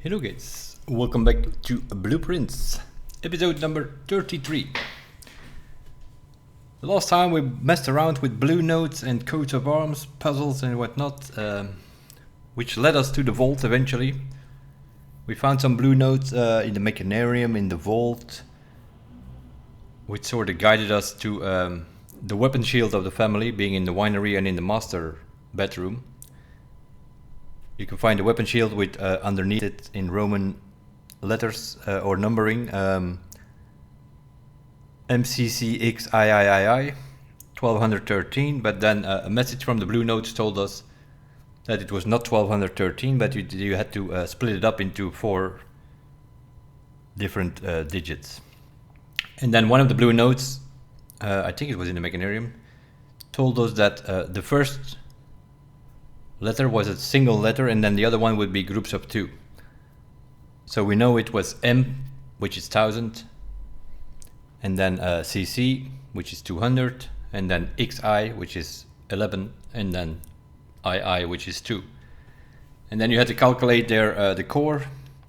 Hello guys, welcome back to Blueprints, episode number 33. The last time we messed around with blue notes and coats of arms, puzzles and whatnot, which led us to the vault eventually. We found some blue notes in the mechanarium, in the vault, which sort of guided us to the weapon shield of the family, being in the winery and in the master bedroom. You can find the weapon shield with underneath it in Roman letters or numbering MCCXIIII 1213, but then a message from the blue notes told us that it was not 1213, but you had to split it up into 4 different digits. And then one of the blue notes, I think it was in the mechanarium, told us that the first letter was a single letter, and then the other one would be groups of 2. So we know it was M, which is 1000, and then CC, which is 200, and then XI, which is 11, and then II, which is 2. And then you had to calculate there the core,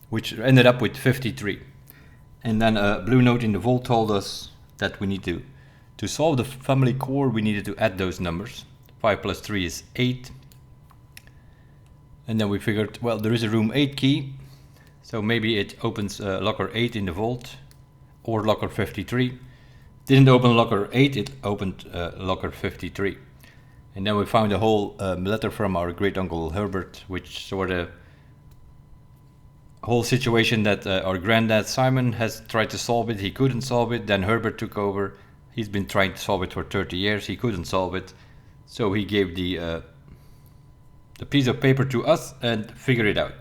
which ended up with 53. And then a blue note in the vault told us that we need to solve the family core, we needed to add those numbers. 5 plus 3 is 8. And then we figured, well, there is a room 8 key, so maybe it opens locker 8 in the vault, or locker 53. Didn't open locker 8, it opened locker 53. And then we found a whole letter from our great uncle Herbert, which sort of whole situation that our granddad Simon has tried to solve it, he couldn't solve it, then Herbert took over, he's been trying to solve it for 30 years, he couldn't solve it, so he gave the piece of paper to us and figure it out.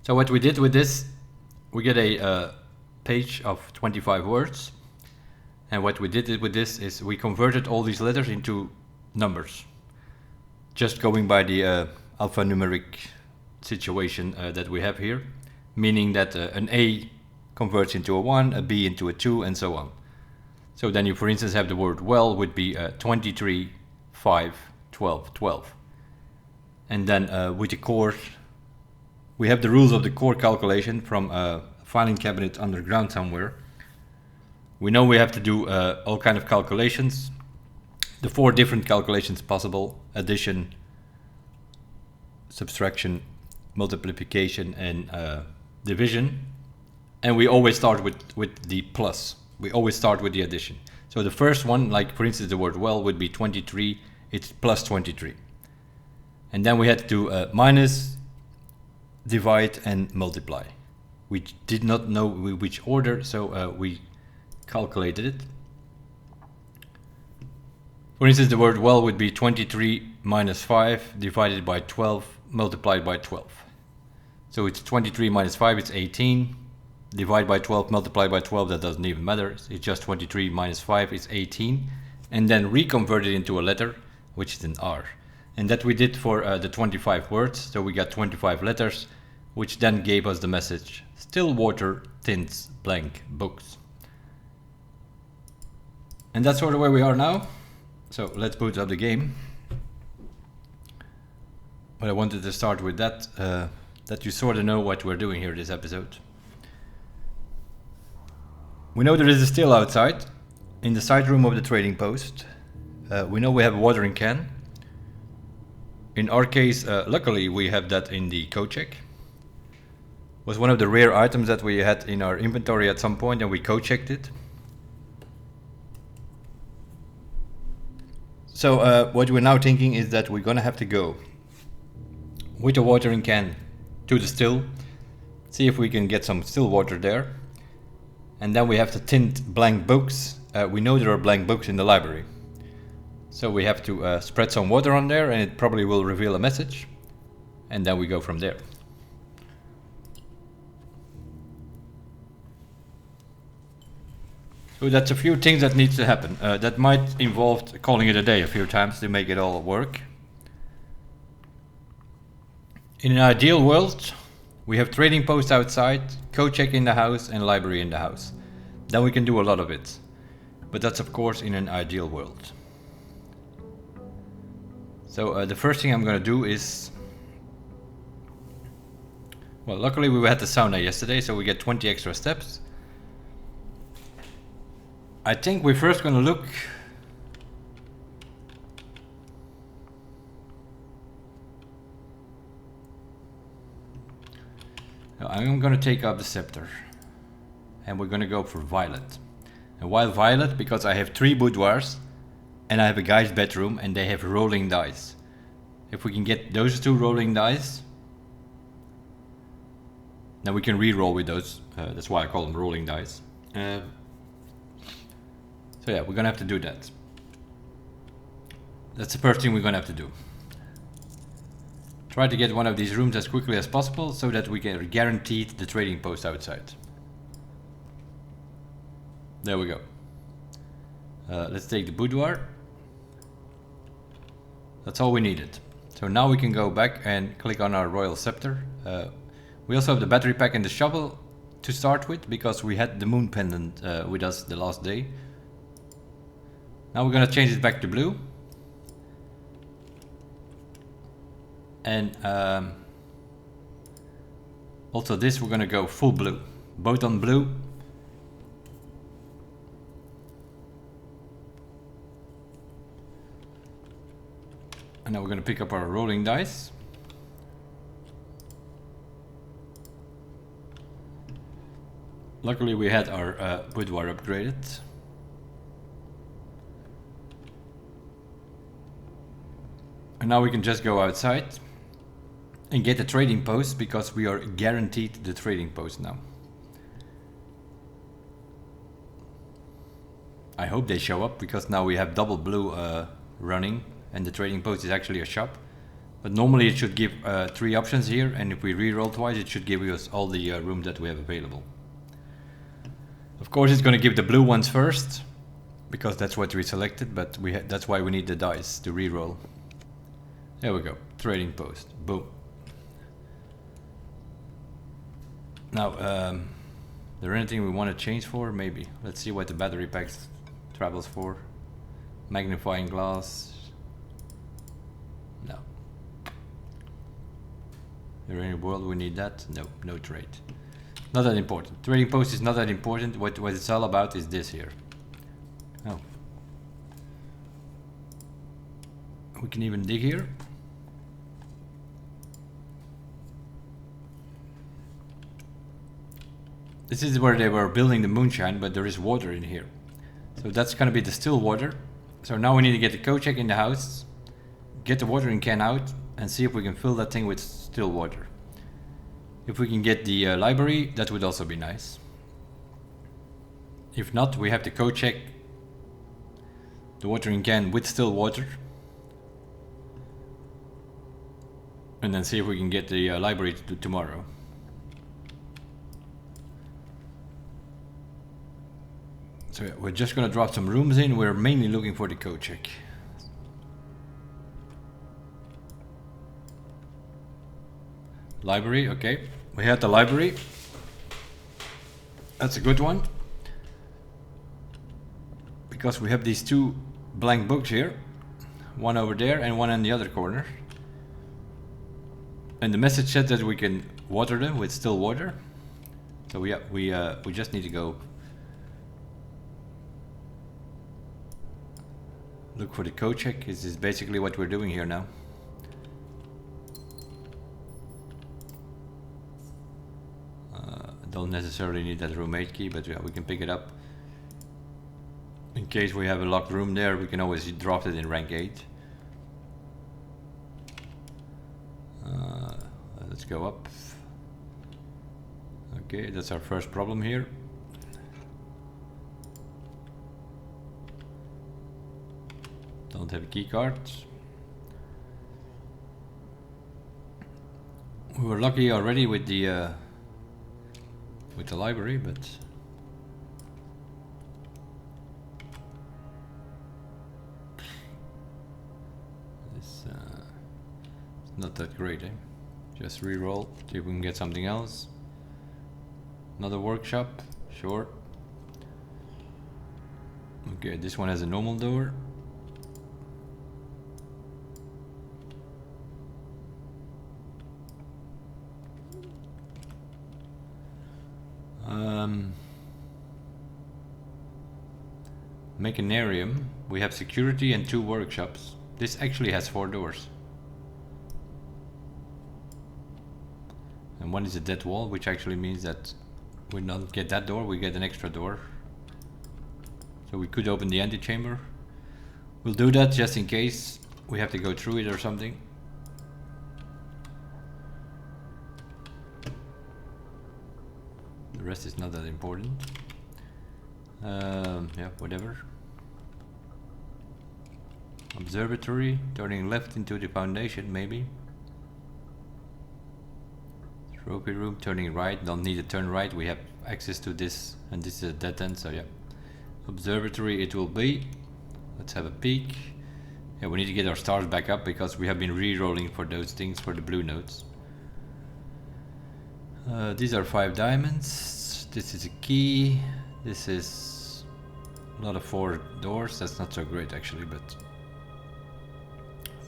So what we did with this, we get a page of 25 words, and what we did with this is we converted all these letters into numbers, just going by the alphanumeric situation that we have here, meaning that an A converts into a 1, a B into a 2, and so on. So then you, for instance, have the word well would be 23, 5, 12, 12. And then with the core, we have the rules of the core calculation from a filing cabinet underground somewhere. We know we have to do all kind of calculations. The 4 different calculations possible: addition, subtraction, multiplication, and division. And we always start with the plus. We always start with the addition. So the first one, like for instance the word well, would be 23, it's plus 23. And then we had to minus, divide, and multiply. We did not know which order, so we calculated it. For instance, the word well would be 23 minus 5 divided by 12 multiplied by 12. So it's 23 minus 5, it's 18. Divide by 12 multiplied by 12, that doesn't even matter. It's just 23 minus 5 is 18. And then reconvert it into a letter, which is an R. And that we did for the 25 words, so we got 25 letters, which then gave us the message, still water, tints, blank, books. And that's sort of where we are now. So let's boot up the game. But I wanted to start with that, that you sort of know what we're doing here this episode. We know there is a still outside, in the side room of the trading post. We know we have a watering can. In our case, luckily we have that in the code check. It was one of the rare items that we had in our inventory at some point, and we code checked it. So what we're now thinking is that we're gonna have to go with a watering can to the still, see if we can get some still water there. And then we have to tint blank books. We know there are blank books in the library. So we have to spread some water on there, and it probably will reveal a message, and then we go from there. So that's a few things that needs to happen. That might involve calling it a day a few times to make it all work. In an ideal world, we have trading post outside, code check in the house, and library in the house. Then we can do a lot of it. But that's of course in an ideal world. So the first thing I'm going to do is Well, luckily we had the sauna yesterday, so we get 20 extra steps. I think we're first gonna look. I'm gonna take up the scepter. And we're gonna go for violet. And why violet? Because I have 3 boudoirs and I have a guy's bedroom and they have rolling dice. If we can get those 2 rolling dice, now we can re-roll with those. That's why I call them rolling dice. So yeah, we're gonna have to do that. That's the first thing we're gonna have to do. Try to get one of these rooms as quickly as possible so that we can guarantee the trading post outside. There we go. Let's take the boudoir. That's all we needed. So now we can go back and click on our royal scepter. We also have the battery pack and the shovel to start with because we had the moon pendant with us the last day. Now we're gonna change it back to blue. And also this we're gonna go full blue. Both on blue. And now we're gonna pick up our rolling dice. Luckily we had our boudoir upgraded. And now we can just go outside and get the trading post because we are guaranteed the trading post now. I hope they show up because now we have double blue running and the trading post is actually a shop. But normally it should give 3 options here, and if we re-roll twice it should give us all the rooms that we have available. Of course it's going to give the blue ones first because that's what we selected, but that's why we need the dice to re-roll. There we go, trading post, boom. Now, is there anything we want to change for? Maybe. Let's see what the battery pack travels for. Magnifying glass. No. Is there any world we need that? No, no trade. Not that important. Trading post is not that important. What it's all about is this here. Oh. We can even dig here. This is where they were building the moonshine, but there is water in here. So that's gonna be the still water. So now we need to get the code check in the house, get the watering can out, and see if we can fill that thing with still water. If we can get the library, that would also be nice. If not, we have to code check the watering can with still water. And then see if we can get the library tomorrow. So yeah, we're just gonna drop some rooms in. We're mainly looking for the code check. Library, okay. We had the library. That's a good one. Because we have these 2 blank books here. One over there and one in the other corner. And the message said that we can water them with still water. So we just need to go look for the code check. This is basically what we're doing here now. Don't necessarily need that room 8 key, but yeah, we can pick it up. In case we have a locked room there, we can always drop it in rank 8. Let's go up. Okay, that's our first problem here. Don't have a key card. We were lucky already with the library, but this it's not that great, eh? Just re-roll, see if we can get something else. Another workshop, sure. Okay, this one has a normal door. Mechanarium. We have security and 2 workshops. This actually has 4 doors. And one is a dead wall, which actually means that we don't get that door, we get an extra door. So we could open the antechamber. We'll do that just in case we have to go through it or something. The rest is not that important. Yeah, whatever. Observatory, turning left into the foundation, maybe. Trophy room, turning right, don't need to turn right, we have access to this, and this is a dead end, so yeah. Observatory it will be. Let's have a peek. Yeah, we need to get our stars back up because we have been re-rolling for those things, for the blue notes. These are 5 diamonds. This is a key. This is not a 4 doors. That's not so great actually, but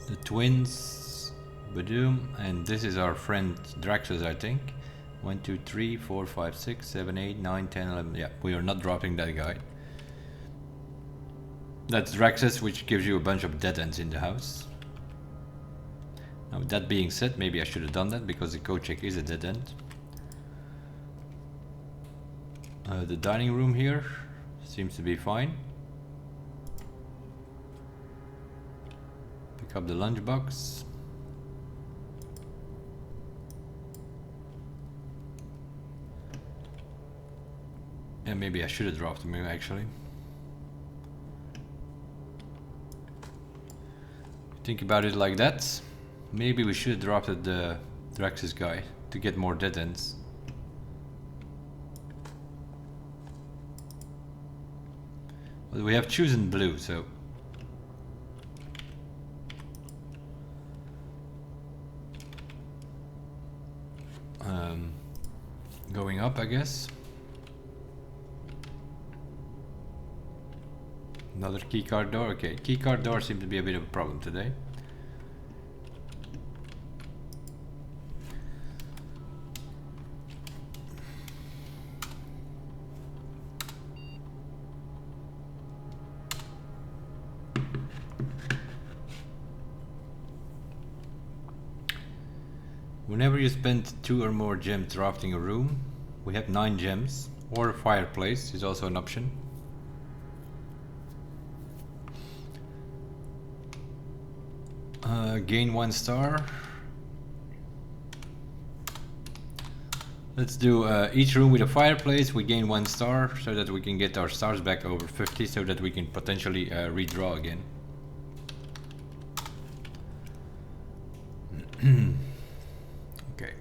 the twins, Badoom, and this is our friend Draxus, I think. 1, 2, 3, 4, 5, 6, 7, 8, 9, 10, 11. Yeah, we are not dropping that guy. That's Draxus, which gives you a bunch of dead ends in the house. Now, with that being said, maybe I should have done that because the code check is a dead end. The dining room here seems to be fine. Pick up the lunchbox. Yeah, maybe I should have dropped him actually. Think about it like that. Maybe we should have dropped the Draxus guy to get more dead ends. But we have chosen blue, so going up, I guess. Another keycard door. Okay, keycard door seems to be a bit of a problem today. Whenever you spend 2 or more gems drafting a room, we have 9 gems, or a fireplace is also an option. Gain 1 star. Let's do each room with a fireplace, we gain 1 star so that we can get our stars back over 50 so that we can potentially redraw again. Okay.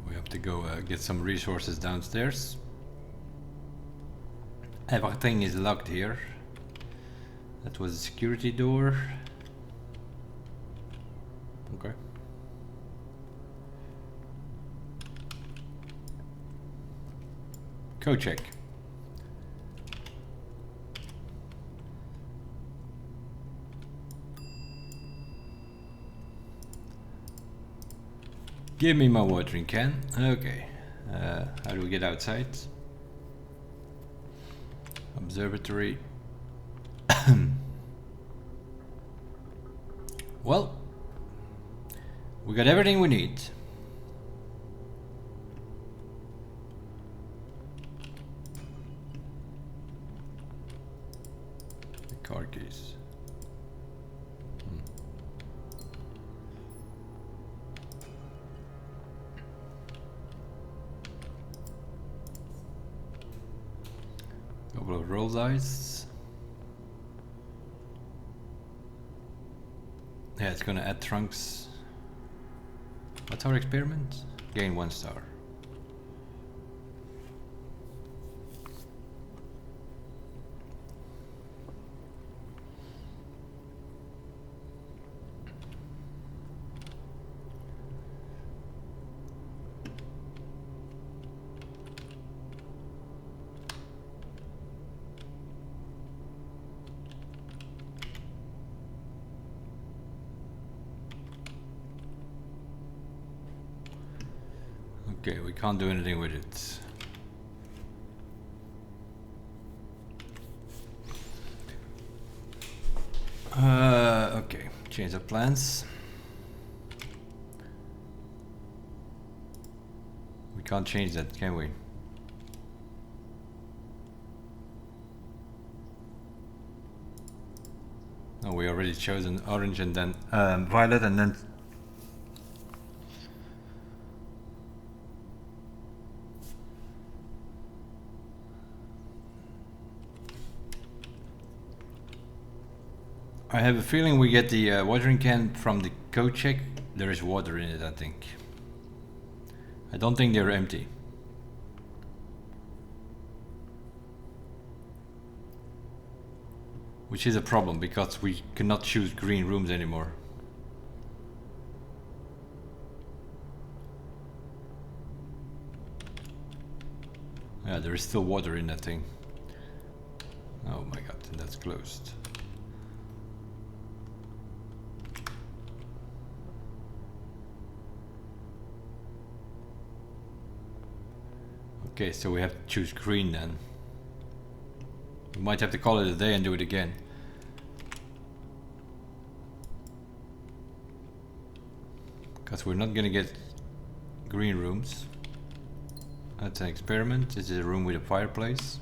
We have to go get some resources downstairs. Everything is locked here. That was a security door. Okay. Code check. Give me my watering can. Okay. How do we get outside? Observatory. Well, we got everything we need. The car keys. Couple of roll dice. Yeah, it's gonna add trunks. What's our experiment? Gain 1 star. Okay, we can't do anything with it. Okay, change of plans. We can't change that, can we? No, we already chosen orange and then violet and then I have a feeling we get the watering can from the code check. There is water in it, I think. I don't think they're empty. Which is a problem because we cannot choose green rooms anymore. Yeah, there is still water in that thing. Oh my god, and that's closed. Okay, so we have to choose green then. We might have to call it a day and do it again. Because we're not gonna get green rooms. That's an experiment. This is a room with a fireplace.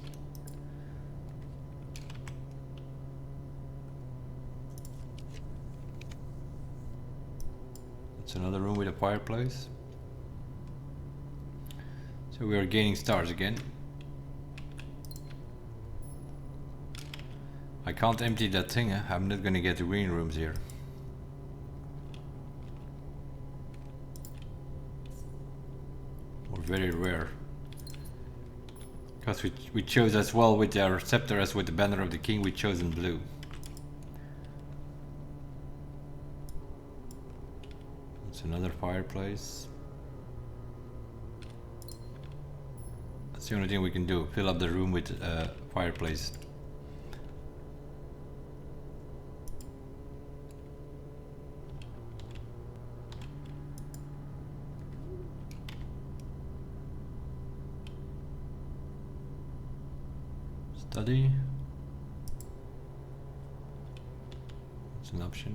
It's another room with a fireplace. So we are gaining stars again. I can't empty that thing, huh? I'm not gonna get the green rooms here. Or very rare. Because we chose as well with our scepter as with the banner of the king, we chose in blue. It's another fireplace. That's the only thing we can do, fill up the room with fireplace. Study. It's an option.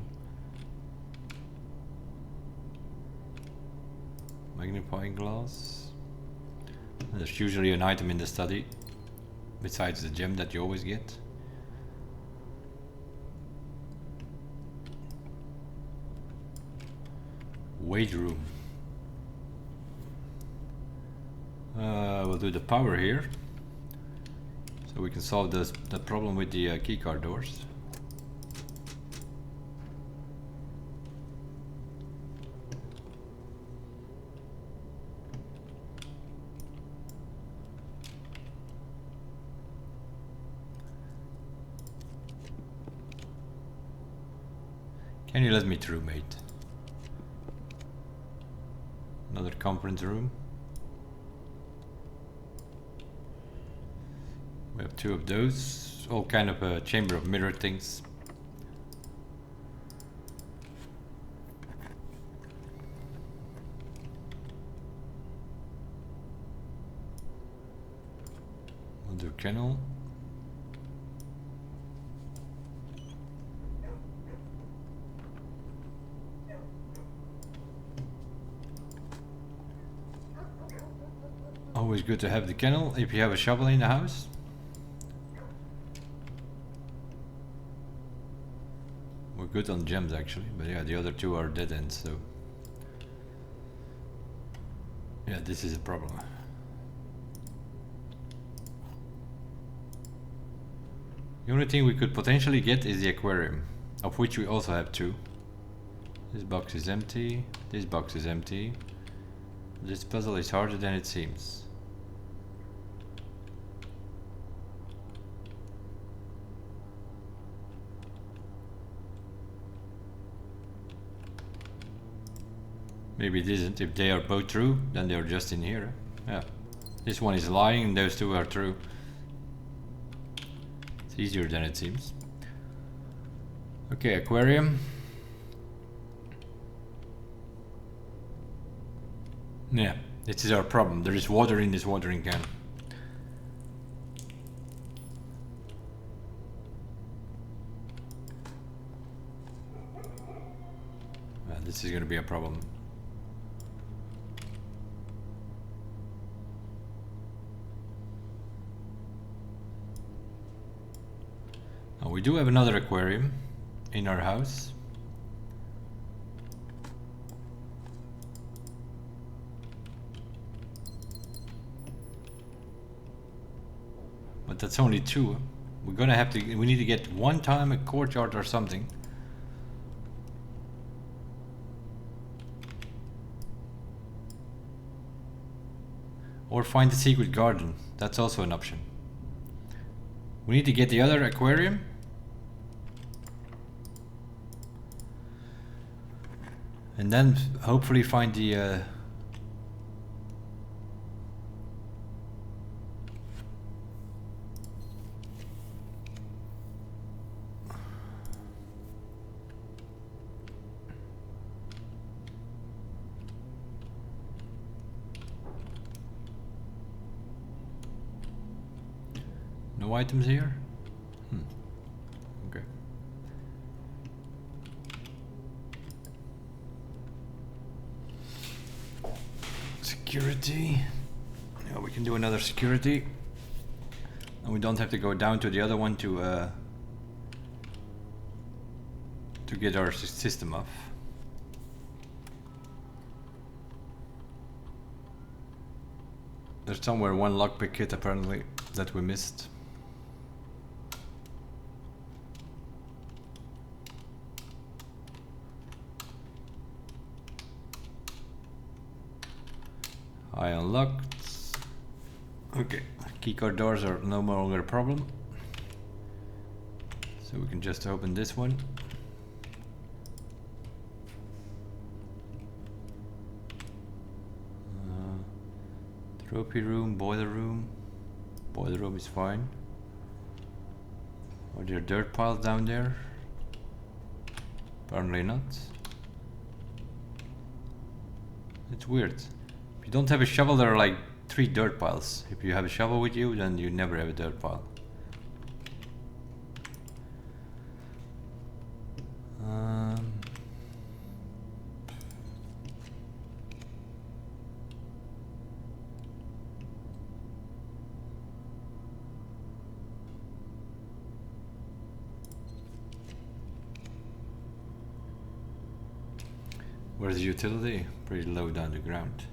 Magnifying glass. There's usually an item in the study besides the gem that you always get. Weight room. We'll do the power here. So we can solve the problem with the keycard doors. Can you let me through, mate? Another conference room. We have two of those, all kind of a chamber of mirror things. We'll do kennel. Always good to have the kennel if you have a shovel in the house. We're good on gems actually, but yeah, the other two are dead ends, so yeah, this is a problem. The only thing we could potentially get is the aquarium, of which we also have two. This box is empty, this box is empty. This puzzle is harder than it seems. Maybe it isn't. If they are both true, then they're just in here. Yeah. This one is lying and those two are true. It's easier than it seems. Okay, aquarium. Yeah, this is our problem. There is water in this watering can. This is going to be a problem. Now we do have another aquarium in our house. But that's only two. We're gonna have to, we need to get one time a courtyard or something. Or find the secret garden. That's also an option. We need to get the other aquarium. And then hopefully find the no items here? Okay. Security. Yeah, we can do another security. And we don't have to go down to the other one to get our system off. There's somewhere one lockpick kit apparently that we missed. I unlocked. Okay, keycard doors are no longer a problem. So we can just open this one. Trophy room, boiler room. Boiler room is fine. Are there dirt piles down there? Apparently not. It's weird. If you don't have a shovel, there are like 3 dirt piles. If you have a shovel with you, then you never have a dirt pile. Where's the utility? Pretty low down the ground.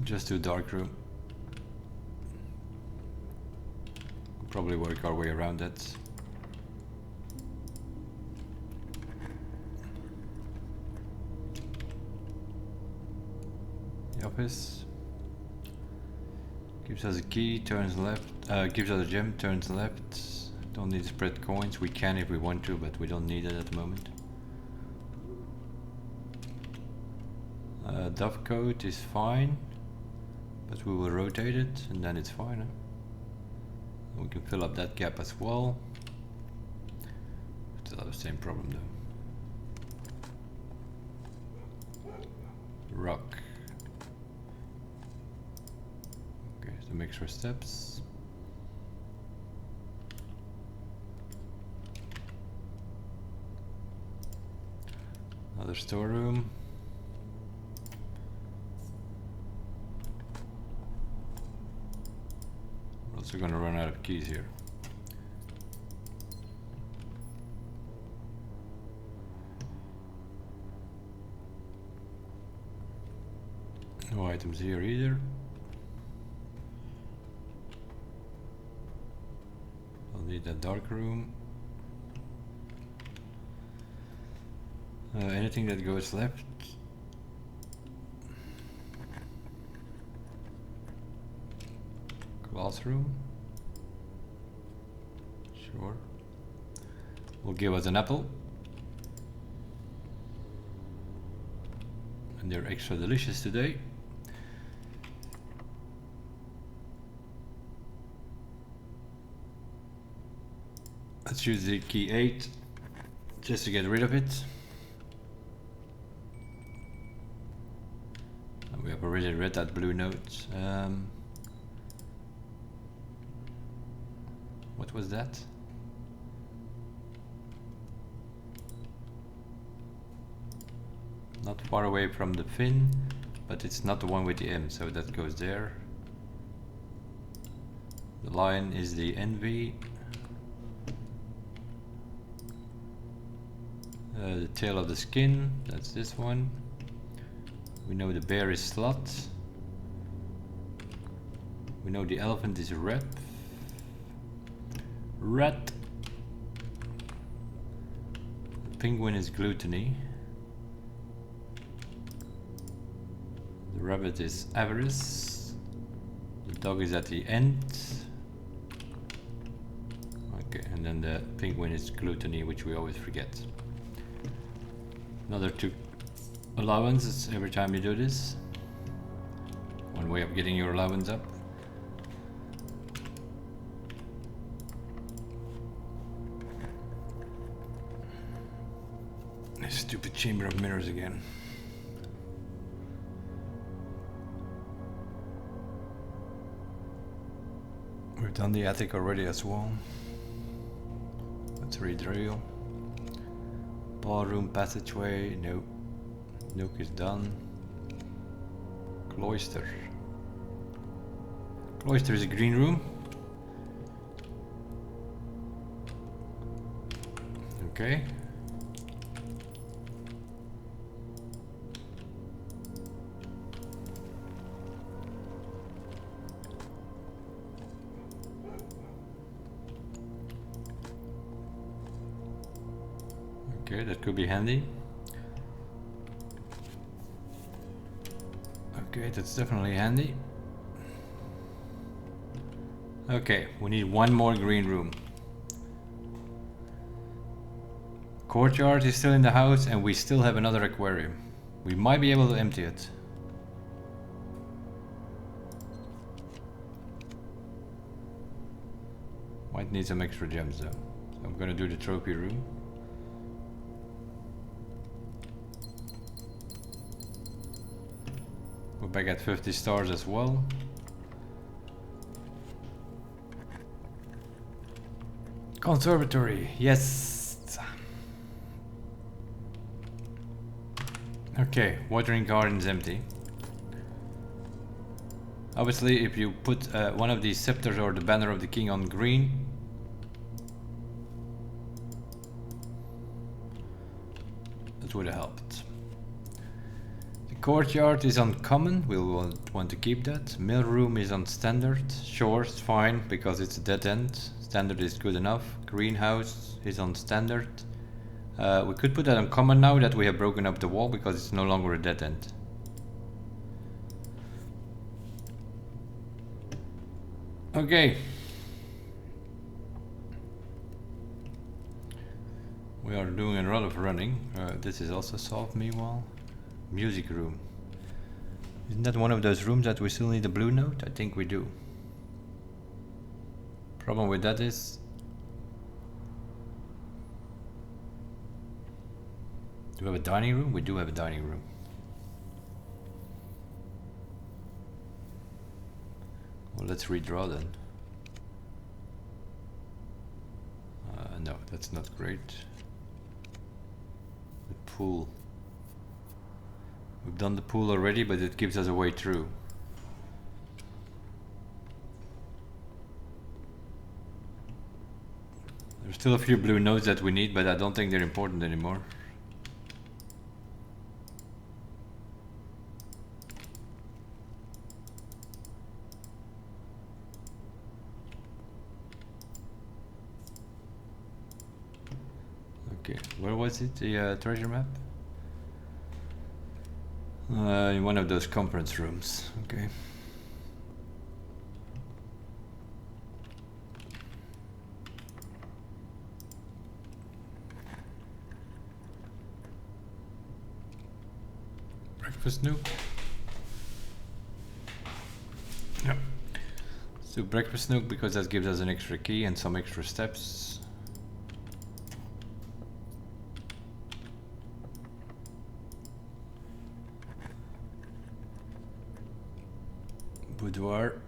Just do dark room. We'll probably work our way around that. The office. Gives us a key, turns left. Gives us a gem, turns left. Don't need to spread coins. We can if we want to, but we don't need it at the moment. Dove coat is fine, but we will rotate it and then it's fine. Huh? We can fill up that gap as well. Still have the same problem though. Rock. Okay, some extra steps. Another storeroom. We're also going to run out of keys here. No items here either. I'll need that dark room. Anything that goes left. Classroom. Sure. Will give us an apple. And they're extra delicious today. Let's use the key 8. just to get rid of it. And we have already read that blue note. What was that? Not far away from the fin, but it's not the one with the M, so that goes there. The lion is the envy. The tail of the skin, that's this one. We know the bear is slut. We know the elephant is rep. Rat. The penguin is gluttony. The rabbit is avarice. The dog is at the end. Okay, and then the penguin is gluttony, which we always forget. Another 2 allowances every time you do this. One way of getting your allowance up. This stupid chamber of mirrors again. We've done the attic already as well. Let's redrill. Ballroom passageway, no. Nook is done. Cloister. Cloister is a green room. Okay. Okay, that could be handy. Okay, that's definitely handy. Okay, we need one more green room. Courtyard is still in the house and we still have another aquarium. We might be able to empty it. Might need some extra gems though. So I'm gonna do the trophy room. We're back at 50 stars as well. Conservatory, yes. Okay, watering garden's empty. Obviously, if you put one of these scepters or the banner of the king on green, that would have helped. The courtyard is on common, we'll want to keep that. Mill room is on standard. Sure, it's fine because it's a dead end. Standard is good enough. Greenhouse is on standard. We could put that on common now that we have broken up the wall because it's no longer a dead end. Okay. We are doing a lot of running. This is also solved meanwhile. Music room. Isn't that one of those rooms that we still need a blue note? I think we do. Problem with that is... do we have a dining room? We do have a dining room. Well, let's redraw then. No, that's not great. The pool. We've done the pool already, but it gives us a way through. There's still a few blue notes that we need, but I don't think they're important anymore. Okay, where was it? The treasure map? In one of those conference rooms. Okay. Breakfast nook. Yep. So breakfast nook because that gives us an extra key and some extra steps. boudoir.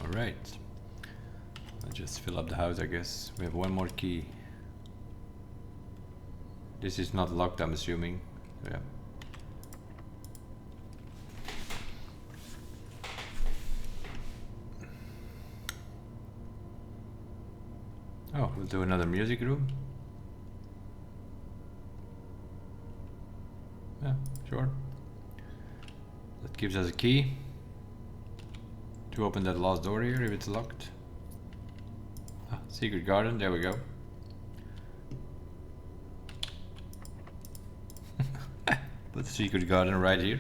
All right. I'll just fill up the house, I guess. We have one more key. This is not locked, I'm assuming. Yeah. Oh, we'll do another music room. Yeah, sure. That gives us a key to open that last door here if it's locked. Ah, secret garden, there we go. Put the secret garden right here.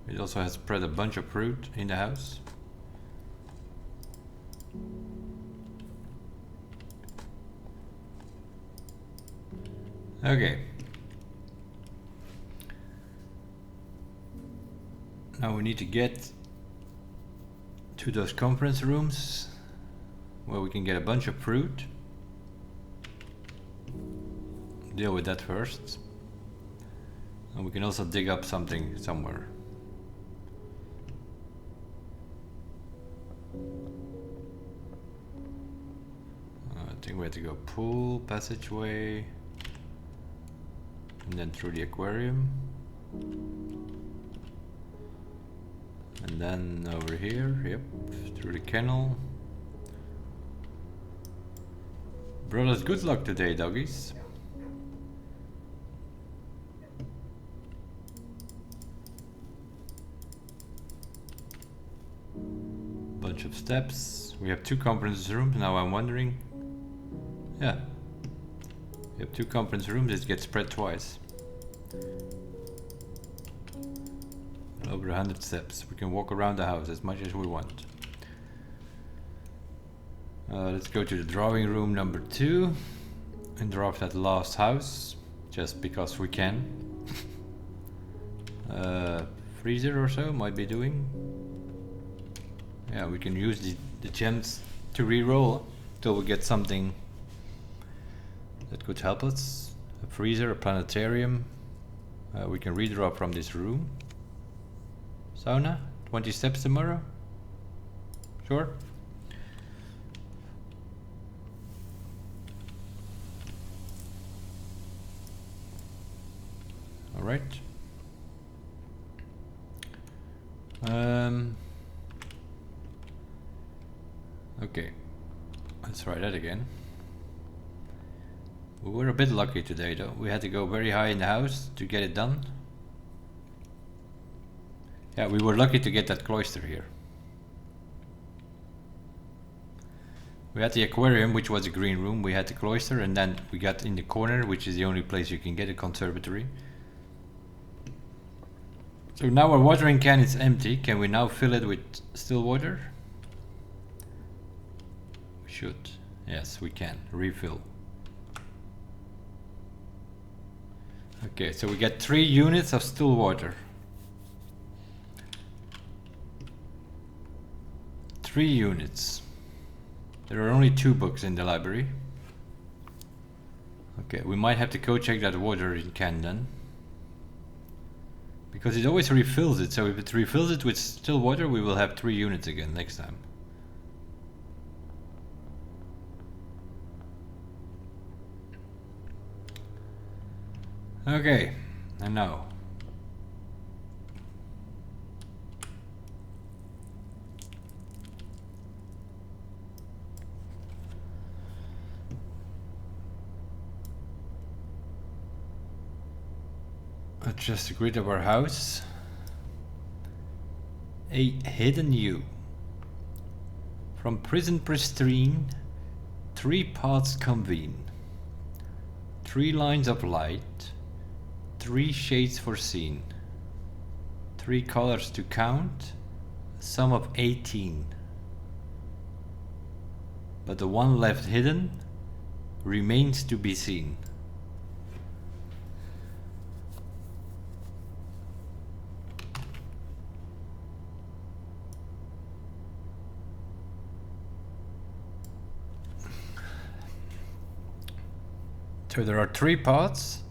It also has spread a bunch of fruit in the house. Okay. Now we need to get to those conference rooms where we can get a bunch of fruit. Deal with that first. And we can also dig up something somewhere. I think we have to go pool, passageway, and then through the aquarium. And then over here, yep, through the kennel. Brothers, good luck today, doggies. Bunch of steps. We have 2 conference rooms. Now I'm wondering. Yeah. We have 2 conference rooms. It gets spread twice. Over 100 steps. We can walk around the house as much as we want. Let's go to the drawing room number 2 and draw off that last house, just because we can. Freezer or so might be doing. Yeah, we can use the gems to re-roll till we get something that could help us. A freezer, a planetarium. We can redraw from this room. Sauna, 20 steps tomorrow. Sure. All right. Okay. Let's try that again. We were a bit lucky today though. We had to go very high in the house to get it done. Yeah, we were lucky to get that cloister here. We had the aquarium, which was a green room. We had the cloister, and then we got in the corner, which is the only place you can get a conservatory. So now our watering can is empty. Can we now fill it with still water? We should. Yes, we can. Refill. Okay, so we get 3 units of still water. 3 units. There are only 2 books in the library. Okay, we might have to co-check that watering can then. Because it always refills it, so if it refills it with still water, we will have 3 units again next time. Okay, and now. Adjust the grid of our house. A hidden U. From prison pristine, 3 paths convene. 3 lines of light, 3 shades foreseen. 3 colors to count, a sum of 18. But the one left hidden remains to be seen. So there are 3 pots.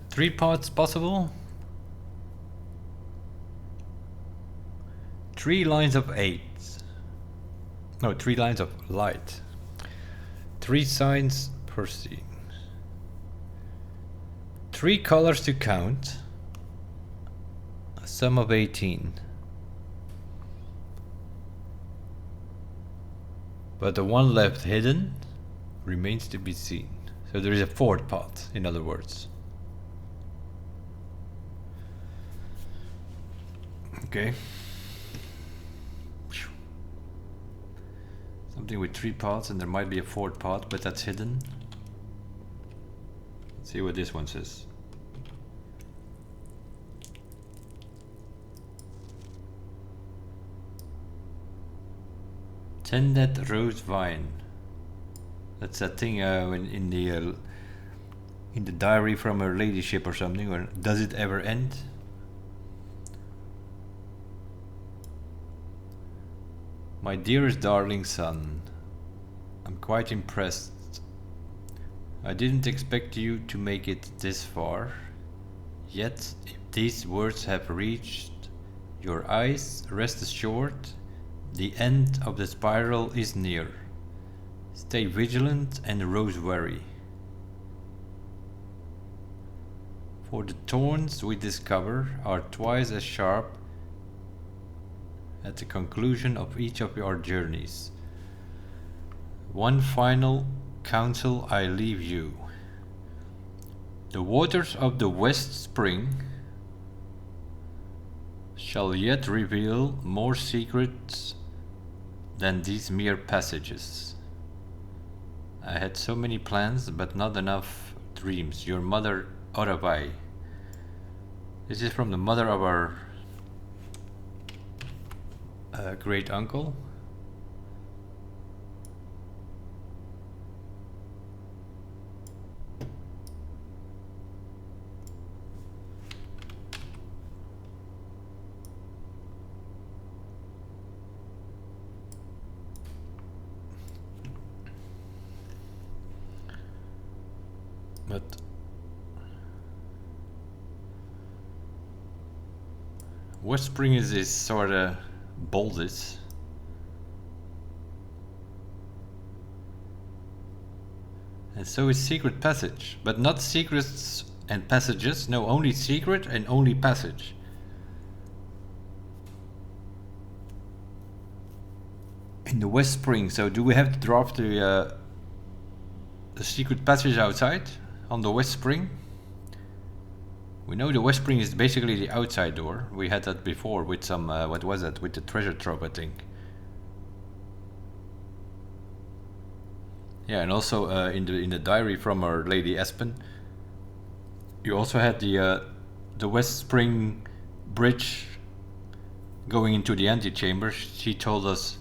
3 pots possible. 3 lines of 8. No, 3 lines of light. 3 signs per scene. 3 colors to count. A sum of 18. But the one left hidden remains to be seen. So there is a 4th pot, in other words. Okay. Something with 3 pots, and there might be a 4th pot, but that's hidden. Let's see what this one says. Tended rose vine. That's that thing when in the diary from her ladyship or something. Or does it ever end? My dearest darling son, I'm quite impressed. I didn't expect you to make it this far. Yet, if these words have reached your eyes, rest assured, the end of the spiral is near. Stay vigilant and rose wary. For the thorns we discover are twice as sharp at the conclusion of each of your journeys. One final counsel I leave you. The waters of the West Spring shall yet reveal more secrets than these mere passages. I had so many plans, but not enough dreams. Your mother, Orabai. This is from the mother of our great uncle. But West Spring is this sort of boldest. And so is Secret Passage, but not secrets and passages, no, only secret and only passage. In the West Spring, so do we have to drop the secret passage outside on the West Spring? We know the West Spring is basically the outside door. We had that before with some, what was that, with the treasure trove, I think. Yeah, and also in the diary from our Lady Espen, you also had the West Spring bridge going into the antechamber. She told us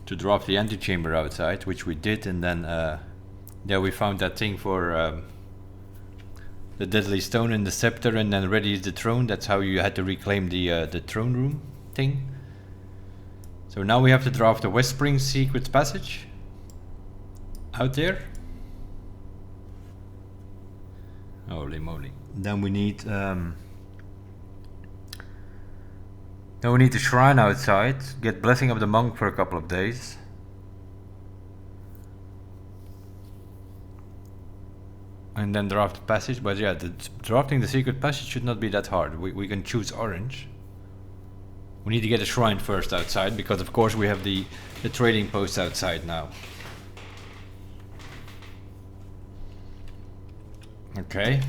to drop the antechamber outside, which we did, and then yeah, we found that thing for the deadly stone and the scepter, and then ready is the throne. That's how you had to reclaim the throne room thing. So now we have to draw off the West Spring secret passage out there. Holy moly! Then we need the shrine outside. Get blessing of the monk for a couple of days. And then draft the passage, but yeah, drafting the secret passage should not be that hard. We can choose orange. We need to get a shrine first outside, because of course we have the trading post outside now. Okay.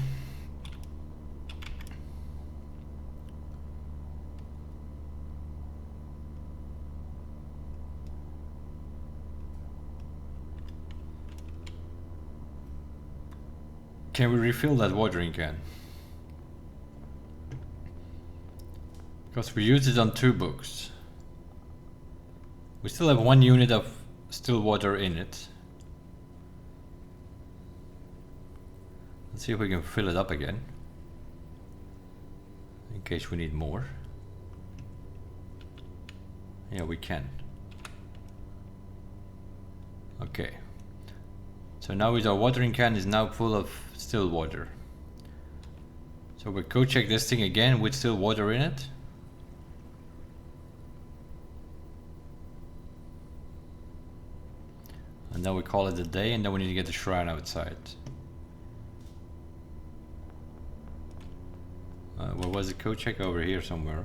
Can we refill that watering can? Because we used it on 2 books. We still have 1 unit of still water in it. Let's see if we can fill it up again, in case we need more. Yeah, we can. Okay. So now with our watering can is now full of still water. So we'll co-check this thing again with still water in it. And then we call it a day, and then we need to get the shrine outside. Where was the co-check? Over here somewhere.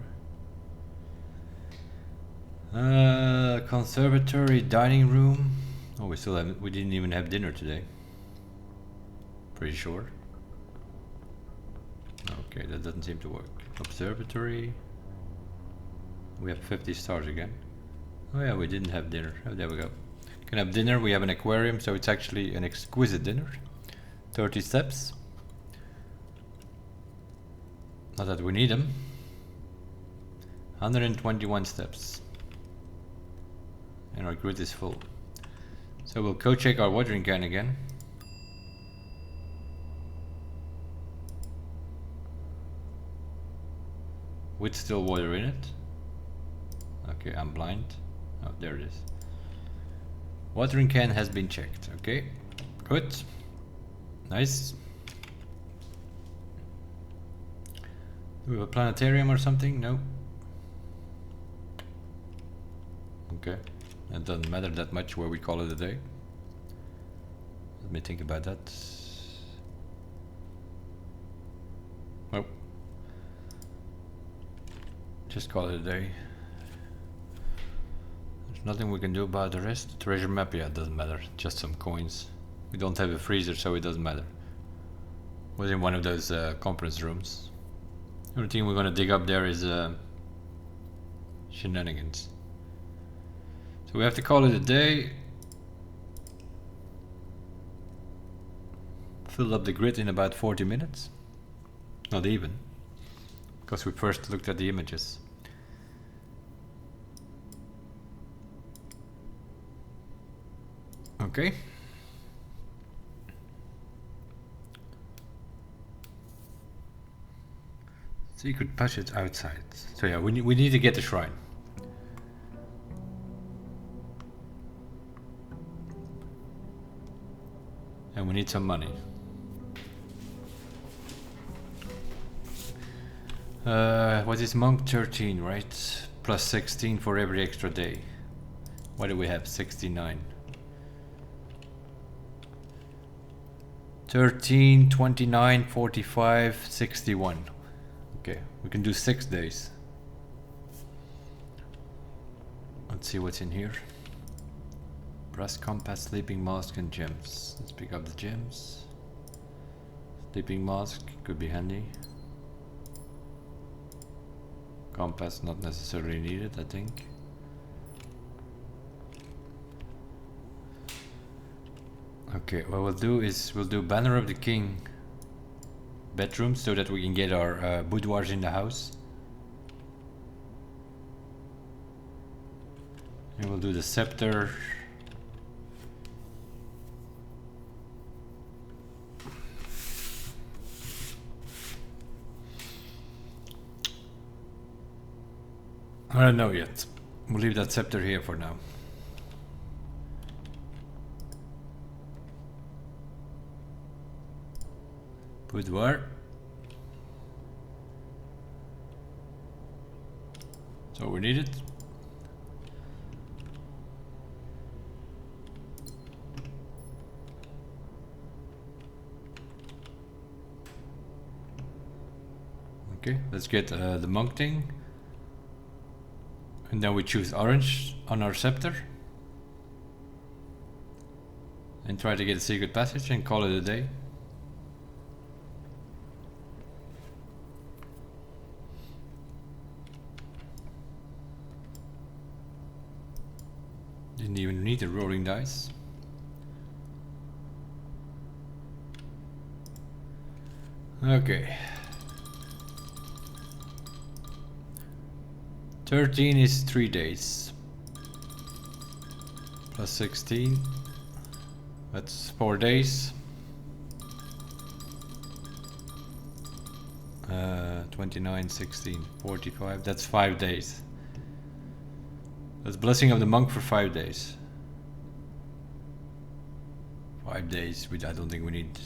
Conservatory, dining room. Oh, we didn't even have dinner today. Pretty sure. Okay, that doesn't seem to work. Observatory. We have 50 stars again. Oh yeah, we didn't have dinner. Oh, there we go. Can have dinner. We have an aquarium, so it's actually an exquisite dinner. 30 steps. Not that we need them. 121 steps. And our grid is full. So we'll co-check our watering can again. With still water in it. Okay, I'm blind. Oh, there it is. Watering can has been checked. Okay, good. Nice. Do we have a planetarium or something? No. Okay. It doesn't matter that much where we call it a day. Let me think about that. Oh. Just call it a day. There's nothing we can do about the rest. Treasure map, yeah, it doesn't matter. Just some coins. We don't have a freezer, so it doesn't matter. Was in one of those conference rooms. The only thing we're gonna dig up there is shenanigans. So we have to call it a day. Fill up the grid in about 40 minutes. Not even. Because we first looked at the images. Okay. Secret passage outside. So yeah, we need to get the shrine. And we need some money. What is monk? 13, right? Plus 16 for every extra day. What do we have? 69. 13, 29, 45, 61. Okay, we can do 6 days. Let's see what's in here. Brass compass, sleeping mask, and gems. Let's pick up the gems. Sleeping mask could be handy. Compass not necessarily needed, I think. Okay, what we'll do is we'll do Banner of the King bedroom so that we can get our boudoirs in the house. And we'll do the scepter. I don't know yet. We'll leave that scepter here for now. Boudoir. So we need it. Okay, let's get the monk thing. And then we choose orange on our scepter. And try to get a secret passage and call it a day. Didn't even need the rolling dice. Okay. 13 is 3 days. Plus 16. That's 4 days. 29, 16, 45. That's 5 days. That's Blessing of the Monk for 5 days. 5 days. I don't think we need.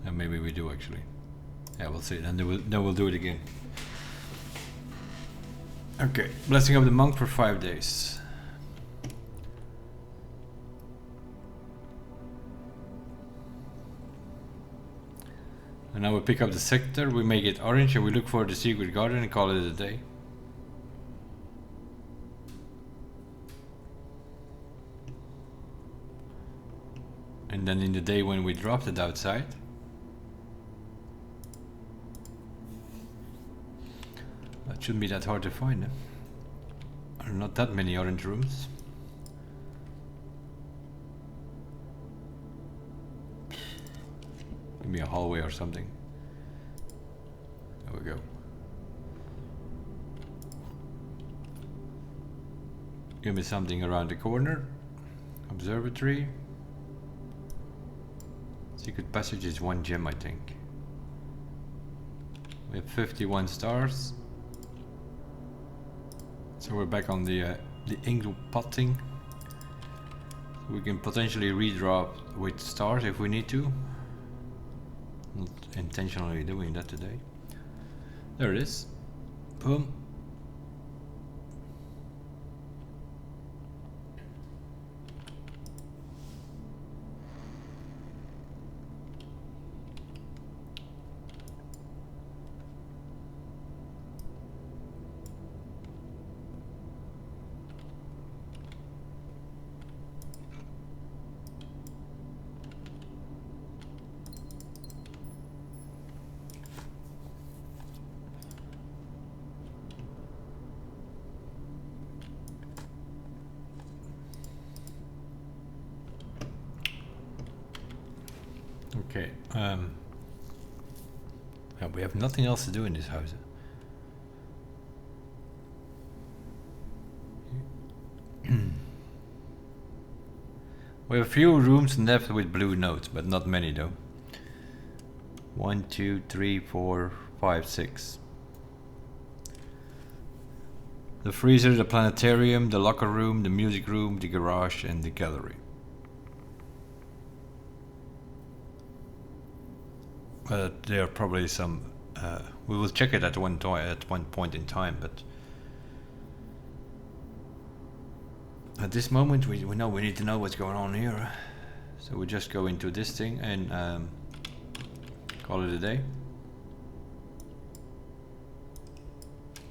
And maybe we do actually. Yeah, we'll see. Then we'll do it again. Okay, blessing of the monk for 5 days. And now we pick up the sector, we make it orange, and we look for the secret garden and call it a day. And then in the day when we dropped it outside, that shouldn't be that hard to find. There are not that many orange rooms. Give me a hallway or something. There we go. Give me something around the corner. Observatory. Secret passage is 1 gem, I think. We have 51 stars. So we're back on the ink potting. So we can potentially redraw with stars if we need to. Not intentionally doing that today. There it is. Boom. Okay, yeah, we have nothing else to do in this house. We have a few rooms left with blue notes, but not many though. 1, 2, 3, 4, 5, 6. The freezer, the planetarium, the locker room, the music room, the garage, and the gallery. There are probably some. We will check it at one point in time, but at this moment we know we need to know what's going on here. So we just go into this thing and call it a day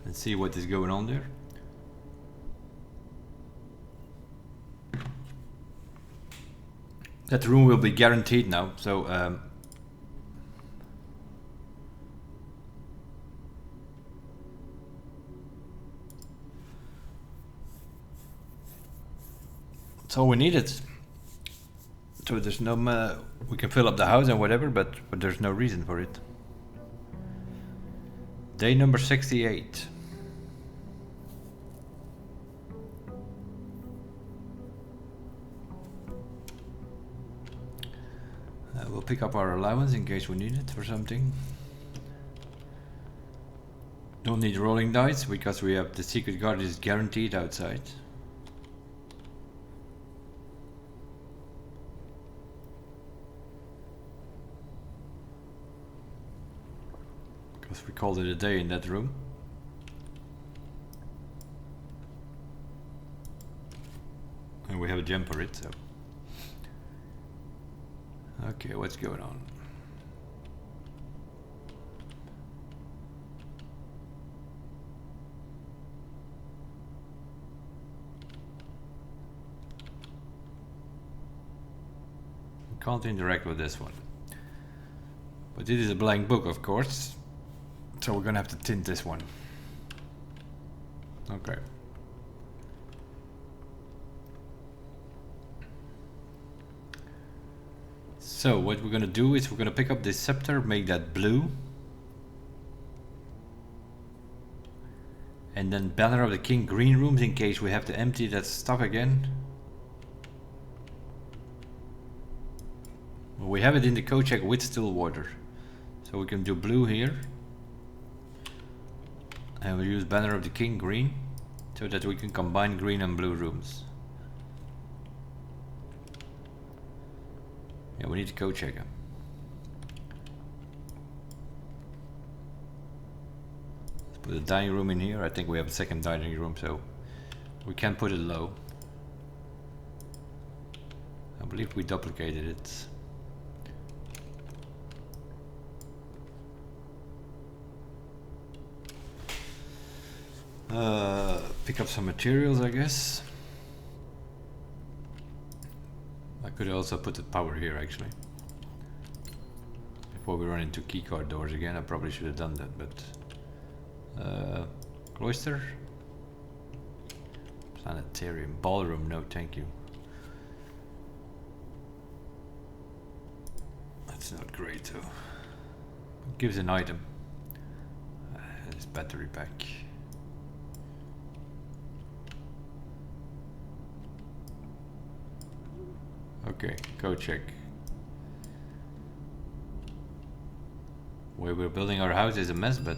and see what is going on there. That room will be guaranteed now, so that's all we needed. So there's no, we can fill up the house and whatever, but there's no reason for it. Day number 68. We'll pick up our allowance in case we need it for something. Don't need rolling dice because we have the secret guard is guaranteed outside. Because we called it a day in that room. And we have a gem for it, so. Okay, what's going on? We can't interact with this one. But it is a blank book, of course. So we're gonna have to tint this one. Okay. So what we're gonna do is we're gonna pick up this scepter, make that blue. And then banner of the king green rooms in case we have to empty that stuff again. Well, we have it in the code check with still water. So we can do blue here. And we'll use banner of the king green so that we can combine green and blue rooms. Yeah, we need a code checker. Let's put a dining room in here. I think we have a second dining room, so we can put it low. I believe we duplicated it. Pick up some materials, I guess. I could also put the power here, actually. Before we run into keycard doors again, I probably should have done that, but... cloister? Planetarium. Ballroom, no thank you. That's not great, though. It gives an item. This battery pack. Okay, code check. Where we're building our house is a mess, but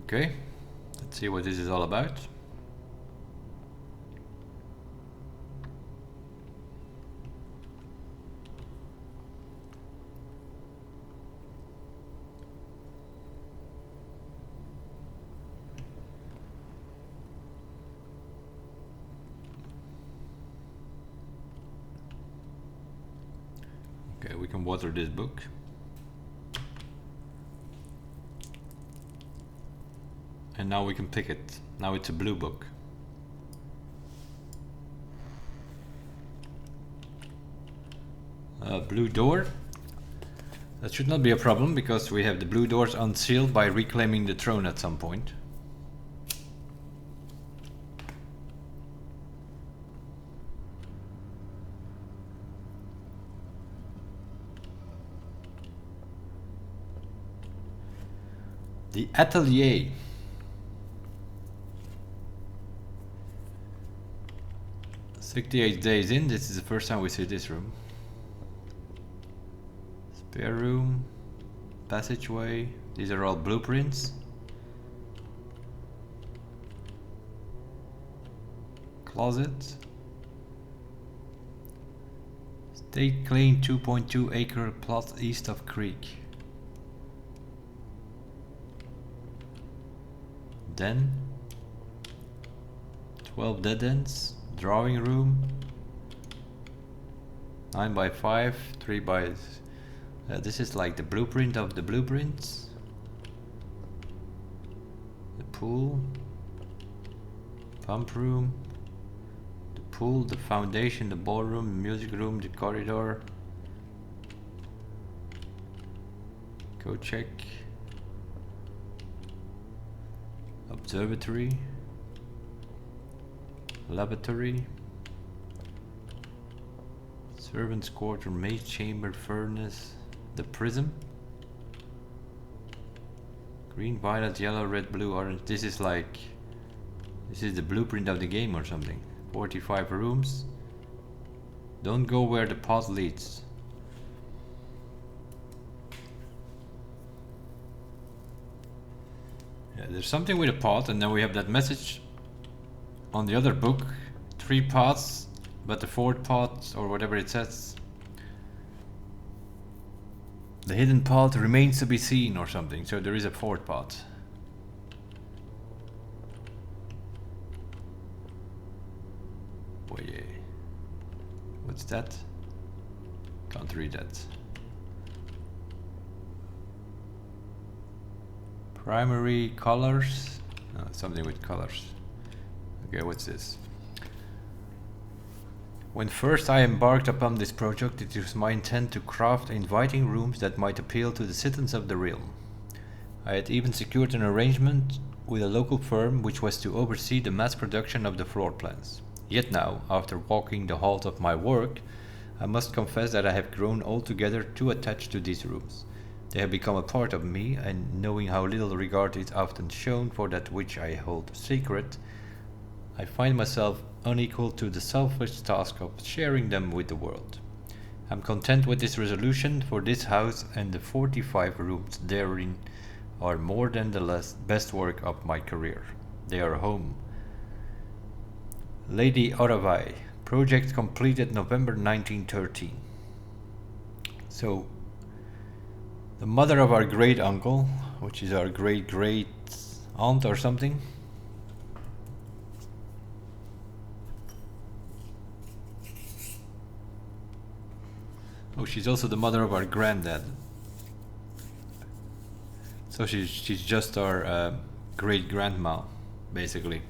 okay, let's see what this is all about. Okay, we can water this book. And now we can pick it. Now it's a blue book. Blue door. That should not be a problem because we have the blue doors unsealed by reclaiming the throne at some point. The Atelier. "68 days in, this is the first time we see this room. Spare room, passageway, these are all blueprints. Closet. State claim 2.2 acre plot east of creek. Den. 12 dead ends. Drawing room. 9 by 5, 3 by... this is like the blueprint of the blueprints. The pool. Pump room. The pool, the foundation, the ballroom, the music room, the corridor. Code check. Observatory. Laboratory. Servants' quarter, maid chamber, furnace. The prism. Green, violet, yellow, red, blue, orange. This is like... this is the blueprint of the game or something. 45 rooms. Don't go where the path leads. Yeah, there's something with a path, and then we have that message on the other book. 3 paths, but the 4th path, or whatever it says, the hidden path remains to be seen or something. So there is a 4th path. Boy, what's that? Can't read that. Primary colors. No, something with colors. Okay, what's this? When first I embarked upon this project, it was my intent to craft inviting rooms that might appeal to the citizens of the realm. I had even secured an arrangement with a local firm which was to oversee the mass production of the floor plans. Yet now, after walking the halls of my work, I must confess that I have grown altogether too attached to these rooms. They have become a part of me, and knowing how little regard is often shown for that which I hold sacred, I find myself unequal to the selfish task of sharing them with the world. I'm content with this resolution, for this house and the 45 rooms therein are more than the best work of my career. They are home. Lady Oravai, project completed November 1913. So, the mother of our great uncle, which is our great great aunt or something. Oh, she's also the mother of our granddad. So she's just our great grandma, basically.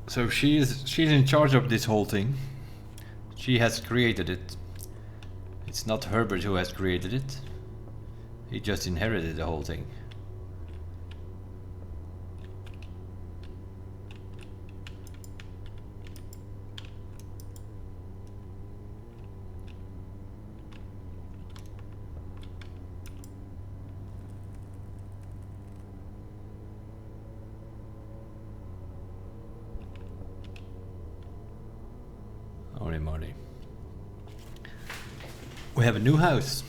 So she's in charge of this whole thing. She has created it. It's not Herbert who has created it. He just inherited the whole thing. Holy moly. We have a new house.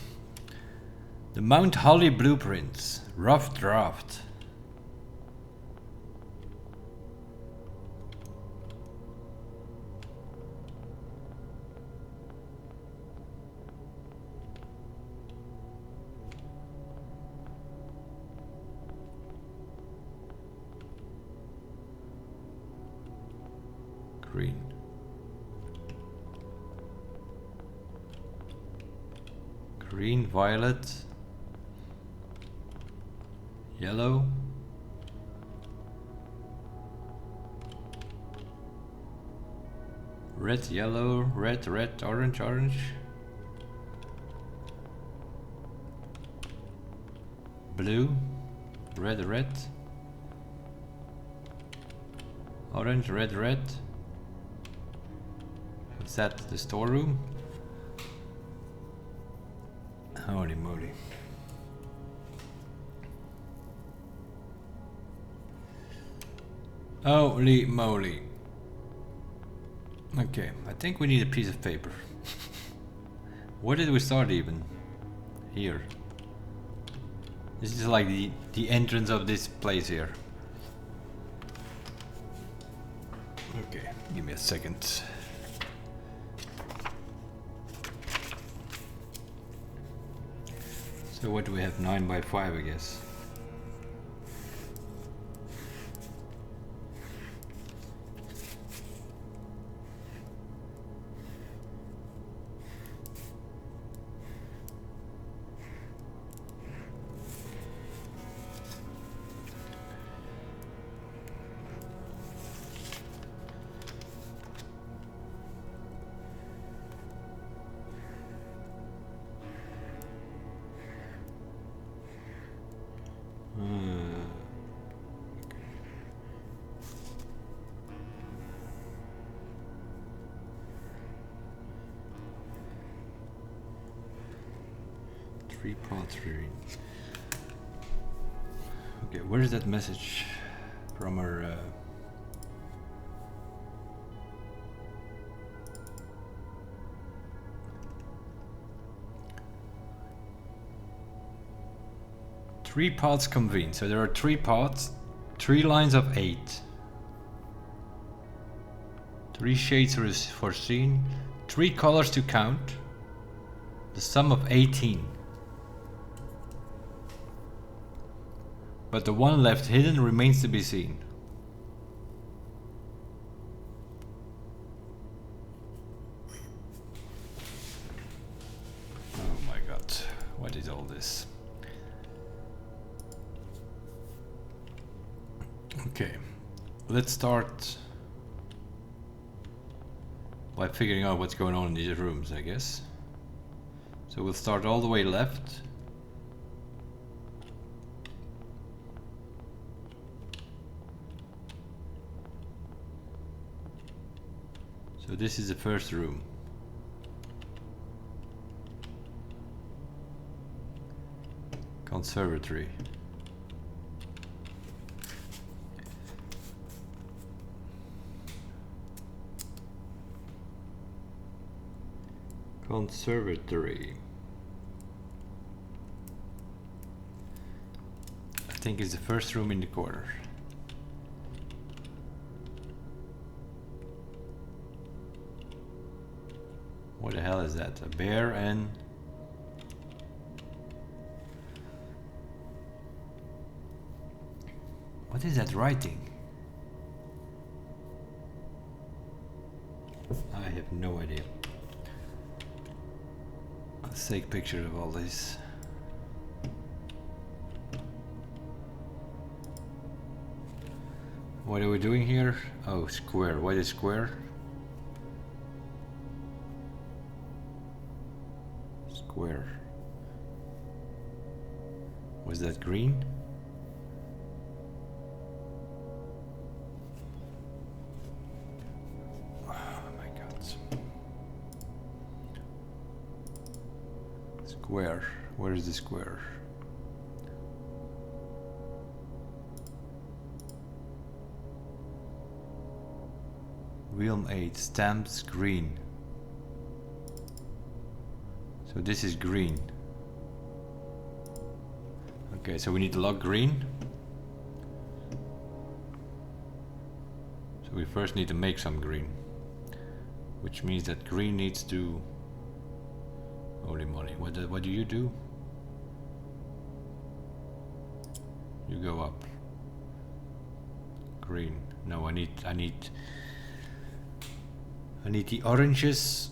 The Mount Holly blueprints. Rough draft. Green. Green, violet, yellow, red, yellow, red, red, orange, orange, blue, red, red, orange, red, red. What's that? The storeroom? Holy moly. Holy moly. Okay, I think we need a piece of paper. Where did we start even? Here. This is like the entrance of this place here. Okay, give me a second. So what do we have? 9 by 5, I guess. Three-part reading. Okay, where is that message from our? Three parts convene. So there are 3 parts, 3 lines of 8, 3 shades foreseen, 3 colors to count, the sum of 18. But the one left hidden remains to be seen. Oh my god, what is all this? Okay, let's start by figuring out what's going on in these rooms, I guess. So we'll start all the way left. So this is the first room. Conservatory. Conservatory. I think it's the first room in the corner. What the hell is that? A bear and... What is that writing? I have no idea. Let's take a picture of all this. What are we doing here? Oh, square. What is square? Square. Was that green? Oh my god. Square. Where is the square? Realm 8. Stamps green. So this is green. Okay, so we need to lock green. So we first need to make some green. Which means that green needs to... Holy moly, what do you do? You go up. Green. No, I need the oranges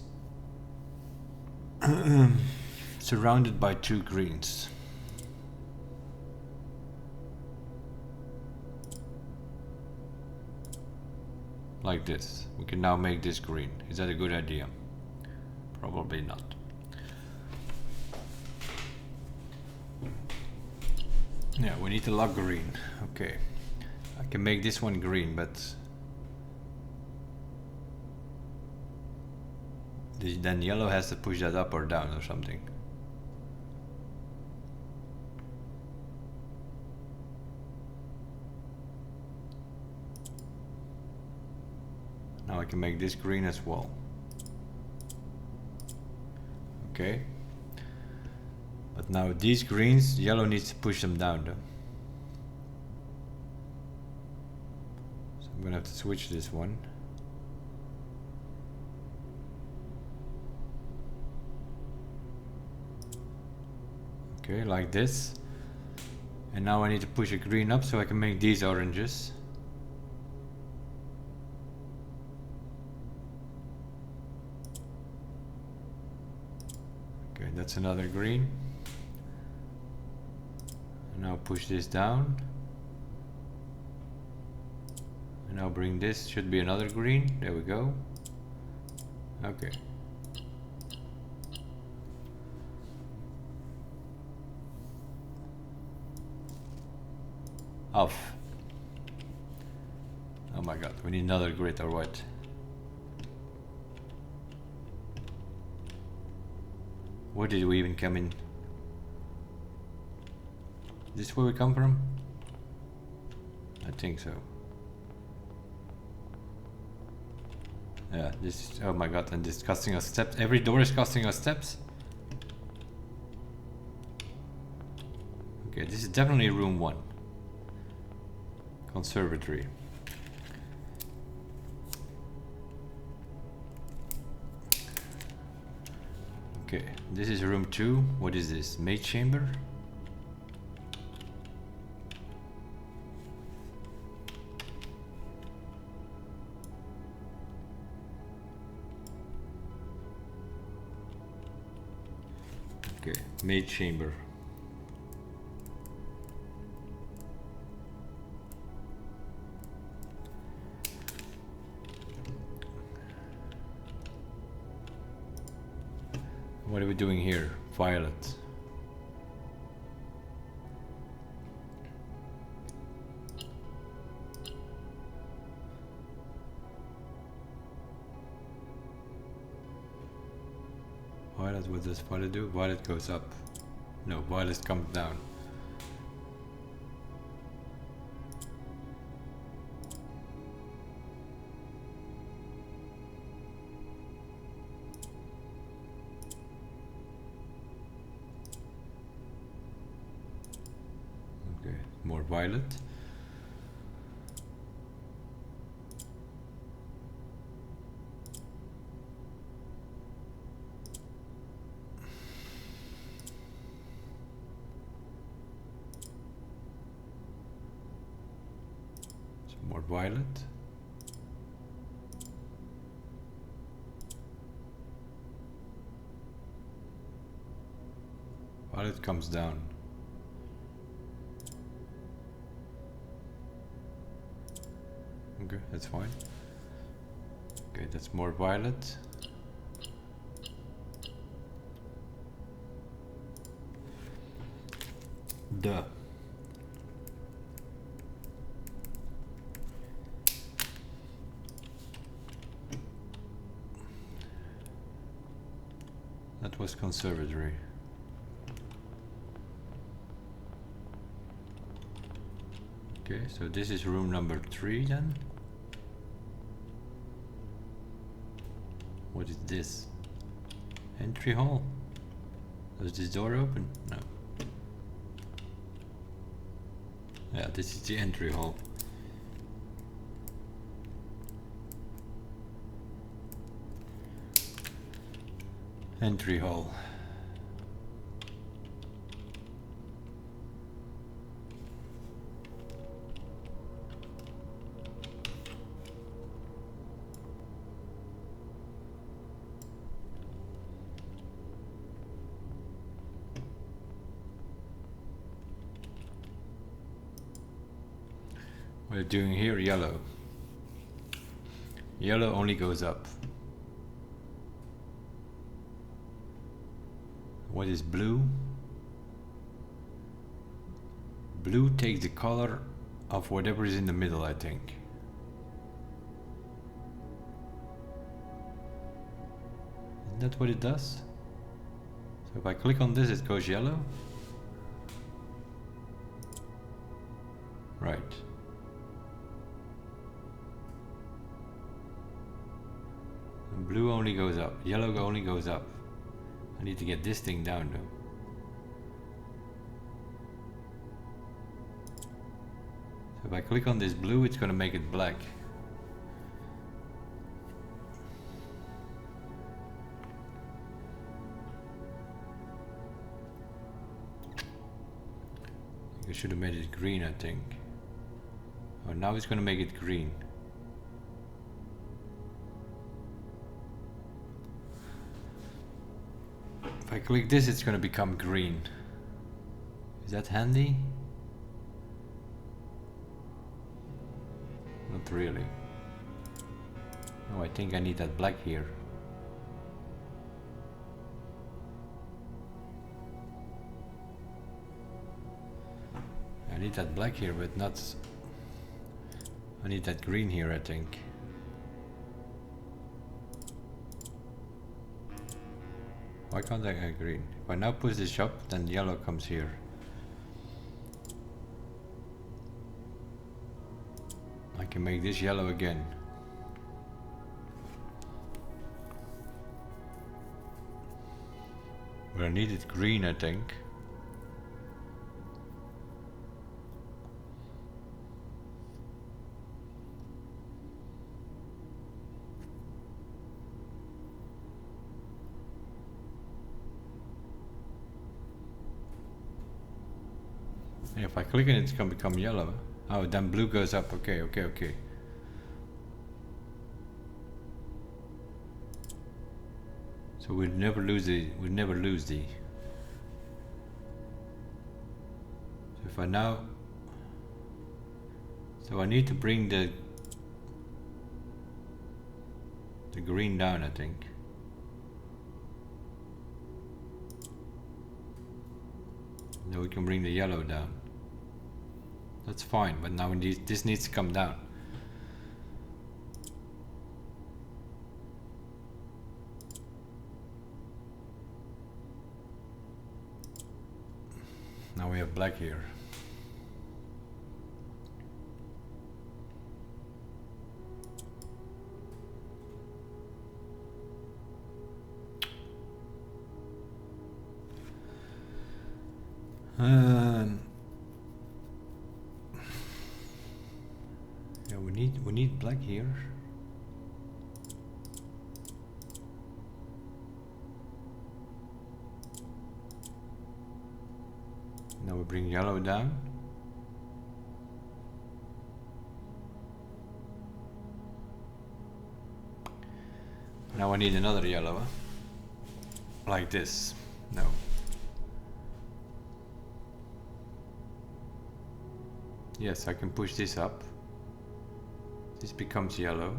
surrounded by 2 greens. Like this. We can now make this green. Is that a good idea? Probably not. Yeah, we need to lock green. Okay. I can make this one green, but then yellow has to push that up or down or something. Now I can make this green as well. Okay. But now these greens, yellow needs to push them down though. So I'm gonna have to switch this one. Okay, like this. And now I need to push a green up so I can make these oranges. Okay, that's another green. And now push this down. And now bring this, should be another green. There we go. Okay. Off. Oh my god, we need another grid or what? Where did we even come in? Is this where we come from? I think so. Yeah, this, oh my god, and this is costing us steps. Every door is costing us steps. Okay, this is definitely room 1. Conservatory. Okay, this is room 2. What is this? Maid chamber? Okay, maid chamber. What are we doing here? Violet. Violet, what does Violet do? Violet goes up. No, Violet comes down. violet. Some more violet. Violet comes down. Okay, that's fine. Okay, that's more violet. Duh. That was conservatory. Okay, so this is room number 3 then. What is this? Entry hall. Does this door open? No. Yeah, this is the entry hall. Entry hall. We're doing here yellow. Yellow only goes up. What is blue? Blue takes the color of whatever is in the middle, I think. Isn't that what it does? So if I click on this, it goes yellow. Right. And blue only goes up. Yellow only goes up. I need to get this thing down though. So if I click on this blue, it's going to make it black. I should have made it green, I think. Oh, now it's going to make it green. If I click this, it's going to become green. Is that handy? Not really. Oh, I think I need that black here. I need that black here, but not... I need that green here, I think. Why can't I get green? If I now push this up, then yellow comes here. I can make this yellow again. But I need it green, I think. And if I click it, it's gonna become yellow. Oh, then blue goes up. Okay, okay, okay. So we'd never lose the. So if I now. So I need to bring the green down, I think. Then we can bring the yellow down. That's fine, but now this needs to come down. Now we have black here. need black here. Now we bring yellow down. Now I need another yellow. Like this. No. Yes, I can push this up. This becomes yellow.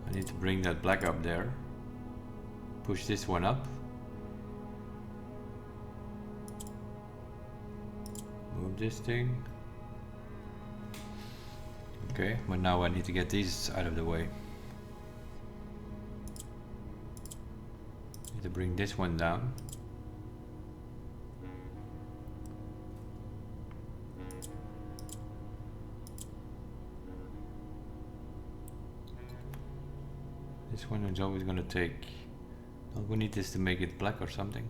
I need to bring that black up there. Push this one up. Move this thing. Okay, but now I need to get these out of the way. Need to bring this one down. This one is always going to take. Don't we need this to make it black or something?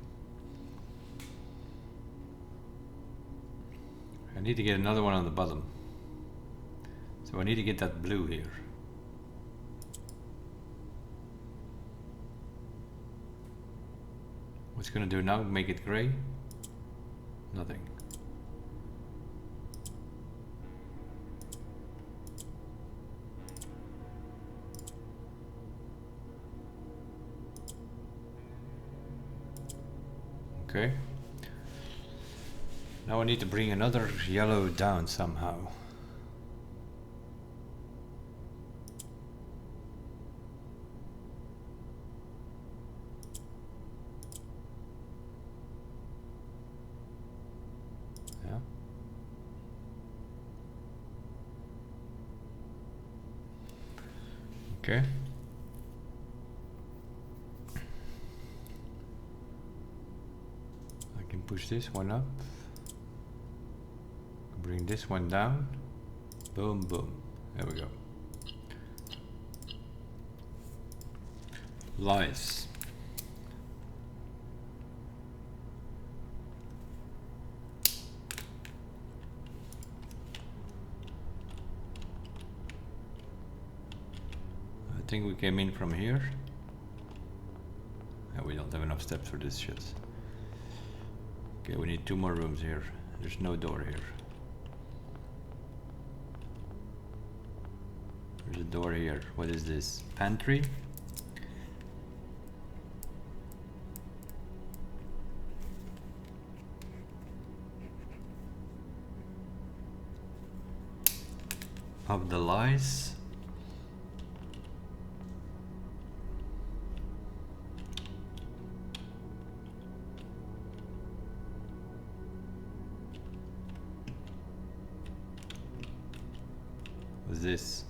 I need to get another one on the bottom. So I need to get that blue here. What's gonna do now? Make it gray? Nothing. Okay. Now I need to bring another yellow down somehow. Yeah. Okay. I can push this one up. Bring this one down. Boom, boom. There we go. Lies. I think we came in from here. And we don't have enough steps for this shit. Okay, we need 2 more rooms here. There's no door here. There's a door here. What is this? Pantry? Of the lies? What's this?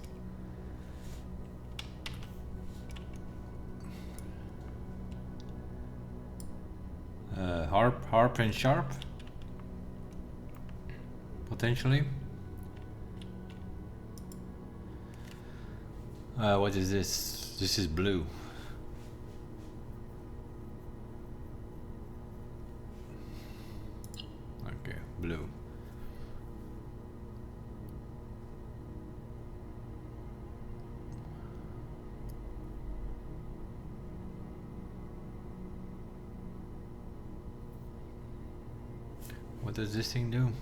Harp and sharp? Potentially. What is this? This is blue. Okay, blue. What does this thing do?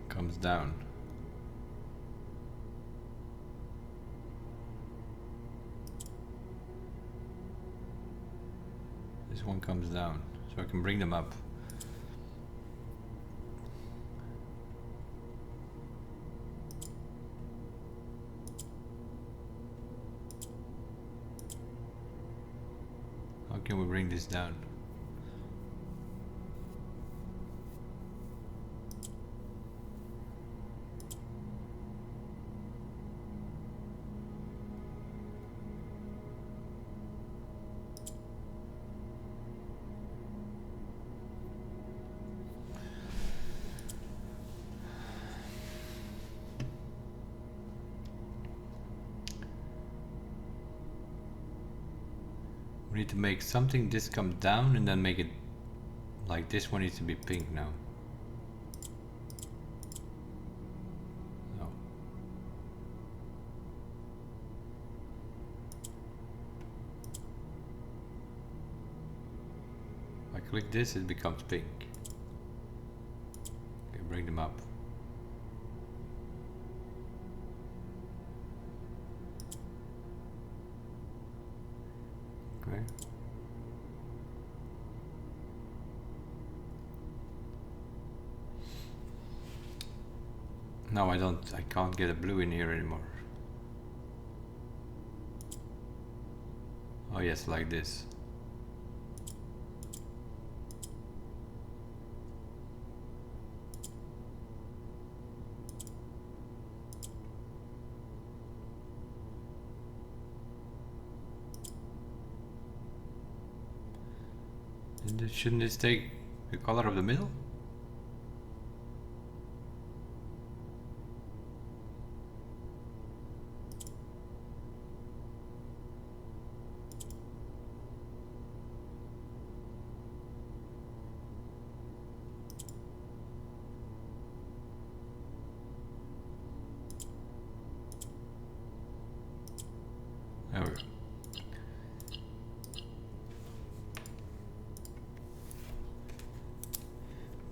Comes down. This one comes down, so I can bring them up. How can we bring this down? We need to make something this come down and then make it like this one needs to be pink now. No. If I click this, it becomes pink. Okay, bring them up. Okay. No, I can't get a blue in here anymore. Oh yes, like this. Shouldn't this take the color of the middle? There we go.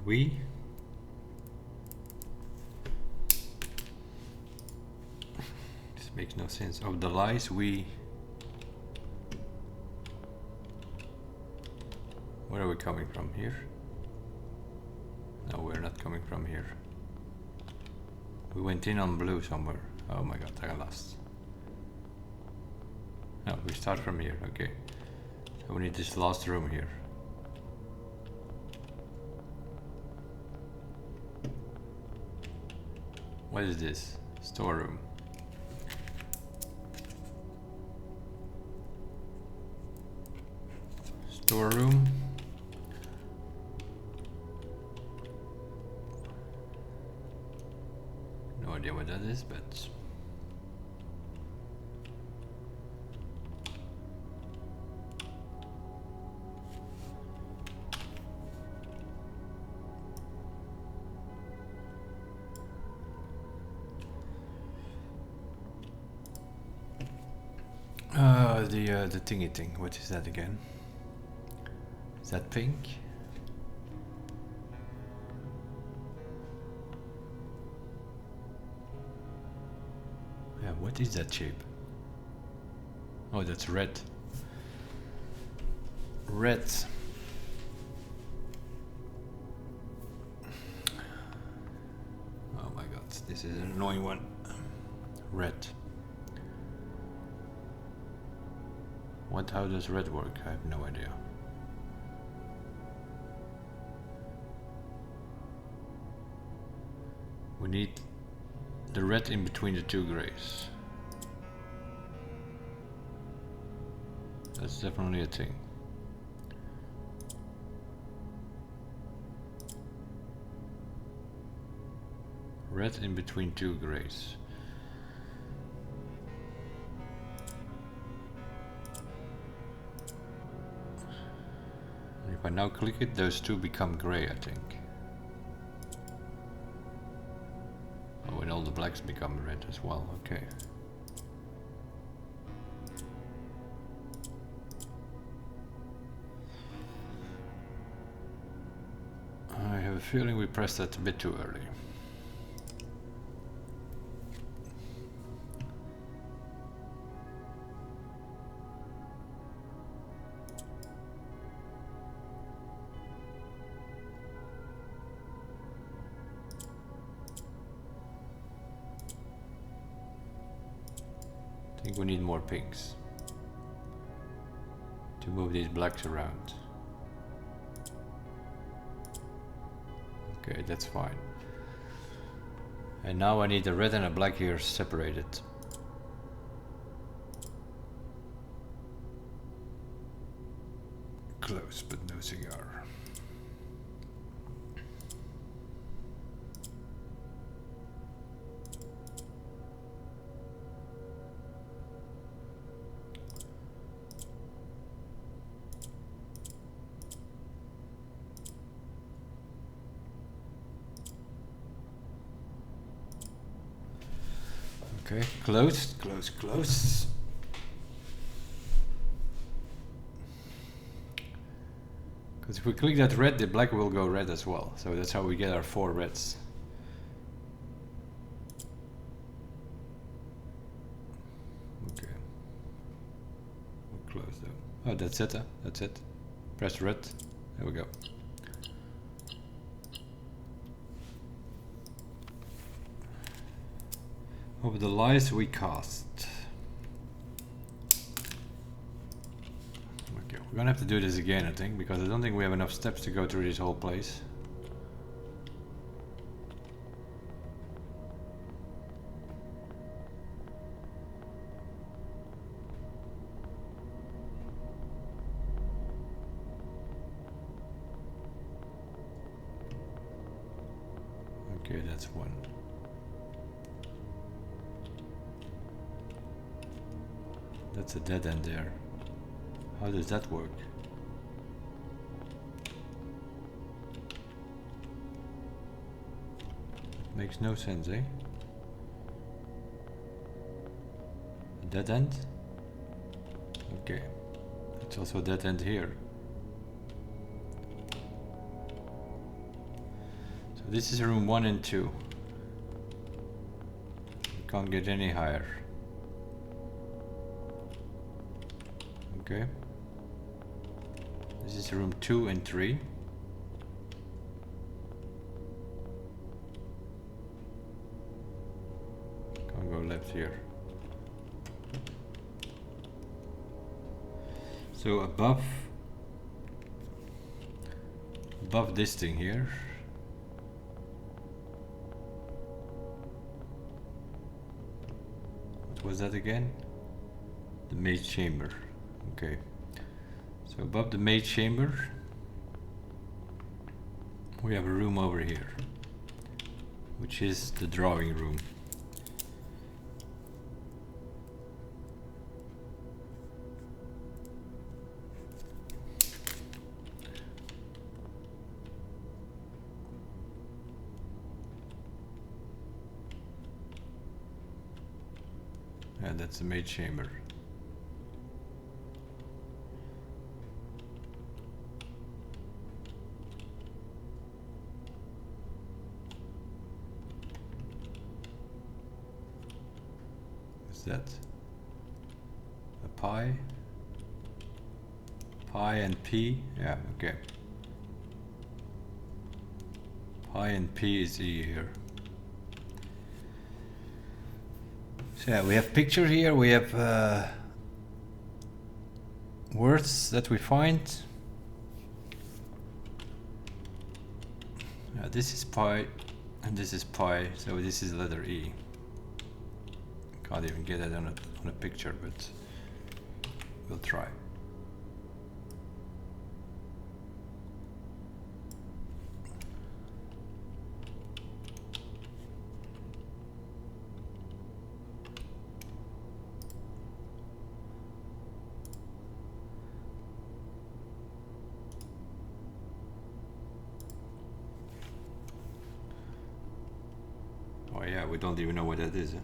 We this makes no sense. Of the lies we where are we coming from? Here? No, we're not coming from here. We went in on blue somewhere. Oh my god, I got lost. No, we start from here, okay. So we need this last room here. What is this? Storeroom. Storeroom. No idea what that is, but the thingy thing. What is that again? Is that pink? Yeah, what is that shape? Oh, that's red. Red. Oh my god, this is an annoying one. Red. How does red work? I have no idea. We need the red in between the two grays. That's definitely a thing. Red in between two grays. If I now click it, those two become gray, I think. Oh, and all the blacks become red as well, okay. I have a feeling we pressed that a bit too early. I think we need more pinks to move these blacks around. Okay, that's fine. And now I need a red and a black here separated. Close, but no cigar. Okay, close, close, close. Because if we click that red, the black will go red as well. So that's how we get our 4 reds. Okay. We'll close though. Oh, that's it. That's it. Press red. There we go. Over the lies we cast. Okay, we're gonna have to do this again, I think, because I don't think we have enough steps to go through this whole place. Okay, that's one. That's a dead end there. How does that work? Makes no sense, eh? A dead end? Okay. It's also a dead end here. So this is room 1 and 2. We can't get any higher. Okay. This is room 2 and 3. Can't go left here. So above this thing here. What was that again? The maze chamber. Okay, so above the maze chamber we have a room over here, which is the drawing room. Yeah, that's the maze chamber. That a pi and p, yeah, okay, pi and p is E here. So yeah, we have picture here, we have words that we find. This is pi and this is pi, so this is letter E. Can't even get it on a picture, but we'll try. Oh yeah, we don't even know what that is.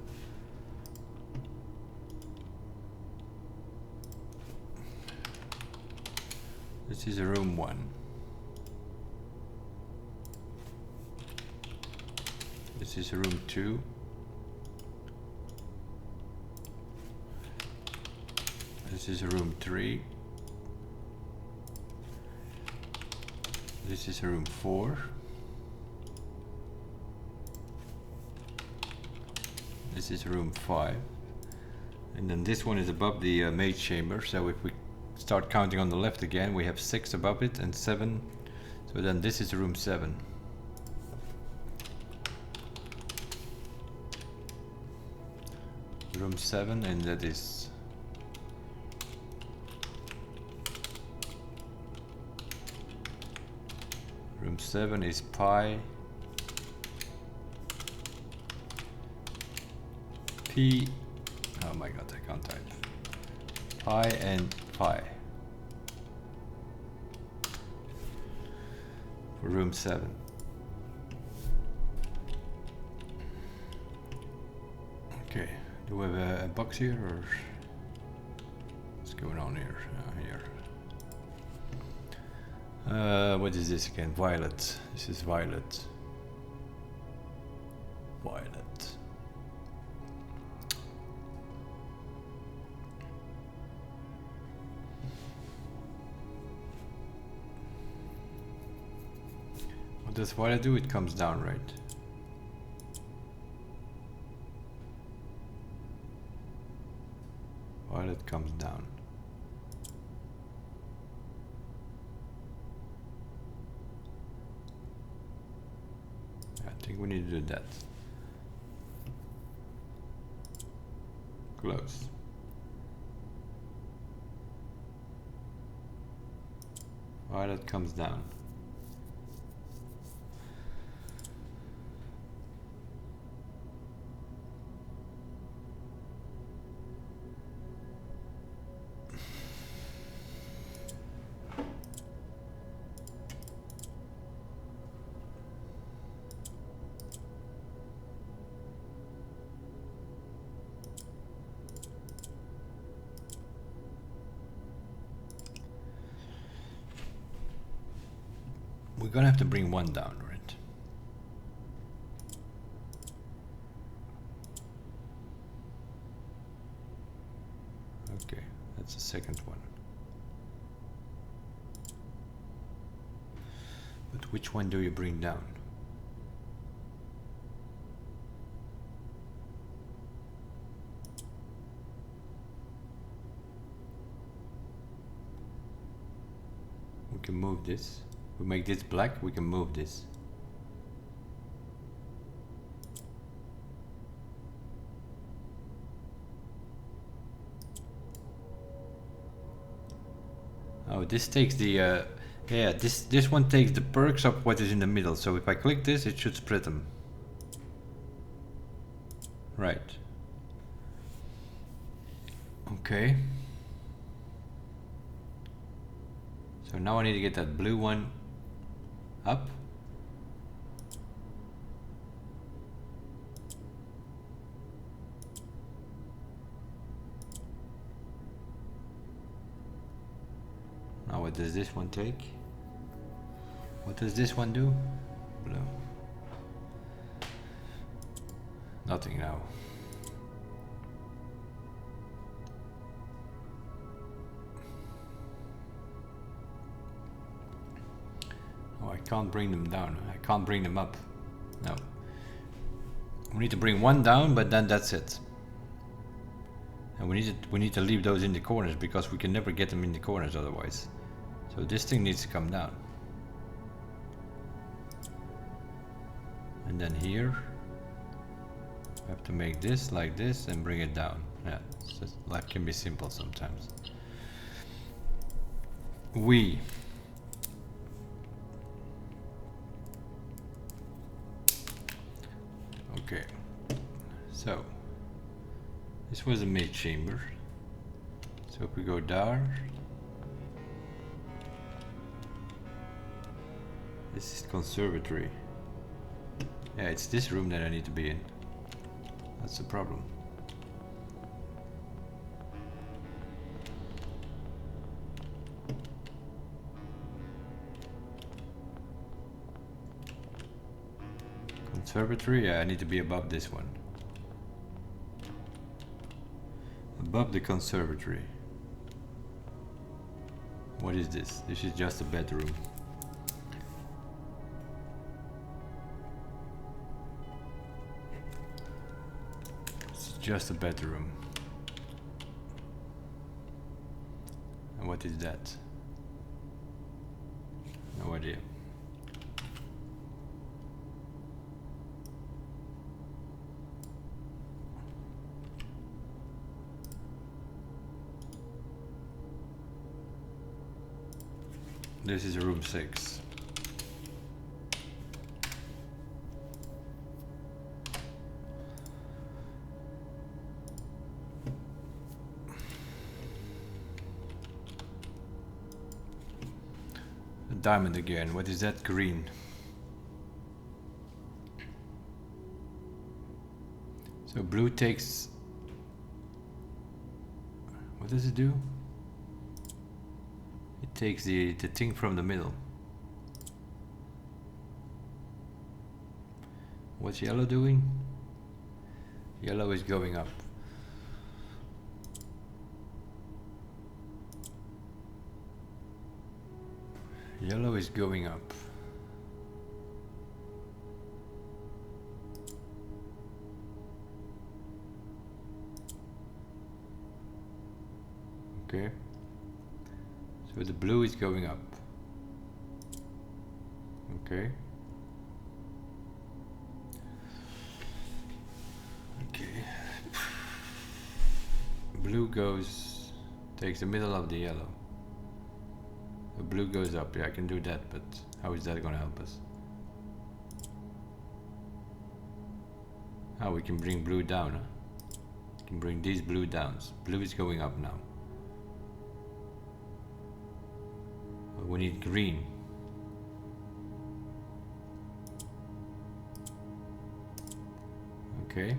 This is room 1. This is room 2. This is room 3. This is room 4. This is room 5. And then this one is above the maze chamber, so if we start counting on the left again, we have 6 above it and 7. So then this is room 7. Room 7, and that is room 7 is pi, p, oh my god, I can't type, pi and pi for room 7. Okay, Do we have a box here, or what's going on here? Here. What is this again? Violet. This is violet. Violet. What does violet do? It comes down, right? Violet comes down. I think we need to do that. Close. Violet comes down. We're gonna have to bring one down, right? Okay, that's the second one. But which one do you bring down? We can move this. We make this black, we can move this. Oh, this takes the yeah, this one takes the perks of what is in the middle. So if I click this, it should split them. Right. Okay. So now I need to get that blue one up. Now what does this one take? What does this one do? Blue. Nothing now. Oh, I can't bring them down. I can't bring them up. No. We need to bring one down, but then that's it. And we need to leave those in the corners because we can never get them in the corners otherwise. So this thing needs to come down. And then here, I have to make this like this and bring it down. Yeah, so life can be simple sometimes. Okay, so this was a mid chamber. So if we go down, this is conservatory. Yeah, it's this room that I need to be in. That's the problem. Conservatory, yeah, I need to be above this one. Above the conservatory. What is this? This is just a bedroom. It's just a bedroom. And what is that? No idea. This is room 6. A diamond again. What is that? Green. So blue takes What does it do? It takes the thing from the middle. What's yellow doing? Yellow is going up. Yellow is going up. Okay. So the blue is going up. Okay. Okay. Blue goes, takes the middle of the yellow. The blue goes up. Yeah, I can do that, but how is that going to help us? Oh, we can bring blue down, huh? We can bring these blue downs. Blue is going up now. But we need green. Okay.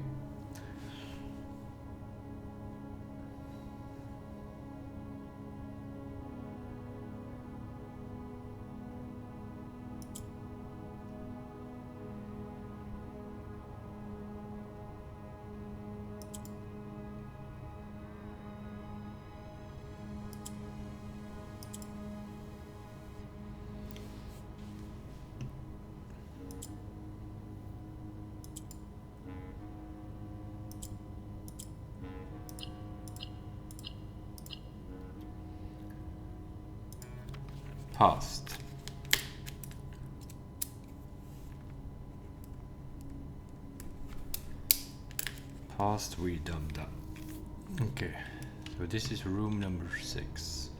Past. Past, we done that. Okay, so this is room number 6.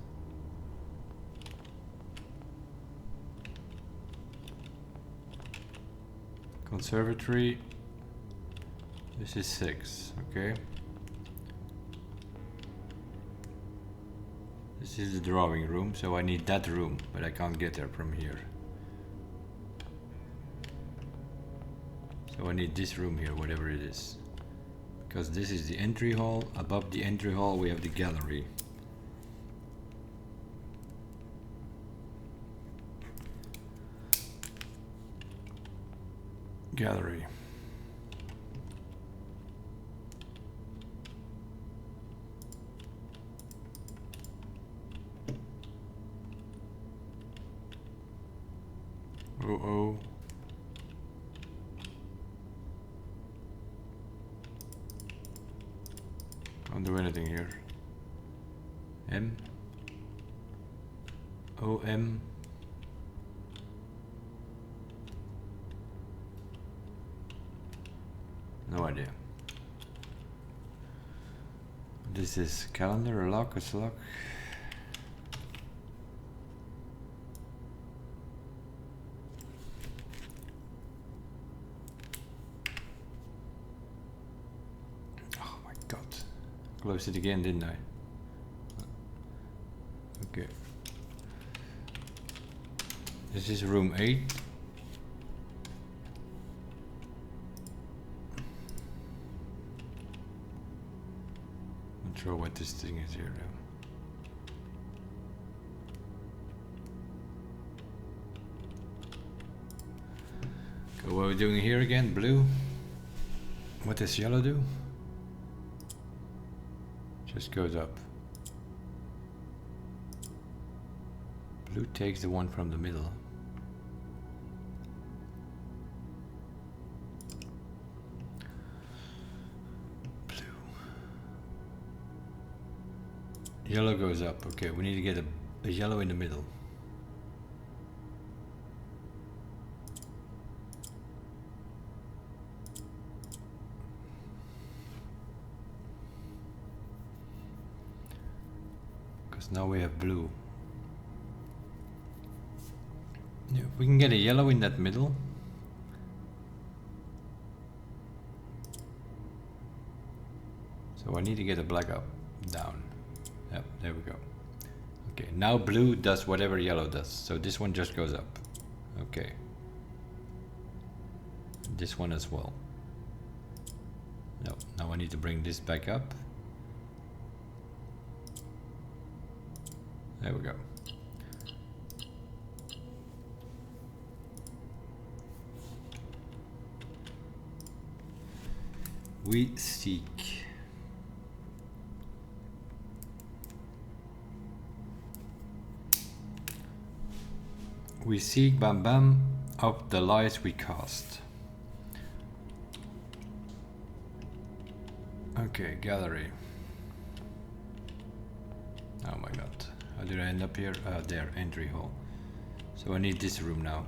Conservatory, this is 6, okay. This is the drawing room, so I need that room, but I can't get there from here. So I need this room here, whatever it is. Because this is the entry hall. Above the entry hall we have the gallery. Gallery. Oh. Can't do anything here. M. O M. No idea. This is calendar, a lock, a slot. Closed it again, didn't I? Okay. This is room 8. Not sure what this thing is here though. Okay, what are we doing here again? Blue. What does yellow do? Just goes up. Blue takes the one from the middle. Blue. Yellow goes up. Okay, we need to get a yellow in the middle. Now we have blue. Yeah, we can get a yellow in that middle. So I need to get a black up, down. Yep, there we go. Okay, now blue does whatever yellow does. So this one just goes up. Okay. This one as well. No, now I need to bring this back up. There we go. We seek. We seek, bam bam, of the lies we cast. Okay, gallery. Oh my god. How did I end up here? There, entry hall. So I need this room now.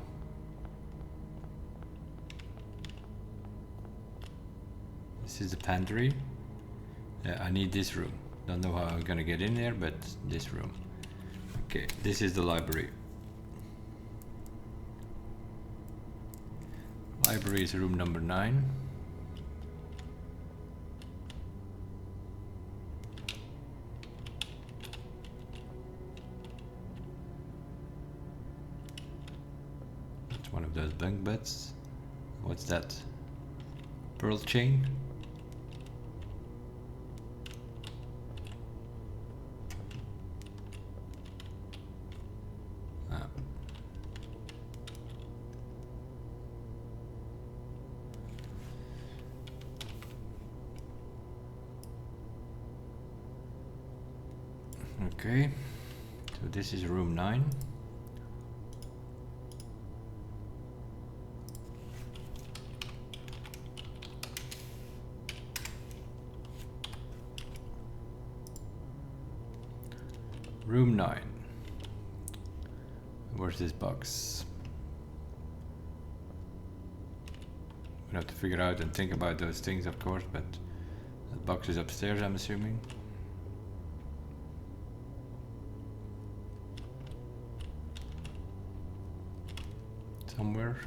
This is the pantry. Yeah, I need this room. Don't know how I'm gonna get in there, but this room. Okay, this is the library. Library is room number 9. It's one of those bunk beds. What's that? Pearl chain? Ah. Okay, so this is room 9. Room 9. Where's this box? We have to figure out and think about those things, of course, but the box is upstairs, I'm assuming. Somewhere.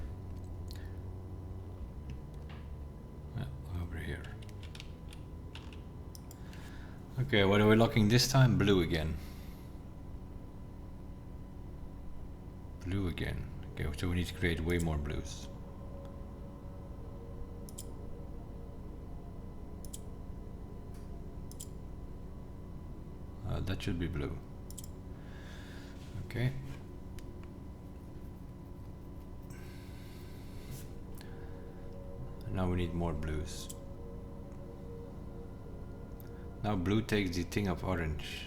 Over here. Okay, what are we looking this time? Blue again. Blue again. Okay, so we need to create way more blues. That should be blue. Okay. Now we need more blues. Now blue takes the thing of orange.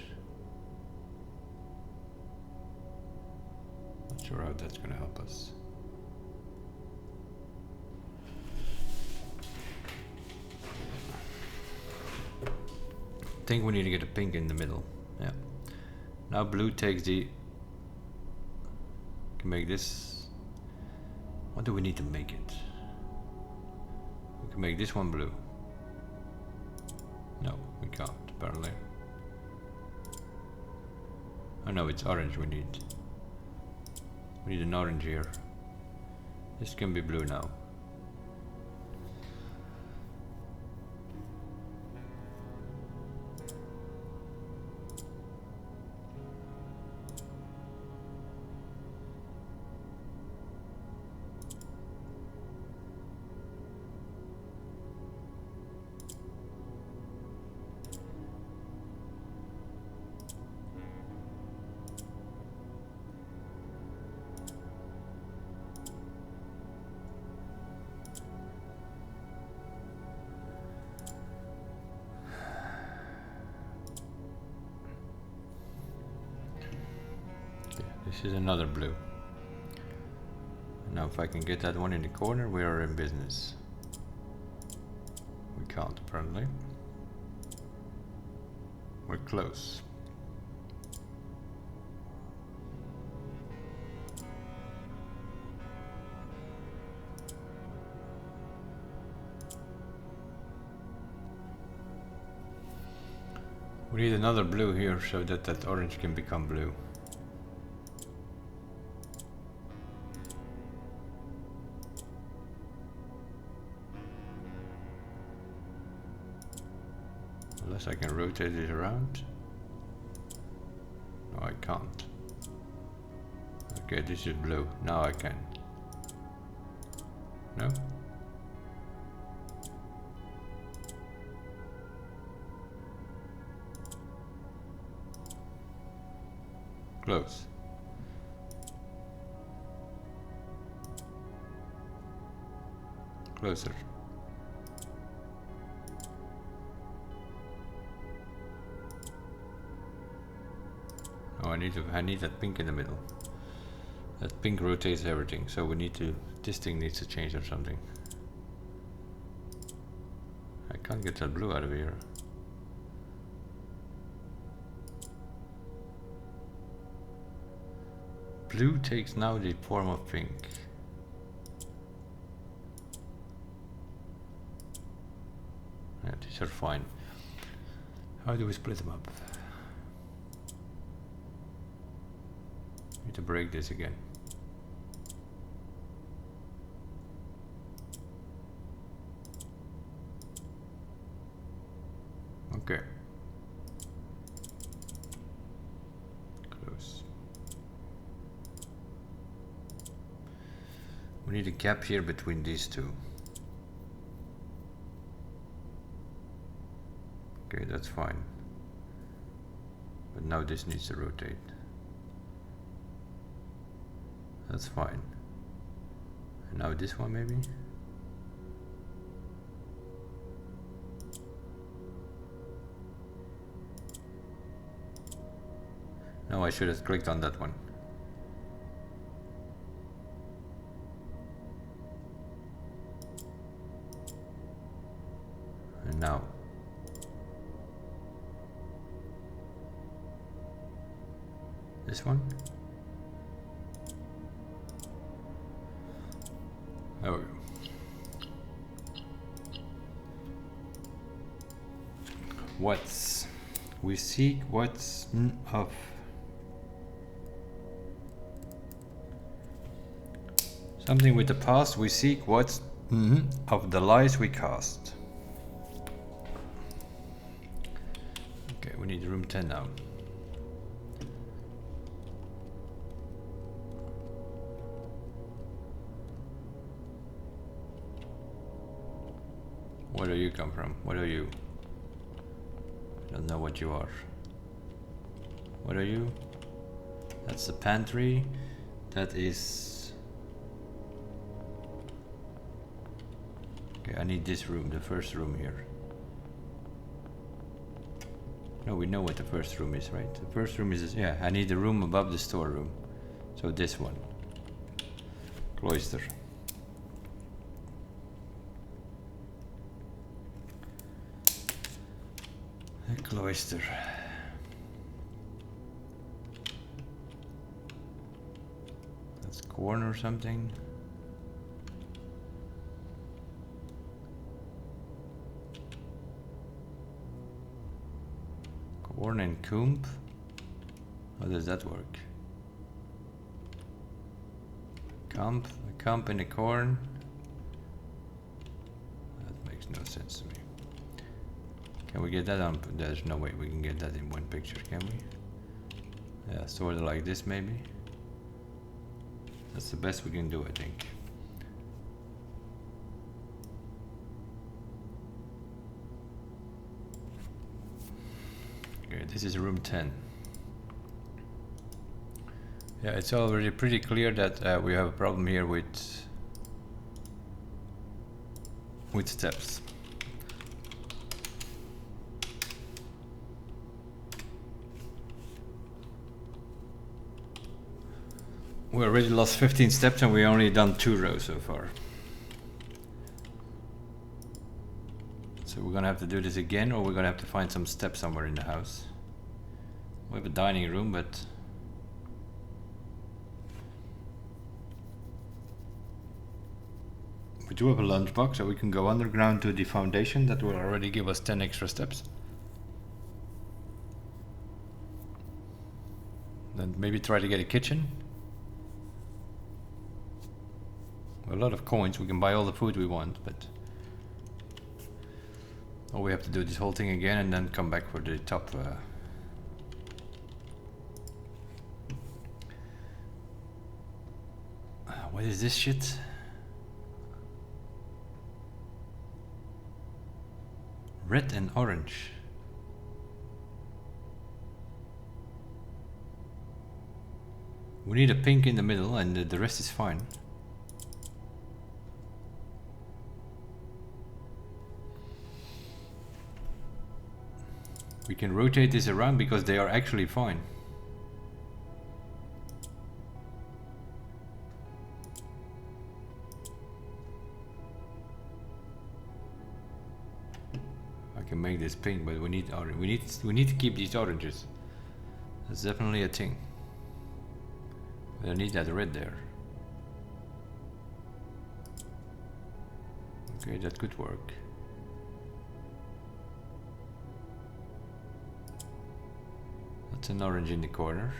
Not sure how that's gonna help us. I think we need to get a pink in the middle. Yeah. Now blue takes the... Can make this... What do we need to make it? We can make this one blue. No, we can't, apparently. Oh no, it's orange we need. We need an orange here. This can be blue now. This is another blue. Now if I can get that one in the corner, we are in business. We can't, apparently. We're close. We need another blue here so that that orange can become blue. Unless I can rotate it around. No, I can't. Okay, this is blue. Now I can. No? Close. Closer. Oh, I need that pink in the middle. That pink rotates everything, so we need to. This thing needs to change or something. I can't get that blue out of here. Blue takes now the form of pink. Yeah, these are fine. How do we split them up? Need to break this again. Okay. Close. We need a gap here between these two. Okay, that's fine. But now this needs to rotate. That's fine. And now this one maybe? No, I should have clicked on that one. And now. This one? There we go. We seek what's of something with the past. We seek what's of the lies we cast. Okay, we need room 10 now. Where do you come from? What are you? I don't know what you are. What are you? That's the pantry. That is... Okay, I need this room, the first room here. No, we know what the first room is, right? The first room is... Yeah, I need the room above the storeroom. So this one. Cloister. A cloister. That's corn or something. Corn and coomb. How does that work? A comp in a corn. That makes no sense to me. Can we get that on? There's no way we can get that in one picture, can we? Yeah, sort of like this maybe. That's the best we can do, I think. Okay, this is room 10. Yeah, it's already pretty clear that we have a problem here with steps. We already lost 15 steps and we only done 2 rows so far. So we're gonna have to do this again, or we're gonna have to find some steps somewhere in the house. We have a dining room, but we do have a lunchbox, so we can go underground to the foundation. That will already give us 10 extra steps. Then maybe try to get a kitchen. A lot of coins, we can buy all the food we want, but or we have to do this whole thing again and then come back for the top. What is this shit? Red and orange. We need a pink in the middle and the rest is fine. We can rotate this around because they are actually fine. I can make this pink, but we need orange. We need to keep these oranges. That's definitely a thing. But I need that red there. Okay, that could work. That's an orange in the corner.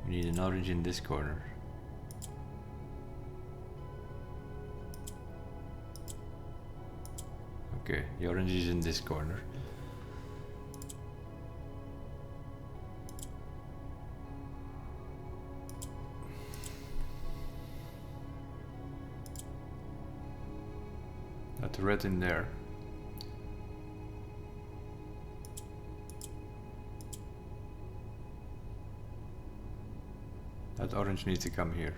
We need an orange in this corner. Okay, the orange is in this corner. That red in there. That orange needs to come here.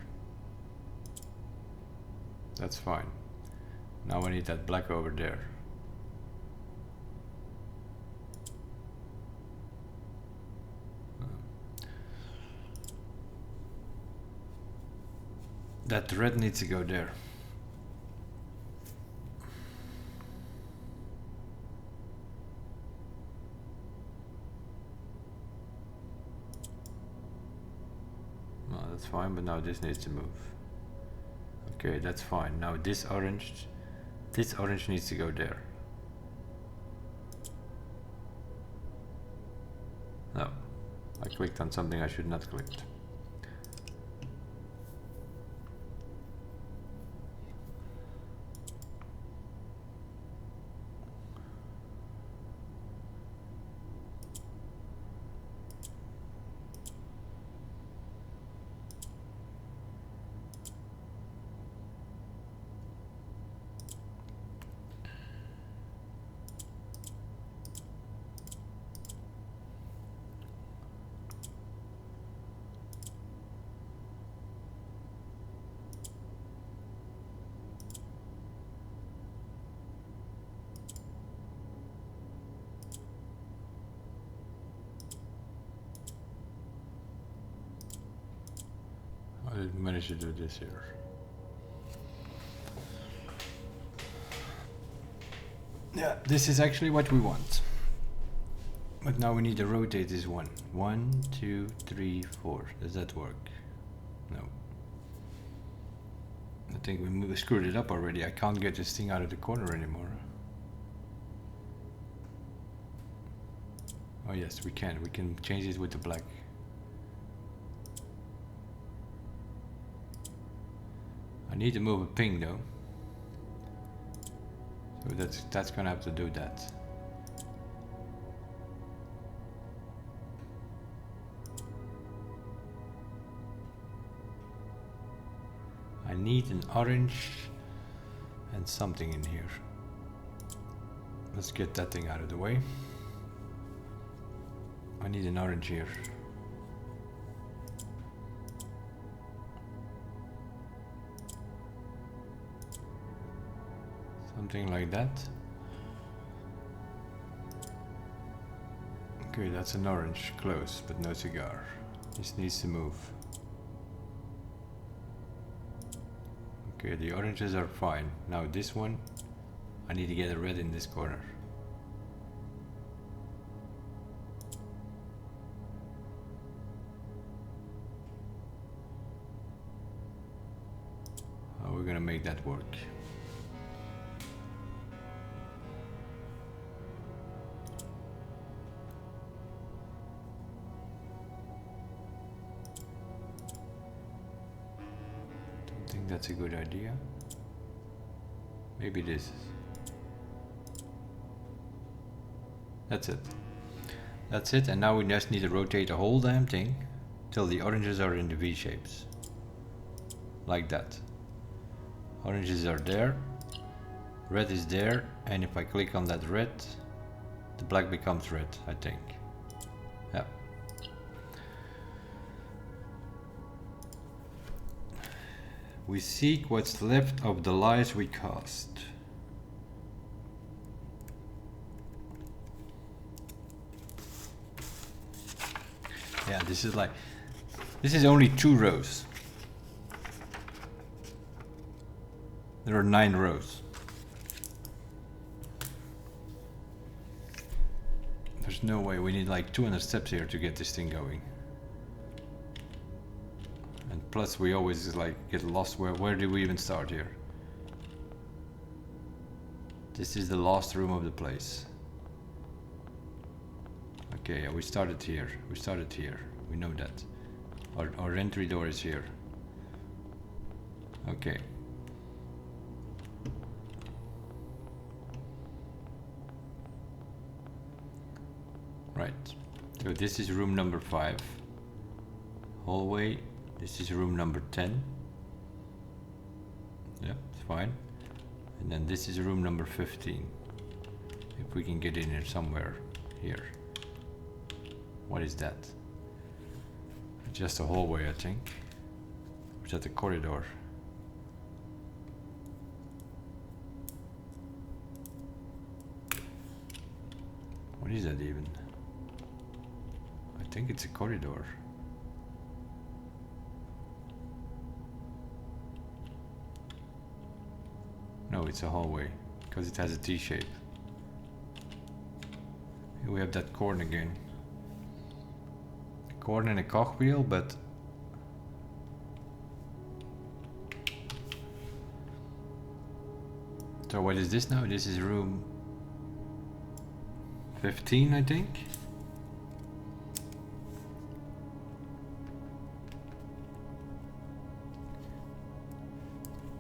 That's fine. Now I need that black over there. That red needs to go there. That's fine, but now this needs to move. Okay, that's fine. Now this orange needs to go there. No, I clicked on something I should not click. I didn't manage to do this here. Yeah, this is actually what we want. But now we need to rotate this one. 1, 2, 3, 4. Does that work? No. I think we screwed it up already. I can't get this thing out of the corner anymore. Oh yes, we can. We can change it with the black. I need to move a ping though. So that's gonna have to do that. I need an orange and something in here. Let's get that thing out of the way. I need an orange here. Something like that. Okay, that's an orange, close, but no cigar. This needs to move. Okay, the oranges are fine. Now this one, I need to get a red in this corner. How are we gonna make that work? That's a good idea. Maybe this. That's it. That's it, and now we just need to rotate the whole damn thing till the oranges are in the V shapes. Like that. Oranges are there, red is there, and if I click on that red, the black becomes red, I think. Yeah. We seek what's left of the lies we cast. Yeah, this is only 2 rows. There are 9 rows. There's no way, we need like 200 steps here to get this thing going. And plus we always like get lost. Where do we even start here? This is the last room of the place. Okay, yeah, we started here. We know that. Our entry door is here. Okay. Right. So this is room number 5. Hallway. This is room number 10. Yeah, it's fine. And then this is room number 15. If we can get in here somewhere. Here. What is that? Just a hallway, I think. Or is that a corridor? What is that even? I think it's a corridor. No, it's a hallway, because it has a T shape. Here we have that corn again. A corn and a cogwheel, but so what is this now? This is room 15, I think.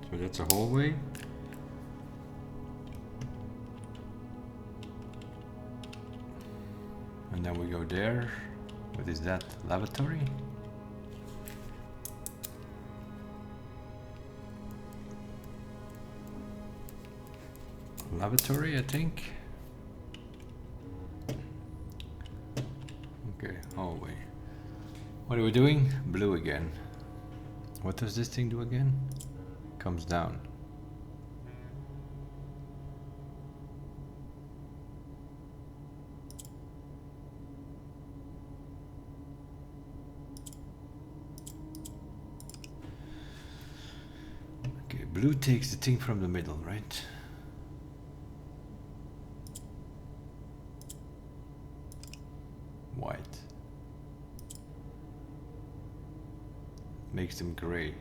So that's a hallway. And then we go there. What is that? Lavatory? Lavatory, I think. Okay, hallway. What are we doing? Blue again. What does this thing do again? Comes down. Okay, blue takes the thing from the middle, right? White. Makes them gray.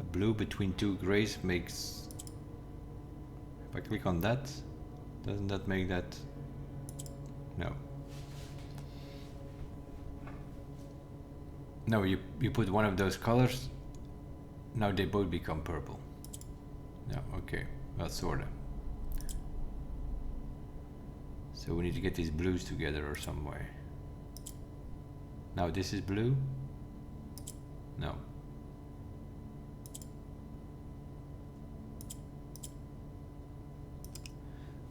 A blue between 2 grays makes... If I click on that, doesn't that make that? No. No, you put one of those colors, now they both become purple. Yeah, okay, well, sorta. So we need to get these blues together or some way. Now this is blue? No.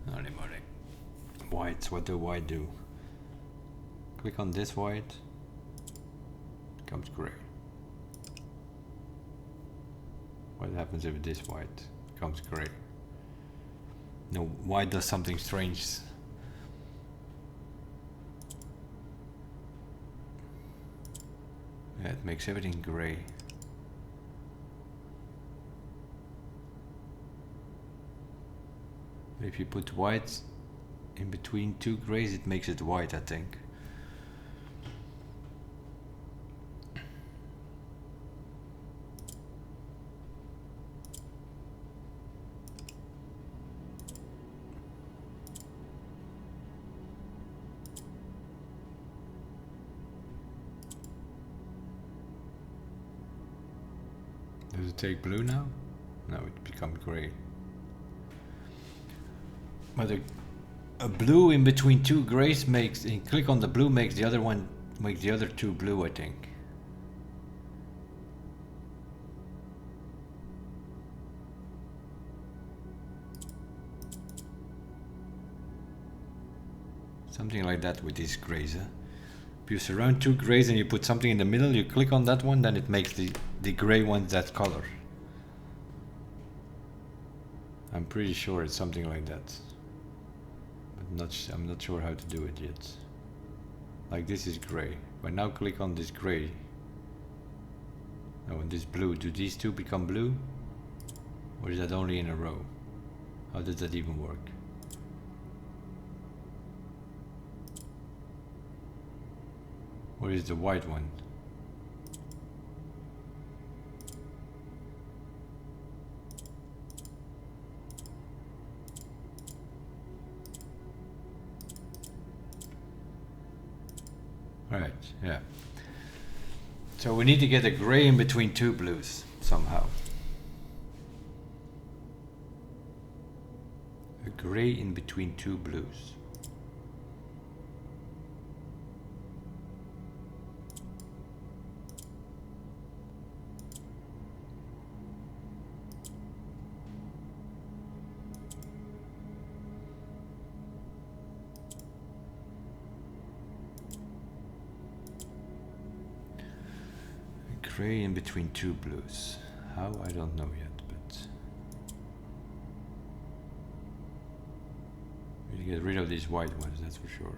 Not anymore. Whites, what do white do? Click on this white. Becomes gray. What happens if this white becomes gray? No, white does something strange. Yeah, it makes everything gray. If you put white in between 2 grays, it makes it white, I think. Does it take blue now? No, it becomes gray. But a blue in between 2 grays makes, and click on the blue, makes the other one, makes the other 2 blue, I think. Something like that with these grays. If you surround 2 grays and you put something in the middle, you click on that one, then it makes the gray one's that color. I'm pretty sure it's something like that. But I'm not sure how to do it yet. Like this is gray. If I now click on this gray, oh, and this blue, do these two become blue? Or is that only in a row? How does that even work? Where is the white one? Right, yeah. So we need to get a gray in between two blues somehow. A gray in between two blues. Gray in between two blues. How? I don't know yet, but we need to get rid of these white ones, that's for sure.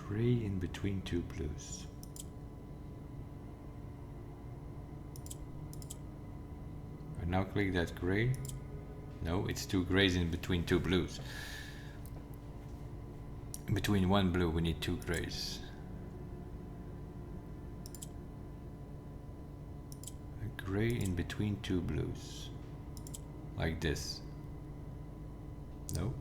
Gray in between two blues. I now click that gray. No, it's two grays in between two blues. In between one blue we need two grays. A gray in between two blues. Like this. No.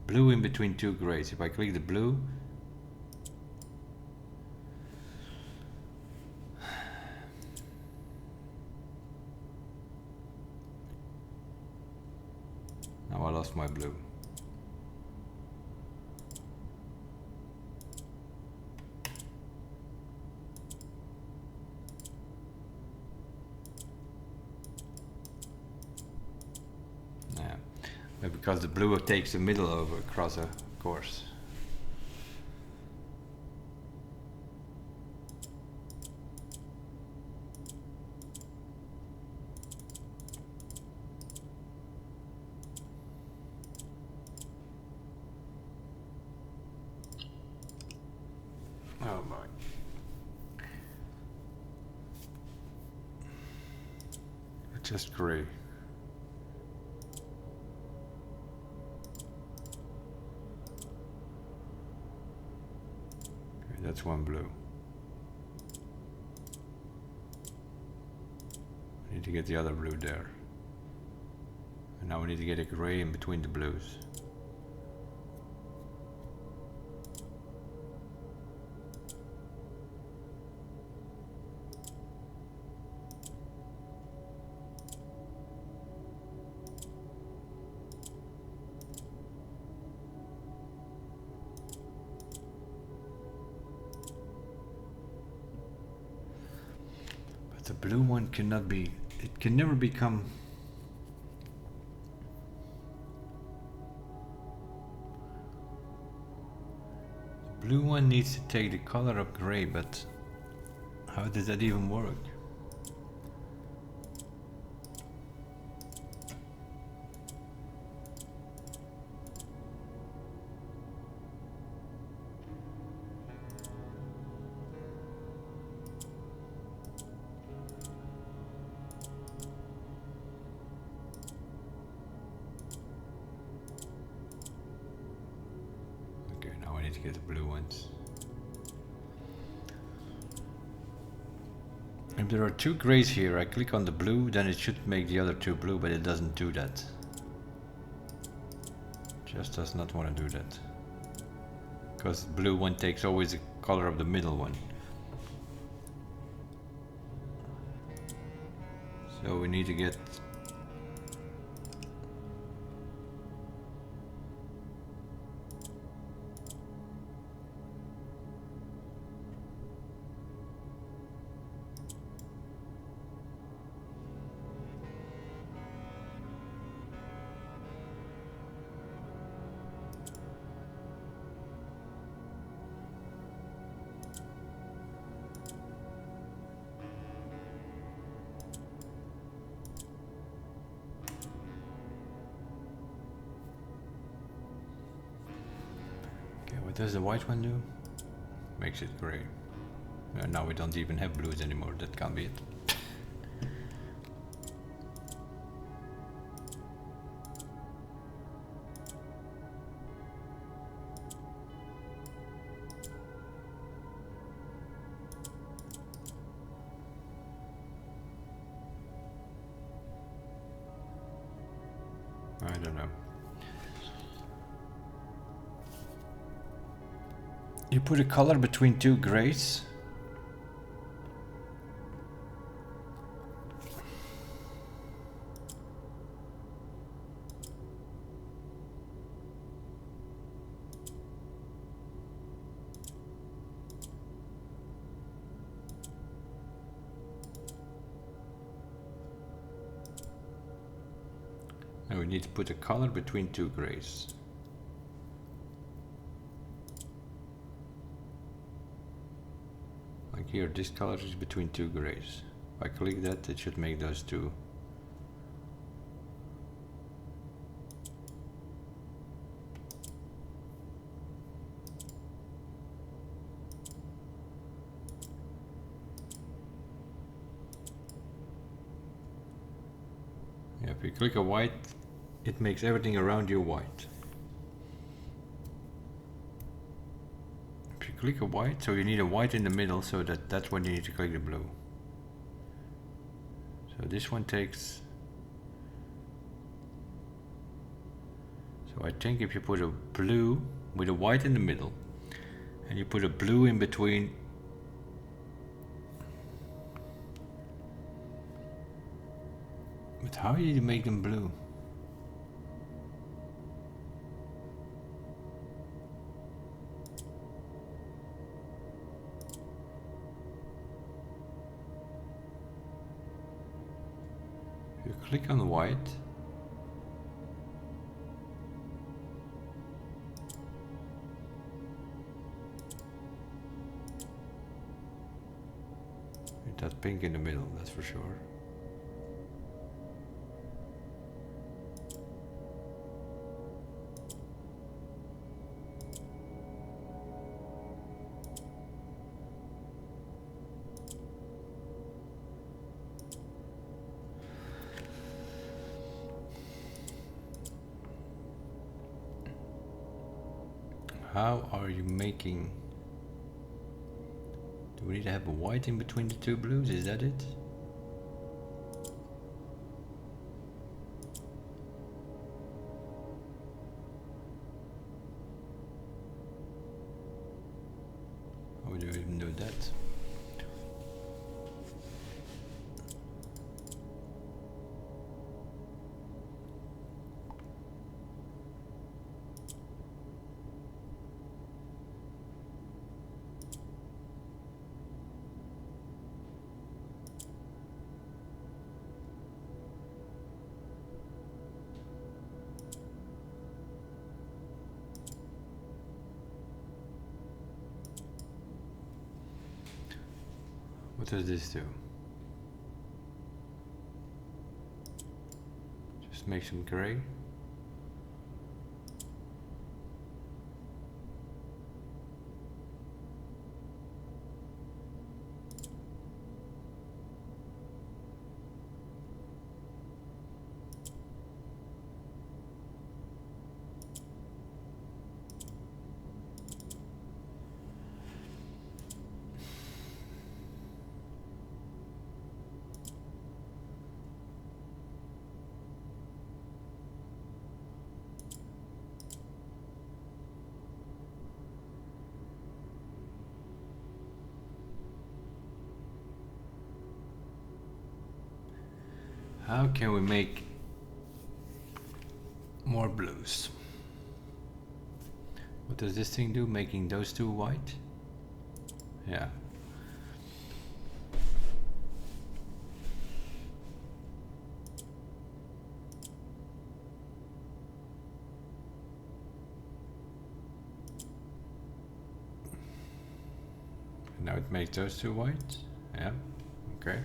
Blue in between two grays. If I click the blue, now I lost my blue. Yeah, because the blue takes the middle over across a course. Oh my. Just gray. Okay, that's one blue. I need to get the other blue there. And now we need to get a gray in between the blues. The blue one cannot be, it can never become. The blue one needs to take the color of gray, but how does that even work? To get the blue ones. If there are two grays here, I click on the blue, then it should make the other two blue, but it doesn't do that. Just does not want to do that. Because the blue one takes always the color of the middle one. So we need to get What does the white one do? Makes it gray. Now we don't even have blues anymore, that can't be it. I don't know. You put a color between two grays. And we need to put a color between two grays. Like here, this color is between two grays. If I click that, it should make those two. Yeah, if you click a white, it makes everything around you white. If you click a white, so you need a white in the middle, so that's when you need to click the blue. So this one takes. So I think if you put a blue with a white in the middle, and you put a blue in between. But how do you make them blue? You click on white. With that pink in the middle, that's for sure. How are you making? Do we need to have a white in between the two blues? Is that it? How do we even do that? What does this do? Just make some gray. How can we make more blues? What does this thing do, making those two white? Yeah. Now it makes those two white? Yeah, okay.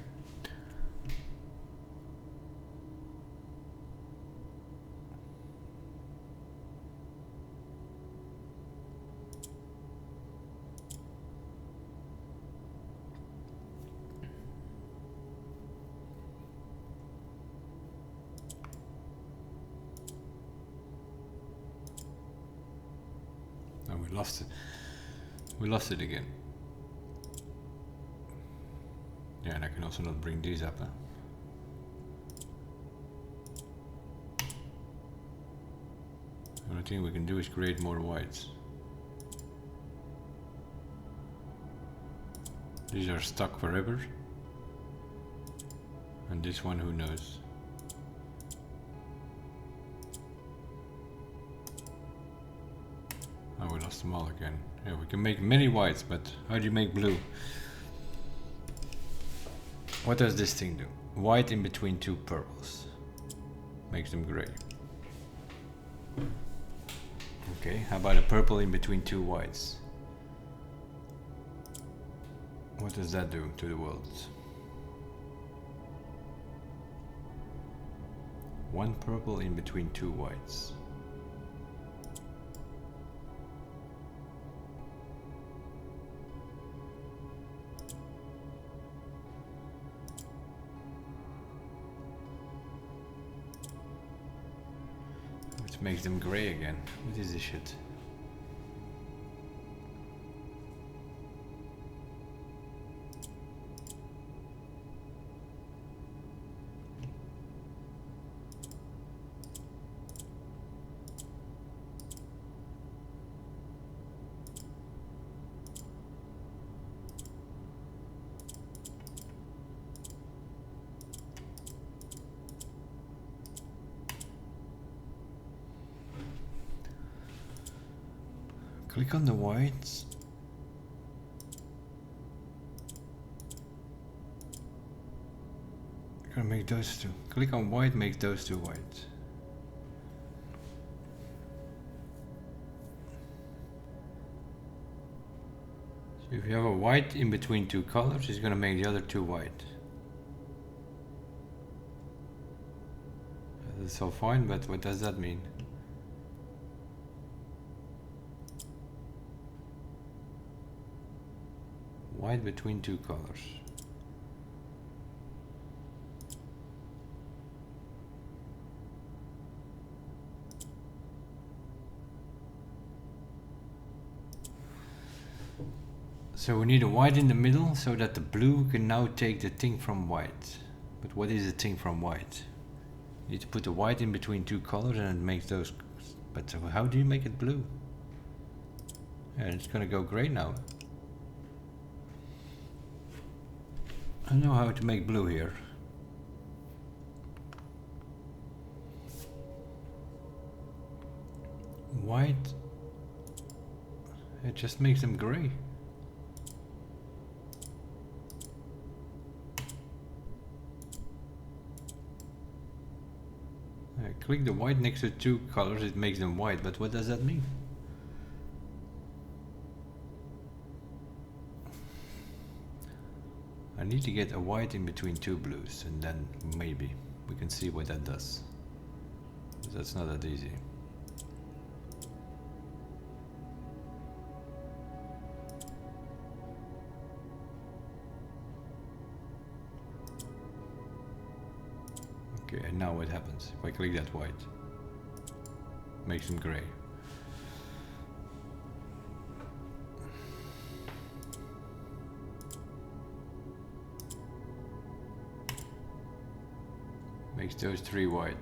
we lost it. We lost it again. Yeah, and I can also not bring these up. Huh? The only thing we can do is create more whites. These are stuck forever. And this one, who knows? Oh, we lost them all again. Yeah, we can make many whites, but how do you make blue? What does this thing do? White in between two purples. Makes them gray. Okay, how about a purple in between two whites? What does that do to the world? One purple in between two whites. Which makes them gray again. What is this shit? Click on the whites. Gotta make those two. Click on white, make those two white. So if you have a white in between two colors, it's gonna make the other two white. That's all fine, but what does that mean? White between two colors. So we need a white in the middle so that the blue can now take the thing from white. But what is the thing from white? You need to put the white in between two colors and it makes those. But how do you make it blue? Yeah, it's gonna go gray now. I know how to make blue here. White, it just makes them gray. I click the white next to two colors, it makes them white, but what does that mean? I need to get a white in between two blues, and then maybe we can see what that does. That's not that easy. Okay, and now what happens? If I click that white, makes them gray. Makes those three white.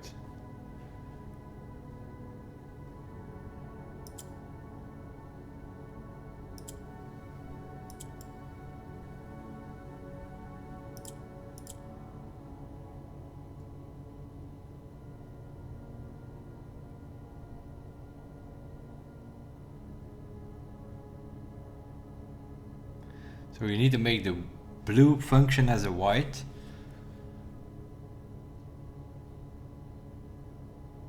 So you need to make the blue function as a white.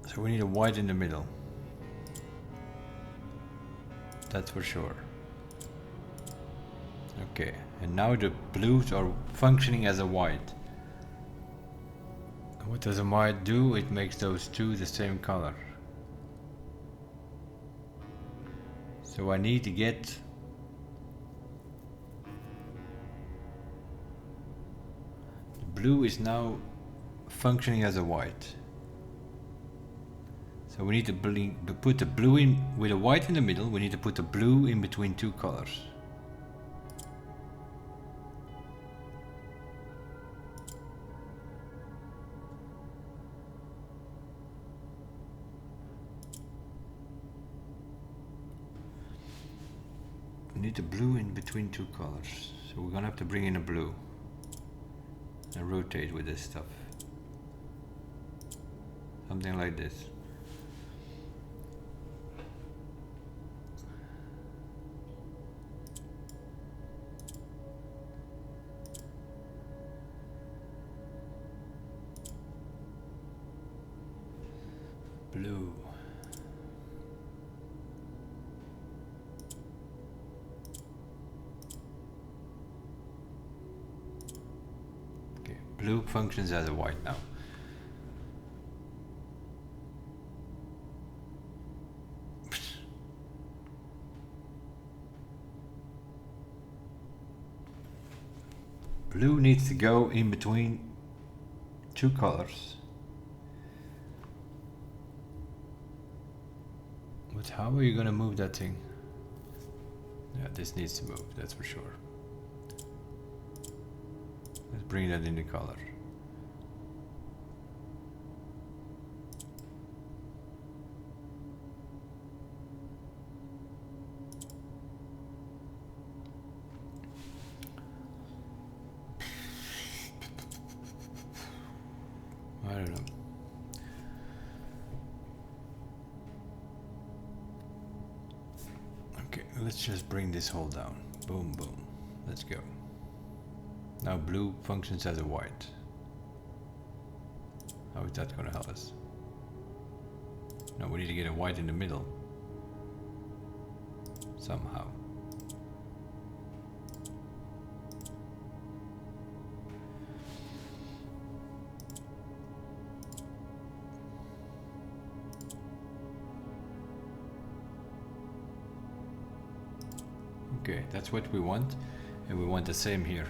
So we need a white in the middle. That's for sure. Okay, and now the blues are functioning as a white. What does a white do? It makes those two the same color. So I need to get the blue is now functioning as a white. So we need to put the blue in with a white in the middle. We need to put the blue in between two colors. We need the blue in between two colors. So we're gonna have to bring in a blue and rotate with this stuff. Something like this. Blue. Okay, blue functions as a white now. Blue needs to go in between two colors. But how are you gonna move that thing? Yeah, this needs to move, that's for sure. Let's bring that into color. I don't know. Okay, let's just bring this hole down. Boom, boom. Let's go. Now blue functions as a white. How is that going to help us? No, we need to get a white in the middle. Somehow. Okay, that's what we want, and we want the same here.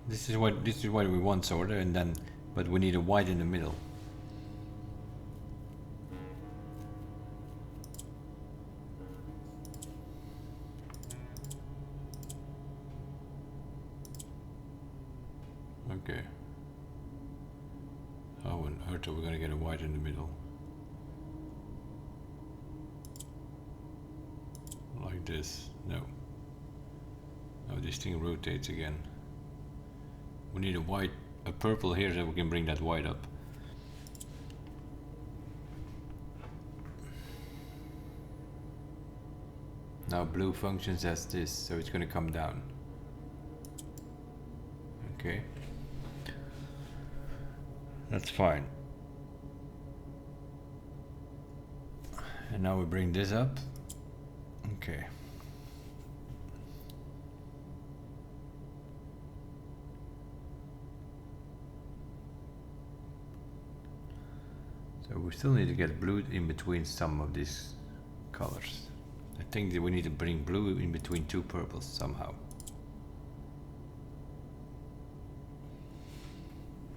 This is what we want, sort of, and then, but we need a white in the middle. Okay. How on earth are we gonna get a white in the middle? Like this? No. No, this thing rotates again. We need a white, a purple here so we can bring that white up. Now blue functions as this, so it's gonna come down. Okay. That's fine. And now we bring this up. Okay. So we still need to get blue in between some of these colors. I think that we need to bring blue in between two purples somehow.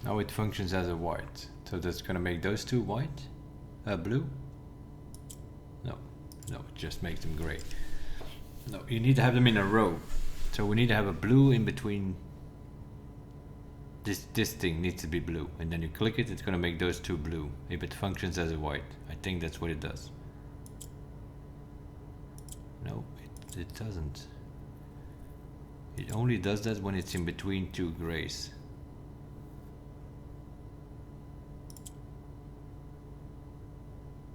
Now it functions as a white, so that's gonna make those two white, blue. No, it just makes them gray. No, you need to have them in a row. So we need to have a blue in between. This thing needs to be blue, and then you click it, it's gonna make those two blue. If it functions as a white, I think that's what it does. No, it doesn't. It only does that when it's in between two grays.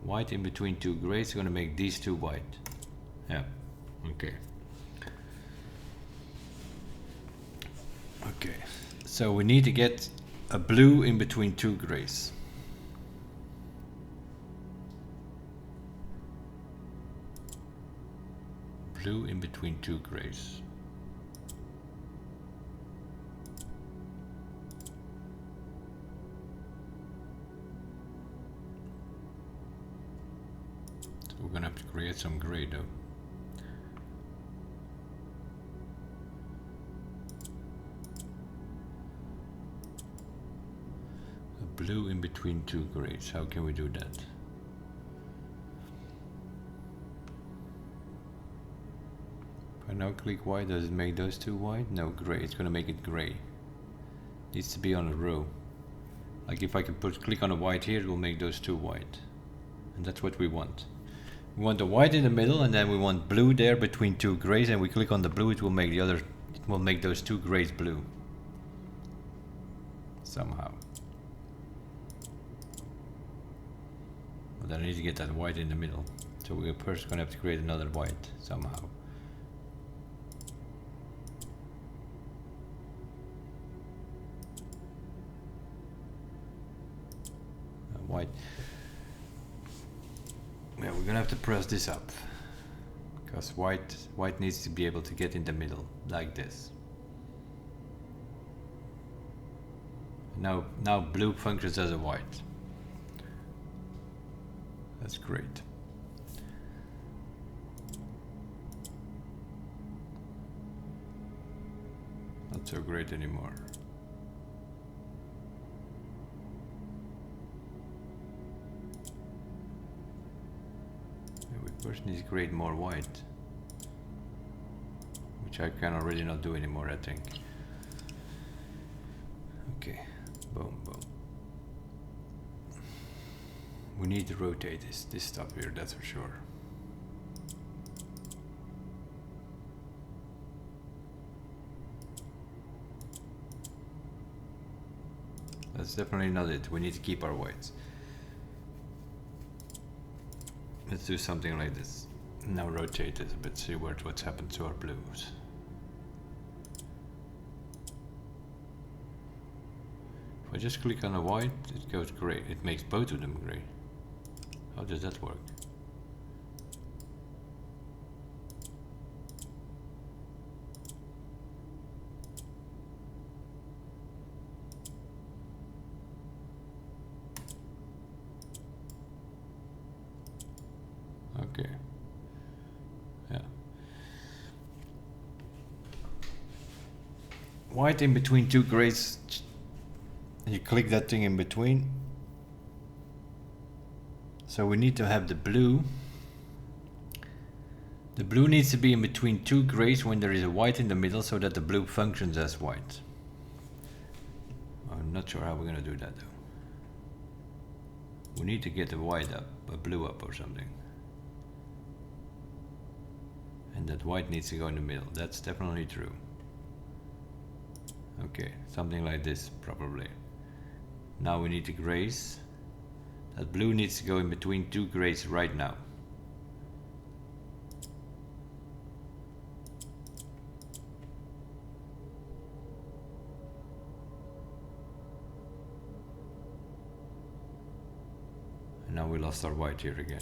White in between two grays is going to make these two white. Yeah, okay. Okay, so we need to get a blue in between two grays. Blue in between two grays. We're gonna have to create some gray though. Blue in between two grays. How can we do that? If I now click white, does it make those two white? No, gray. It's gonna make it gray. Needs to be on a row. Like if I can click on a white here, it will make those two white. And that's what we want. We want the white in the middle, and then we want blue there between two grays, and we click on the blue, it will make those two grays blue. Somehow. But then I need to get that white in the middle. So we're first gonna have to create another white somehow. White. Yeah, we're gonna have to press this up because white needs to be able to get in the middle like this. Now blue functions as a white. That's great. Not so great anymore. First need to create more white, which I can already not do anymore, I think. Okay, boom, boom. We need to rotate this stuff here, that's for sure. That's definitely not it. We need to keep our whites. Let's do something like this. Now rotate it a bit, see what's happened to our blues. If I just click on a white, it goes gray. It makes both of them gray. How does that work? Okay. Yeah. White in between two grays. You click that thing in between. So we need to have the blue. The blue needs to be in between two grays when there is a white in the middle so that the blue functions as white. I'm not sure how we're gonna do that though. We need to get a white up, a blue up or something. And that white needs to go in the middle. That's definitely true. Okay, something like this probably. Now we need the grays. That blue needs to go in between two grays right now. And now we lost our white here again.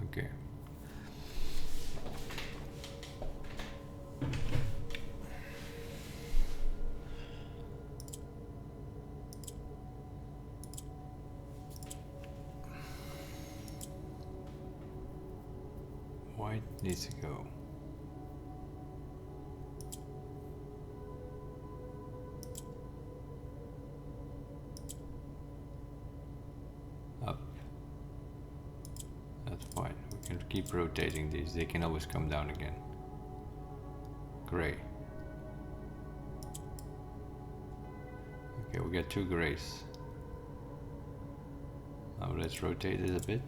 Okay. White needs to go. Up. That's fine. We can keep rotating these. They can always come down again. Gray. Okay, we got two grays. Now let's rotate it a bit.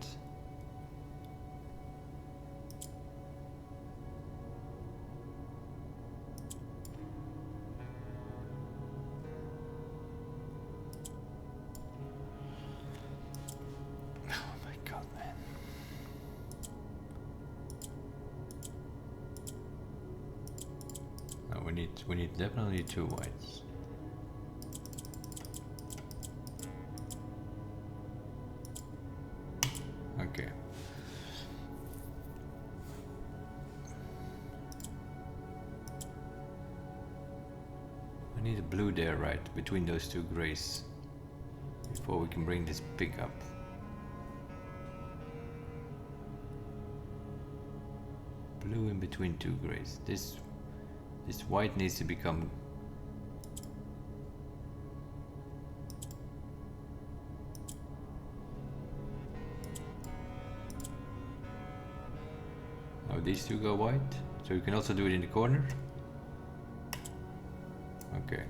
We need definitely two whites. Okay. I need a blue there, right, between those two grays before we can bring this pig up. Blue in between two grays. This This white needs to become... Now these two go white, so you can also do it in the corner. Okay.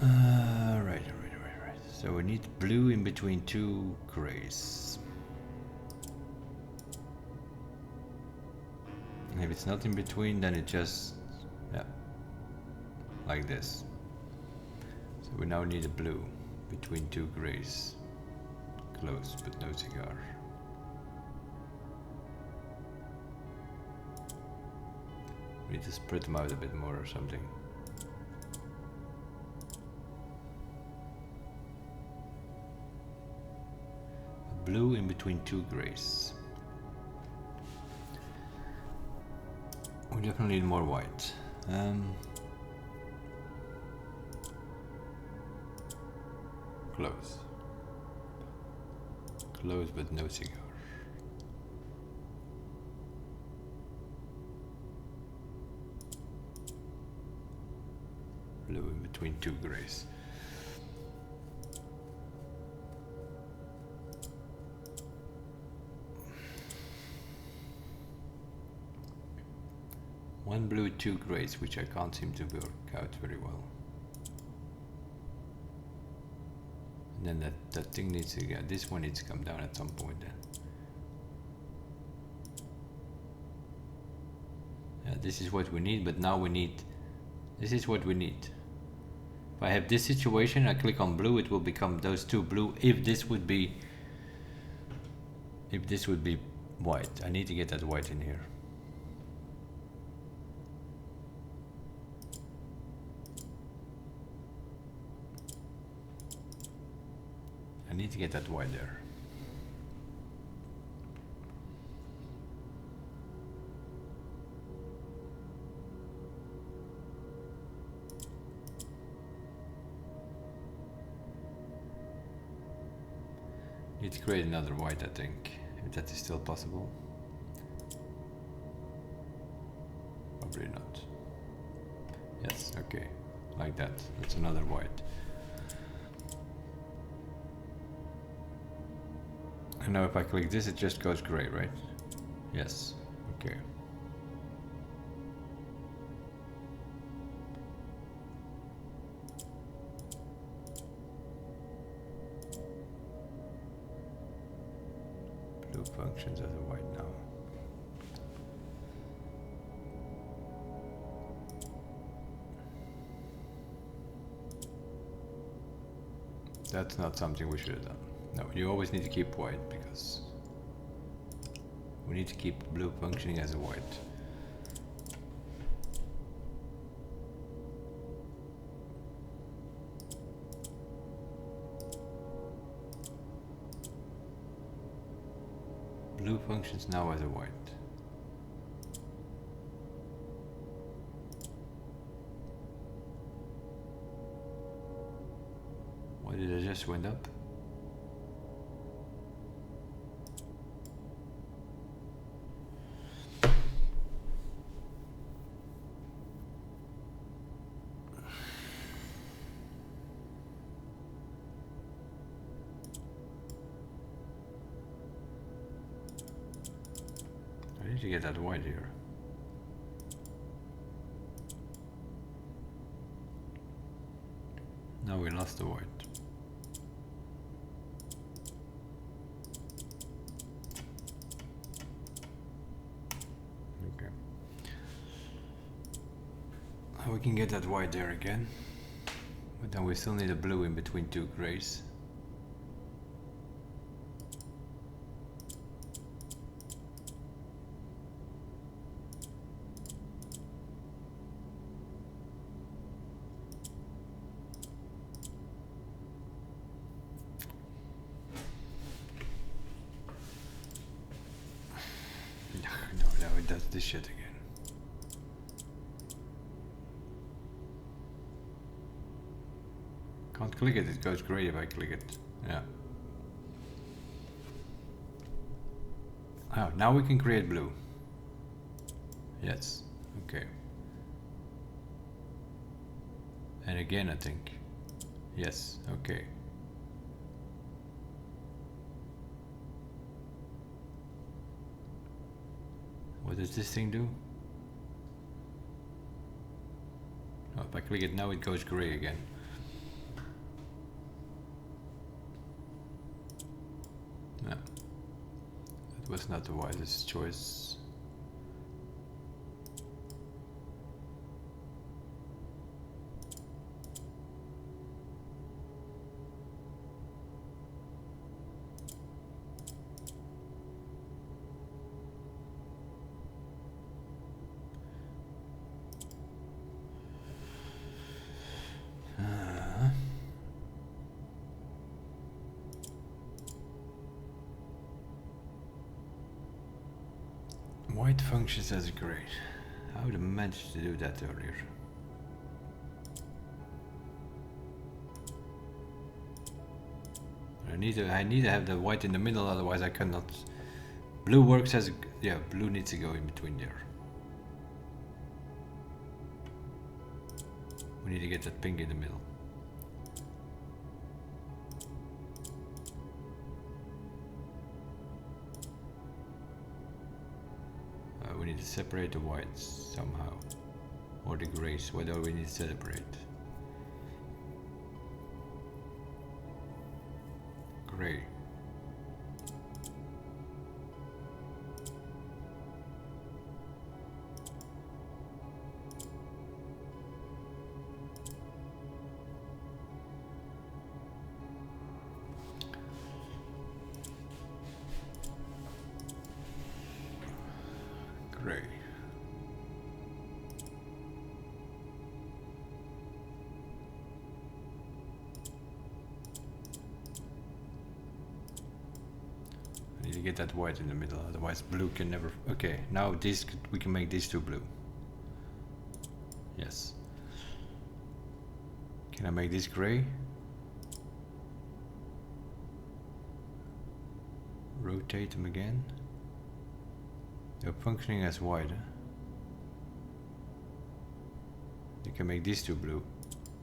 Right. So we need blue in between two grays. And if it's not in between, then it just, yeah, like this. So we now need a blue between two grays. Close, but no cigar. We need to spread them out a bit more or something. Blue in between two grays. We definitely need more white. Close. Close but no cigar. Blue in between two grays. One blue, two grays, which I can't seem to work out very well. And then that thing needs to get, this one needs to come down at some point then. Yeah, this is what we need, but now we need, this is what we need. If I have this situation, I click on blue, it will become those two blue. If this would be white, I need to get that white in here. I need to get that white there. Need to create another white, I think, if that is still possible. Probably not. Yes, okay, like that. That's another white. And now if I click this, it just goes gray, right? Yes, okay. Blue functions as a white now. That's not something we should have done. No, you always need to keep white because we need to keep blue functioning as a white. Blue functions now as a white. Why did I just went up? I need to get that white here. Now we lost the white. Okay. Now we can get that white there again. But then we still need a blue in between two grays. No, it does this shit again. Can't click it, it goes gray if I click it. Yeah. Oh, now we can create blue. Yes. Okay. And again, I think. Yes, okay. What does this thing do? Oh, if I click it now, it goes gray again. No. That was not the wisest choice. White functions as gray. I would have managed to do that earlier. I need to have the white in the middle, otherwise I cannot. Blue works as yeah. Blue needs to go in between there. We need to get that pink in the middle. We need to separate the whites somehow, or the grays. What do we need to separate? Gray. Gray. I need to get that white in the middle, otherwise blue can never. Okay, now this we can make these two blue. Yes. Can I make this gray? Rotate them again. They're functioning as white. Huh? You can make these two blue.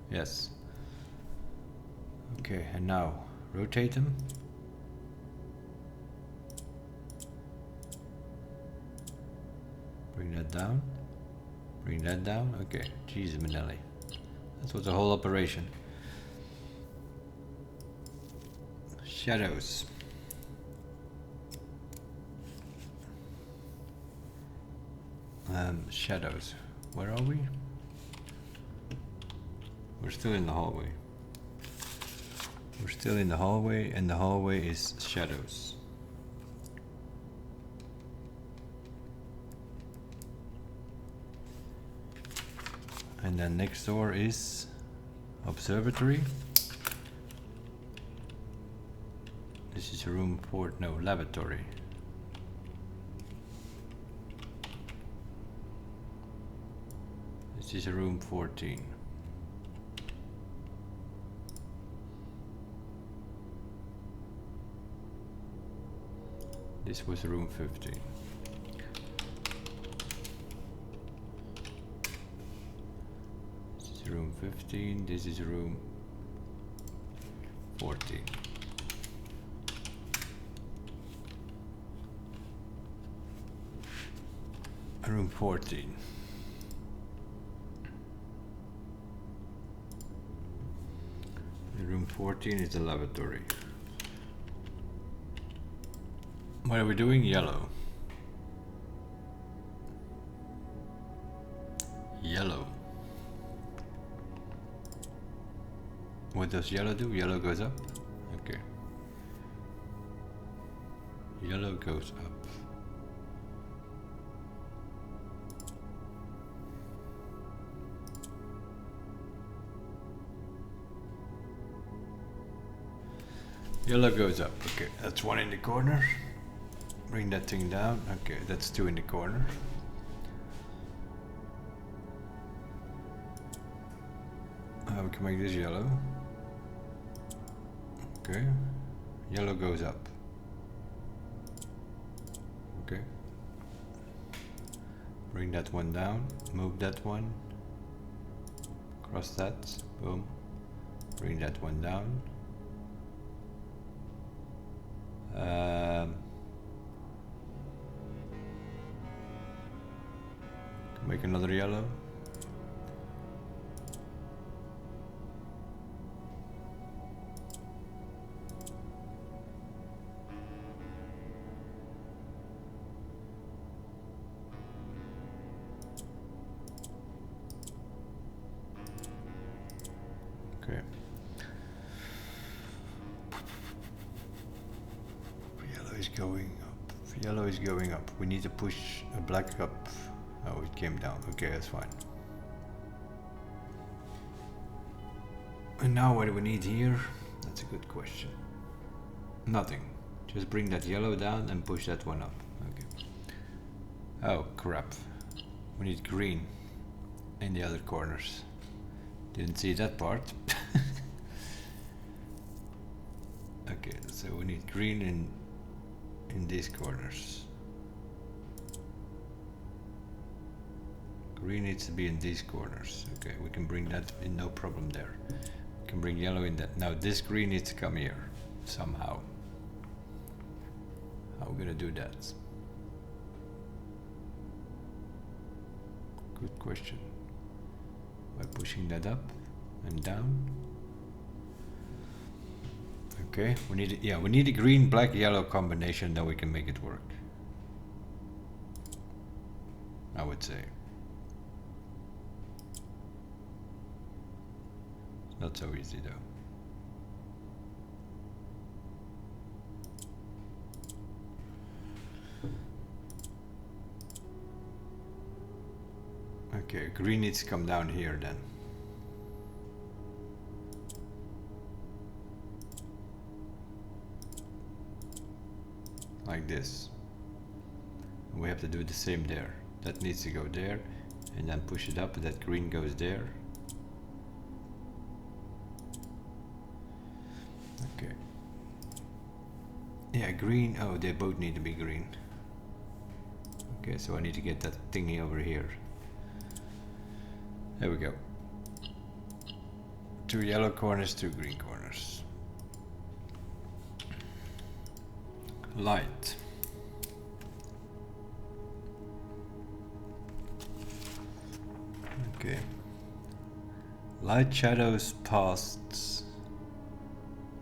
Yes. Okay, and now rotate them. Bring that down. Bring that down. Okay, Jesus Manelli. That was the whole operation. Shadows. Shadows. Where are we? We're still in the hallway. We're still in the hallway, and the hallway is shadows. And then next door is observatory. This is room 4, no, lavatory. This is room 14. This was room 15. This is room 15. This is room 14. Room 14. Room 14 is the lavatory. What are we doing? Yellow. Yellow. What does yellow do? Yellow goes up? Okay. Yellow goes up. Yellow goes up. Okay, that's one in the corner. Bring that thing down. Okay, that's two in the corner. We can make this yellow. Okay. Yellow goes up. Okay. Bring that one down, move that one, cross that, boom, bring that one down. Make another yellow. Okay. Yellow is going up. Yellow is going up. We need to push a black up. Oh, it came down. Okay, that's fine. And now what do we need here? That's a good question. Nothing. Just bring that yellow down and push that one up. Okay. Oh, crap. We need green in the other corners. Didn't see that part. Okay, so we need green in these corners. Green needs to be in these corners. Okay, we can bring that in, no problem there. We can bring yellow in that. Now this green needs to come here somehow. How are we gonna do that? Good question. By pushing that up and down. Okay, we need a green, black, yellow combination, then we can make it work. I would say. It's not so easy though. Okay, green needs to come down here then. Like this. We have to do the same there. That needs to go there and then push it up, that green goes there. Okay. Yeah, green. Oh, they both need to be green. Okay, so I need to get that thingy over here. There we go. 2 yellow corners, 2 green corners. Light. Okay. Light shadows past.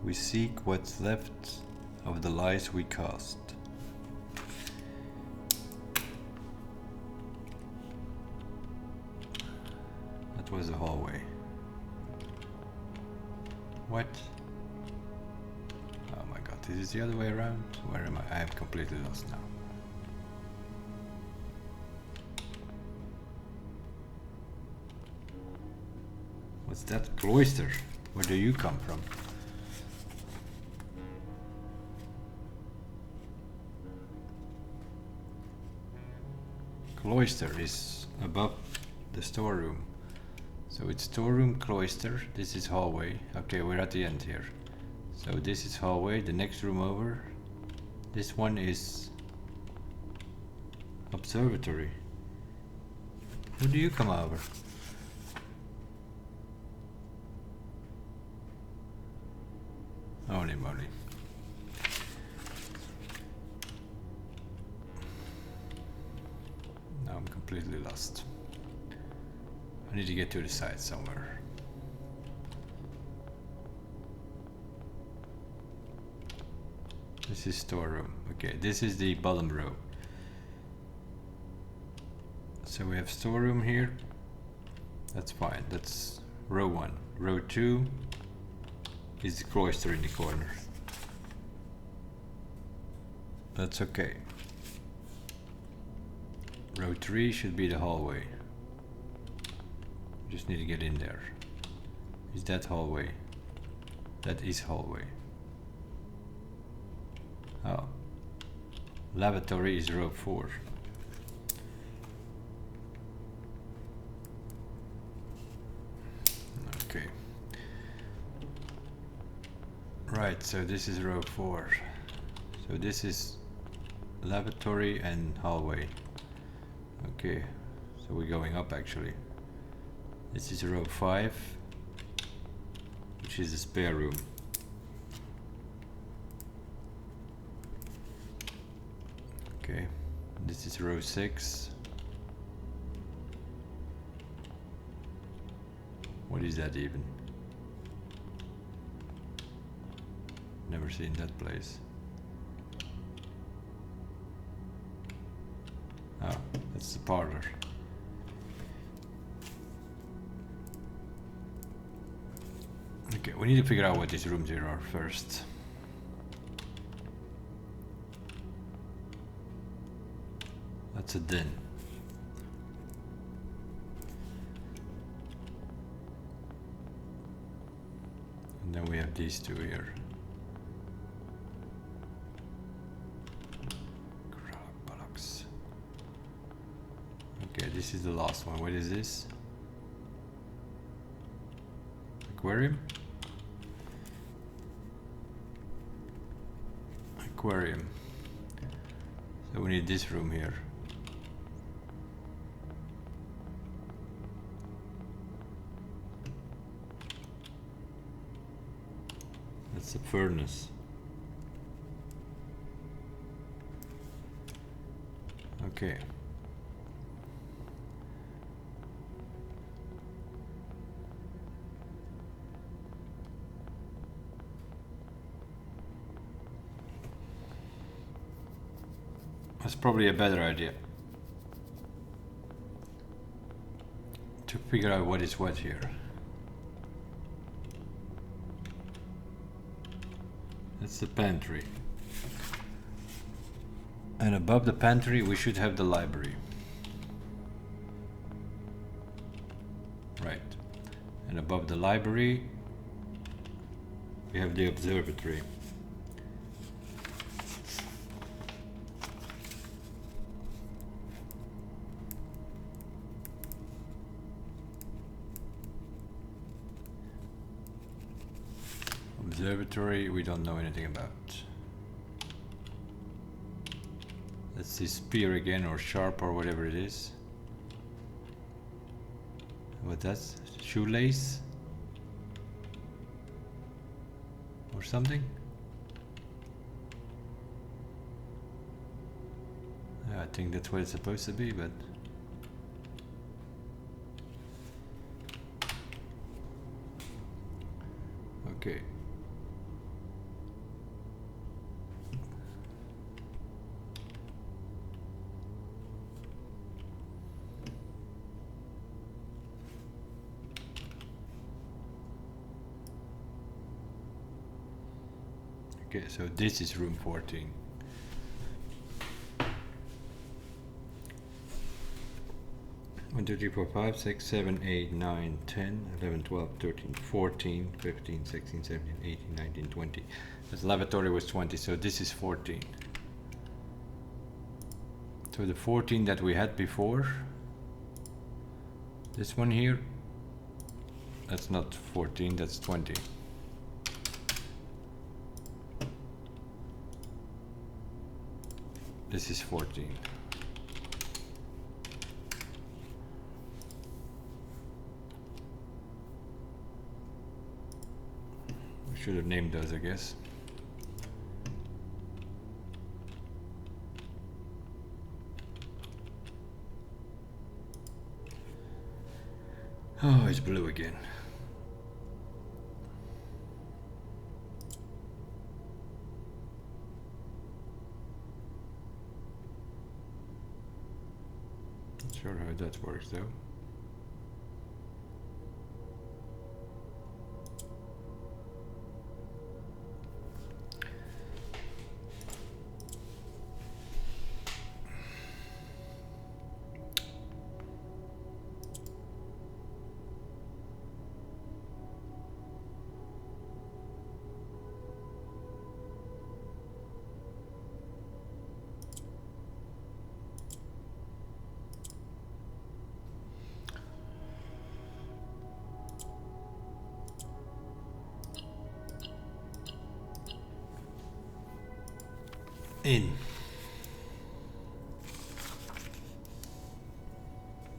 We seek what's left of the lies we cast. That was the hallway. What? Oh my god, this is the other way around? Where am I? I am completely lost now. What's that? Cloister? Where do you come from? Cloister is above the storeroom. So it's storeroom, cloister, this is hallway. Okay, we're at the end here. So this is hallway, the next room over. This one is observatory. Where do you come over? Holy moly. Now I'm completely lost. I need to get to the side somewhere. This is storeroom. Okay, this is the bottom row. So we have storeroom here. That's fine. That's row 1. Row 2 is the cloister in the corner. That's okay. Row 3 should be the hallway. Just need to get in there. Is that hallway? That is hallway. Oh. Lavatory is row 4. Okay. Right, so this is row 4. So this is lavatory and hallway. Okay, So we're going up actually. This is row 5, which is the spare room. Okay, this is row 6. What is that even? Never seen that place. Oh, that's the parlor. Okay, we need to figure out what these rooms here are first. That's a den. And then we have these two here. Bollocks. Okay, this is the last one. What is this? Aquarium? Aquarium. So we need this room here. That's a furnace. Okay. That's probably a better idea. To figure out what is what here. That's the pantry. And above the pantry we should have the library. Right. And above the library we have the observatory. Observatory we don't know anything about. Let's see, spear again, or sharp, or whatever it is. What that's? Shoelace? Or something? I think that's what it's supposed to be, but... Okay. Okay, so this is room 14. One, two, three, four, 5, 6, 7, 8, 9, 10, 11, 12, 13, 14, 15, 16, 17, 18, 19, 20. This lavatory was 20, so this is 14. So the 14 that we had before, this one here, that's not 14, that's 20. This is 14. We should have named those, I guess. Oh, it's blue again. Not sure how that works though. In.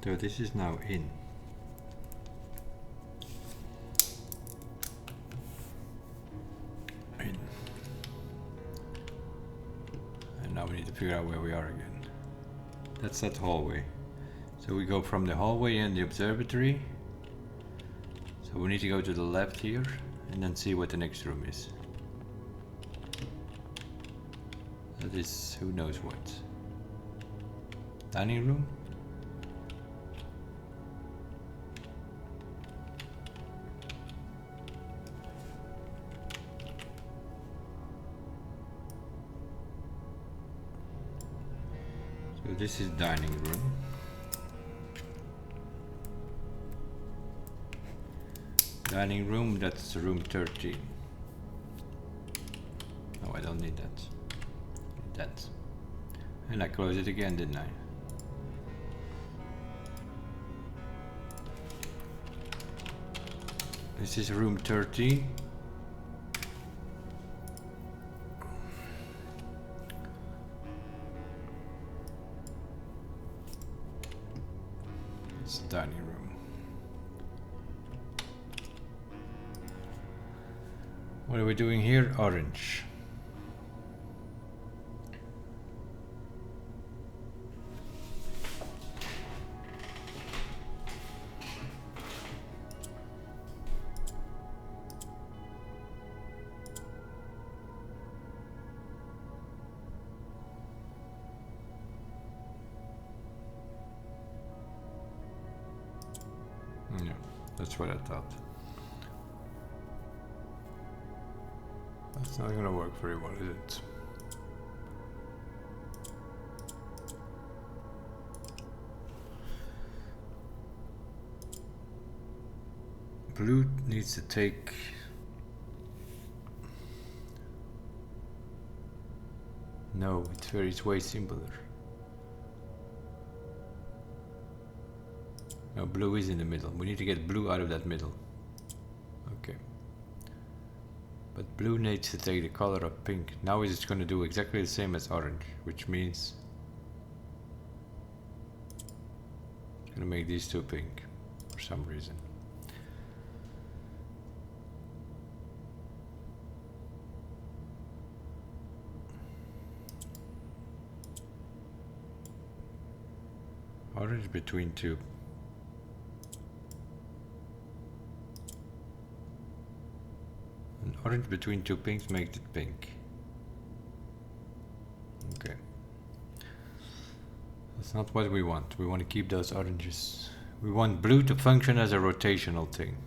So this is now in. In. And now we need to figure out where we are again. That's that hallway. So we go from the hallway and the observatory. So we need to go to the left here and then see what the next room is. That is who knows what. Dining room? So this is dining room. Dining room, that's room 13. No, I don't need that. Need that. And I close it again, didn't I? This is room 13. It's the dining room. What are we doing here? Orange. Yeah, that's what I thought. That's not going to work very well, is it? Blue needs to take... No, it's way simpler. No, blue is in the middle. We need to get blue out of that middle. Okay. But blue needs to take the color of pink. Now it's going to do exactly the same as orange, which means it's going to make these two pink for some reason. Orange between two. An orange between two pinks makes it pink. Okay. That's not what we want. We want to keep those oranges. We want blue to function as a rotational thing.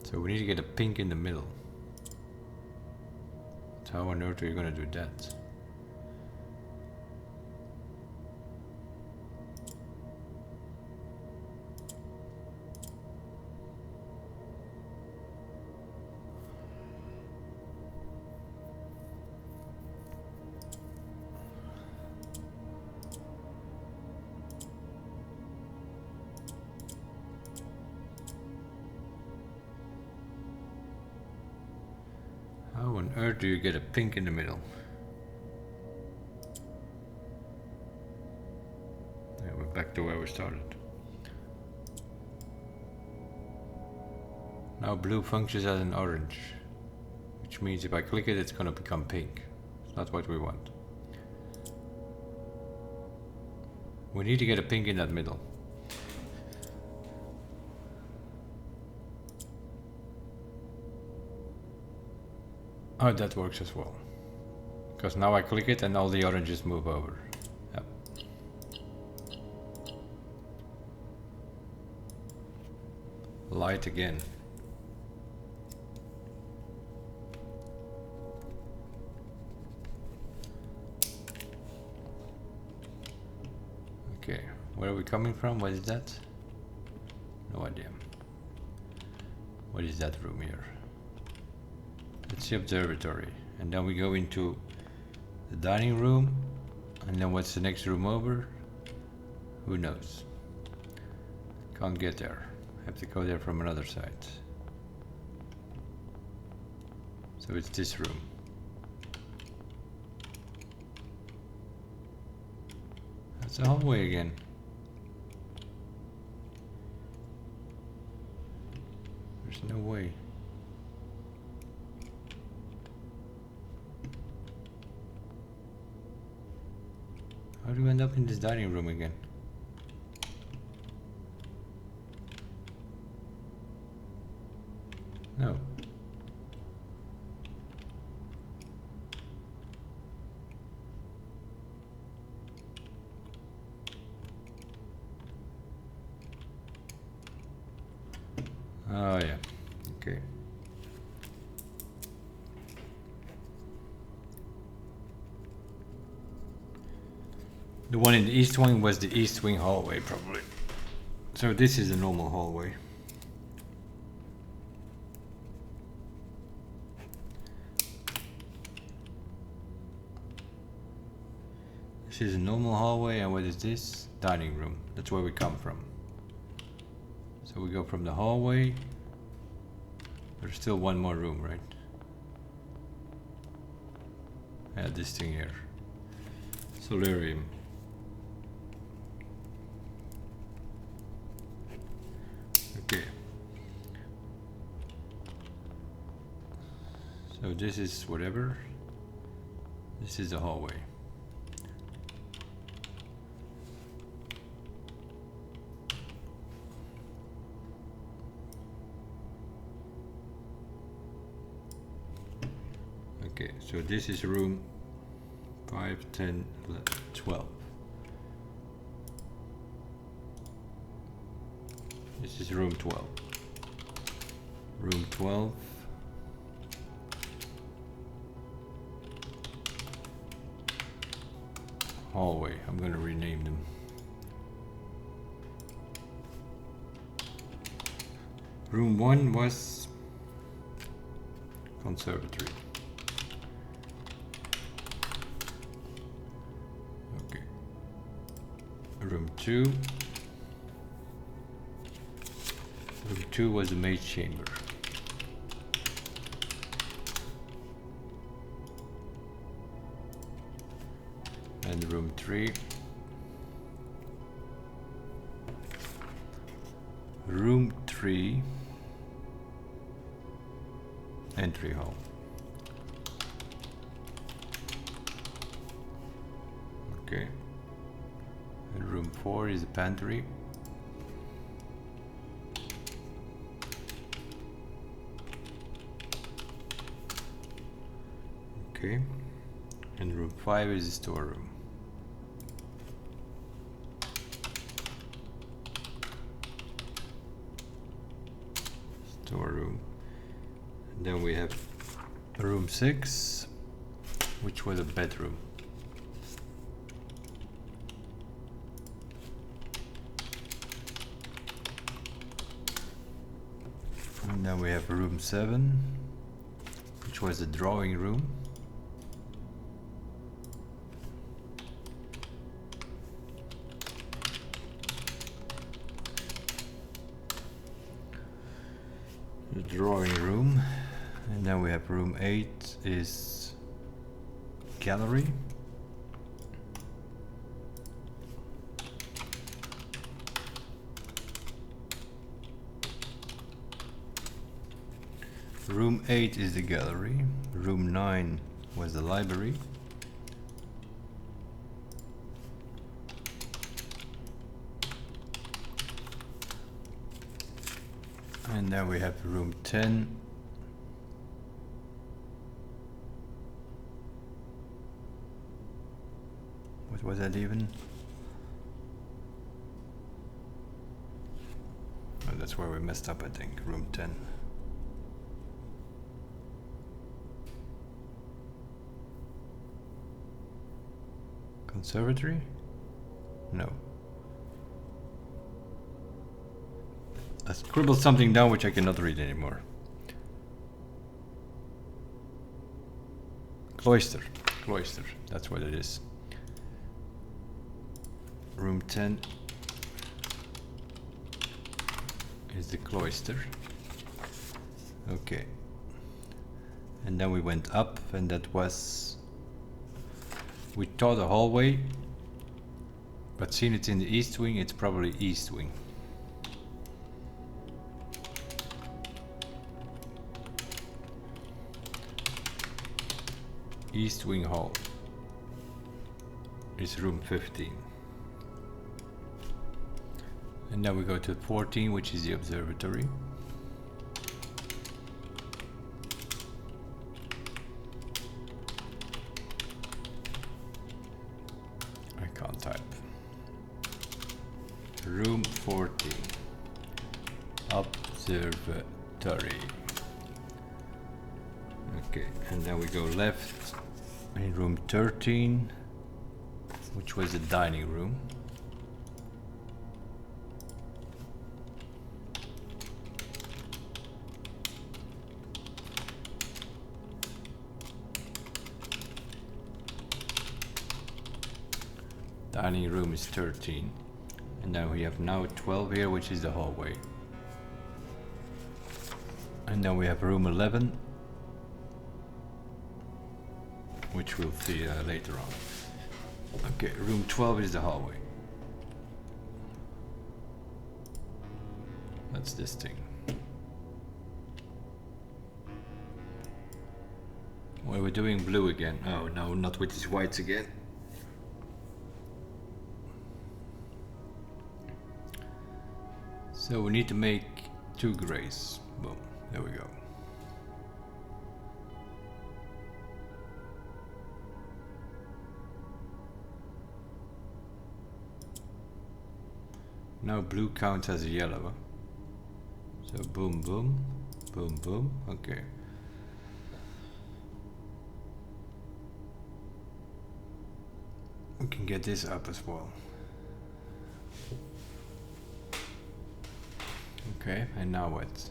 So we need to get a pink in the middle. So how on earth are you going to do that? How on earth do you get a pink in the middle? Yeah, we're back to where we started. Now blue functions as an orange, which means if I click it, it's going to become pink. It's not what we want. We need to get a pink in that middle. Oh, that works as well. Because now I click it and all the oranges move over. Yep. Light again. Okay, where are we coming from? What is that? No idea. What is that room here? It's the observatory, and then we go into the dining room, and then what's the next room over? Who knows? Can't get there. Have to go there from another side. So it's this room. It's a hallway again. There's no way. How do we end up in this dining room again? No. Oh yeah, okay. The one in the east wing was the east wing hallway probably. So this is a normal hallway. This is a normal hallway, and what is this? Dining room. That's where we come from. So we go from the hallway. There's still one more room, right? Yeah, this thing here. Solarium. Okay. So this is whatever. This is the hallway. Okay, so this is room 5, 10, 11, 12. This is room 12. Room 12. Hallway, I'm gonna rename them. Room 1 was conservatory. Okay. Room 2. Room 2 was the maid's chamber. And room 3. Room 3. Entry hall. Okay. And room 4 is the pantry. Okay. And room 5 is the storeroom. Storeroom. And then we have room 6, which was a bedroom. And then we have room 7, which was the drawing room. The drawing room. And then we have room 8 is gallery. Room 8 is the gallery. Room 9 was the library. And then we have room 10. What was that even? Oh, that's where we messed up, I think. Room 10. Conservatory? No. I scribbled something down which I cannot read anymore. Cloister. Cloister. That's what it is. Room 10 is the cloister. Okay. And then we went up, and that was... We thought a hallway. But seeing it's in the east wing, it's probably east wing. East wing hall is room 15. And now we go to 14, which is the observatory. I can't type. Room 14. Observatory. Okay, and then we go left in room 13, which was the dining room. Dining room is 13. And then we have now 12 here, which is the hallway. And then we have room 11, which we'll see later on. Okay, room 12 is the hallway. That's this thing. Well, we're doing blue again. Oh no, not with these whites again. So we need to make 2 grays. Boom, there we go. Now blue counts as a yellow. So boom, boom, boom, boom. Okay. We can get this up as well. Okay, and now what?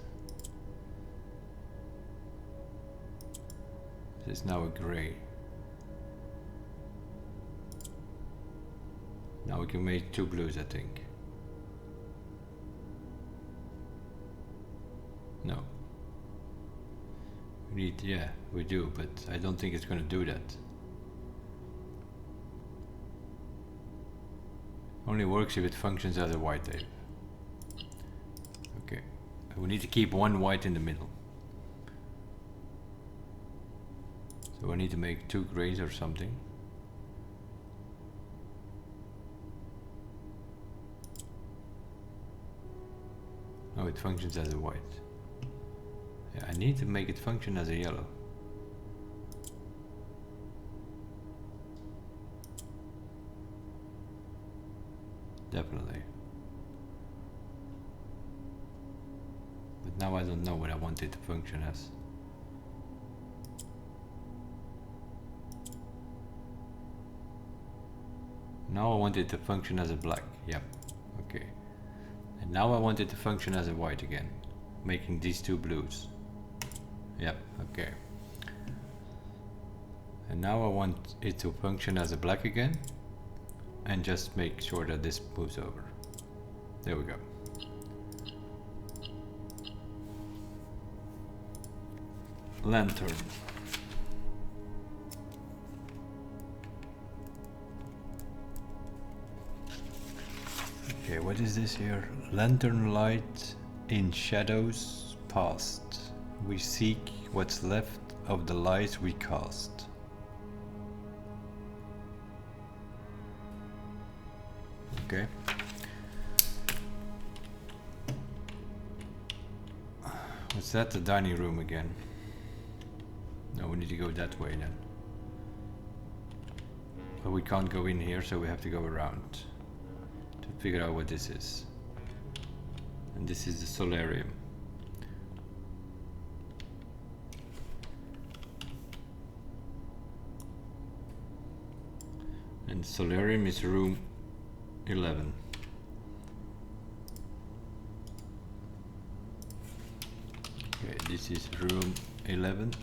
This is now a gray. Now we can make 2 blues, I think. No. We need, yeah, we do, but I don't think it's gonna do that. Only works if it functions as a white tape. Okay, we need to keep 1 white in the middle. So I need to make 2 grays or something. Oh, it functions as a white. Yeah, I need to make it function as a yellow. Definitely. But now I don't know what I want it to function as. Now I want it to function as a black. Yep. Okay. And now I want it to function as a white again, making these 2 blues. Yep. Okay. And now I want it to function as a black again, and just make sure that this moves over. There we go. Lantern. Okay, what is this here? Lantern light in shadows past. We seek what's left of the light we cast. Okay. What's that? The dining room again. No, we need to go that way then. But we can't go in here, so we have to go around to figure out what this is. And this is the solarium. And the solarium is room 11. Okay, this is room 11.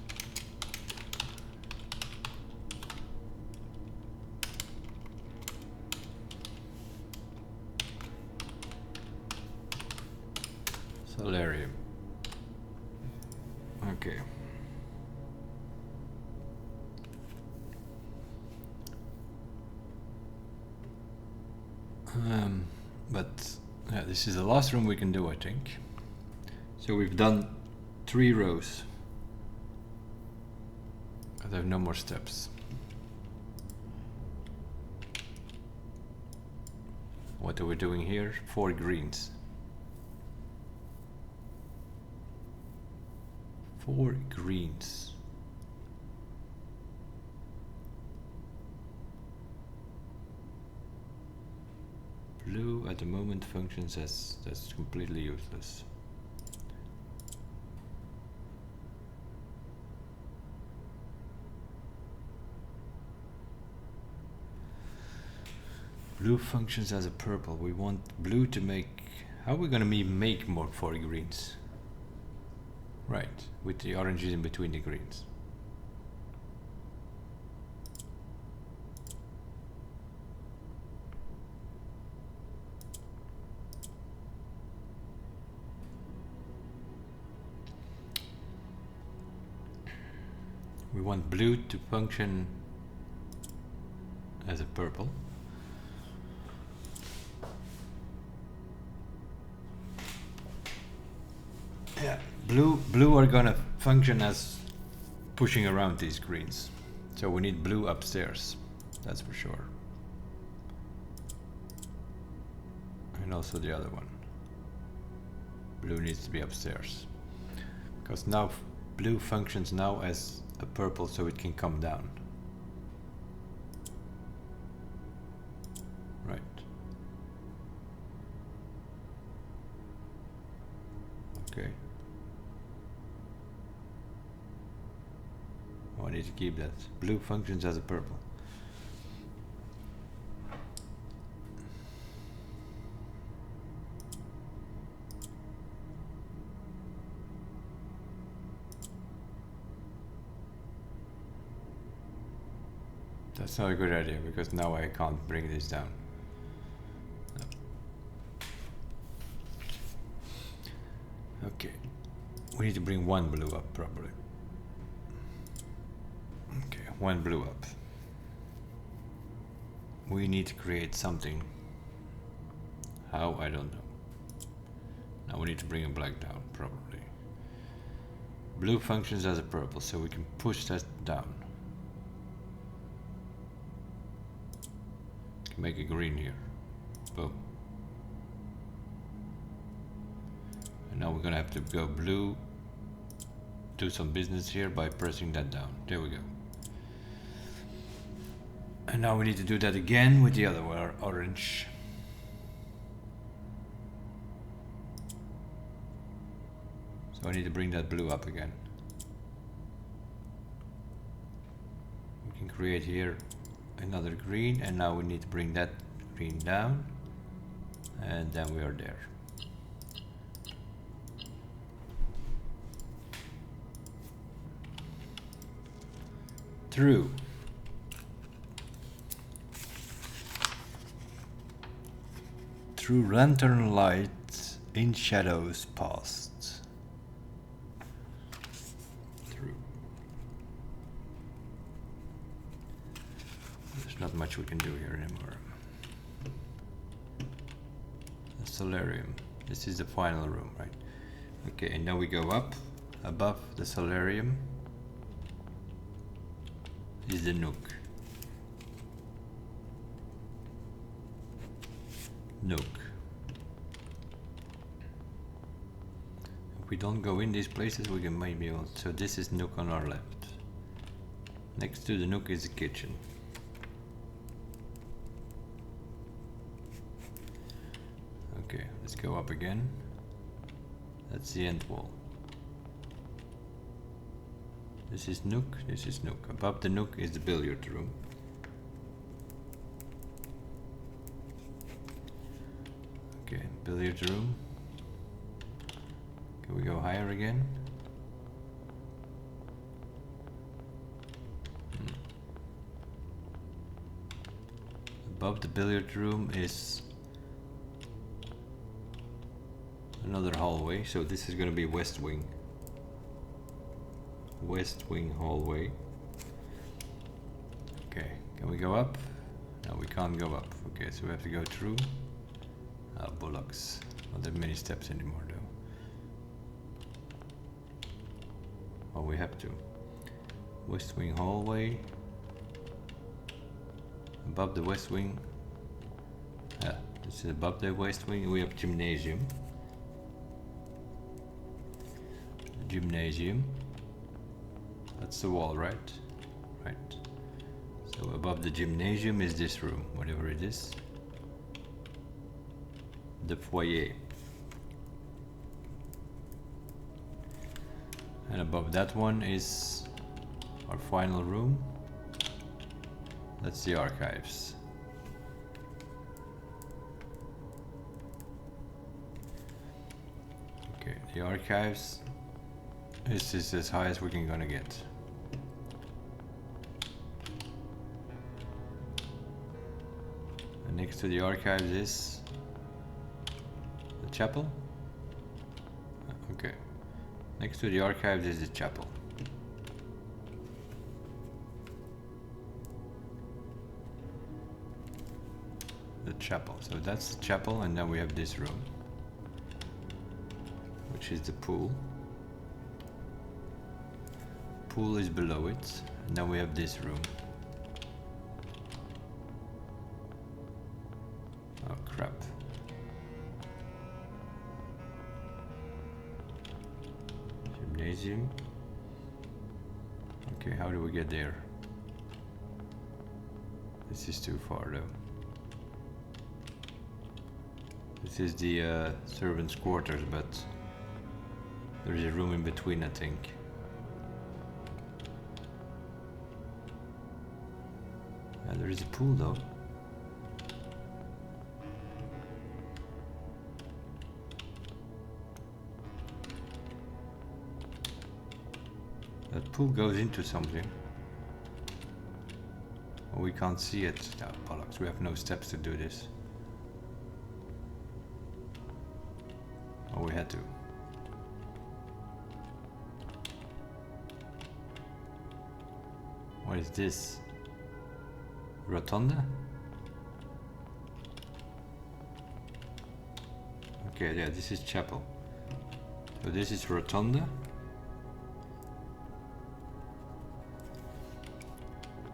Solarium. Okay. But yeah, this is the last room we can do, I think. So we've done 3 rows. But I have no more steps. What are we doing here? 4 greens. 4 greens. Blue at the moment functions as that's completely useless. Blue functions as a purple. We want blue to make... How are we gonna make more 4 greens? Right, with the oranges in between the greens. We want blue to function as a purple. Yeah, blue are gonna function as pushing around these greens. So we need blue upstairs, that's for sure. And also the other one. Blue needs to be upstairs. Because now blue functions now as a purple, so it can come down. Right. Okay. Oh, I need to keep that. Blue functions as a purple. That's not a good idea, because now I can't bring this down. No. Okay. We need to bring 1 blue up, probably. Okay, 1 blue up. We need to create something. How? I don't know. Now we need to bring a black down, probably. Blue functions as a purple, so we can push that down. Make a green here. Boom. And now we're gonna have to go blue, do some business here by pressing that down. There we go. And now we need to do that again with the other orange. So I need to bring that blue up again. We can create here another green, and now we need to bring that green down, and then we are there. Through. Through lantern light in shadows past. Not much we can do here anymore. The solarium. This is the final room, right? Okay, and now we go up. Above the solarium is the nook. Nook. If we don't go in these places, we can maybe... So this is nook on our left. Next to the nook is the kitchen. Okay, let's go up again. That's the end wall. This is nook, this is nook. Above the nook is the billiard room. Okay, billiard room. Can we go higher again? Above the billiard room is another hallway, so this is going to be west wing. West wing hallway. Okay, can we go up? No, we can't go up. Okay, so we have to go through. Oh, bullocks. Not that many steps anymore though. Oh, we have to. West wing hallway. Above the west wing. Yeah, this is above the west wing. We have gymnasium. Gymnasium. That's the wall, right? Right. So above the gymnasium is this room, whatever it is. The foyer. And above that one is our final room. That's the archives. Okay, the archives. This is as high as we can gonna get. And next to the archives is the chapel. Okay. Next to the archives is the chapel. The chapel. So that's the chapel, and then we have this room, which is the pool. Pool is below it, and then we have this room. Oh crap. Gymnasium. Okay, how do we get there? This is too far though. This is the servants' quarters, but there is a room in between, I think. There is a pool though. That pool goes into something. Oh, we can't see it. Oh, bollocks, we have no steps to do this. Oh, we had to. What is this? Rotunda? Okay, yeah, this is chapel. So this is rotunda.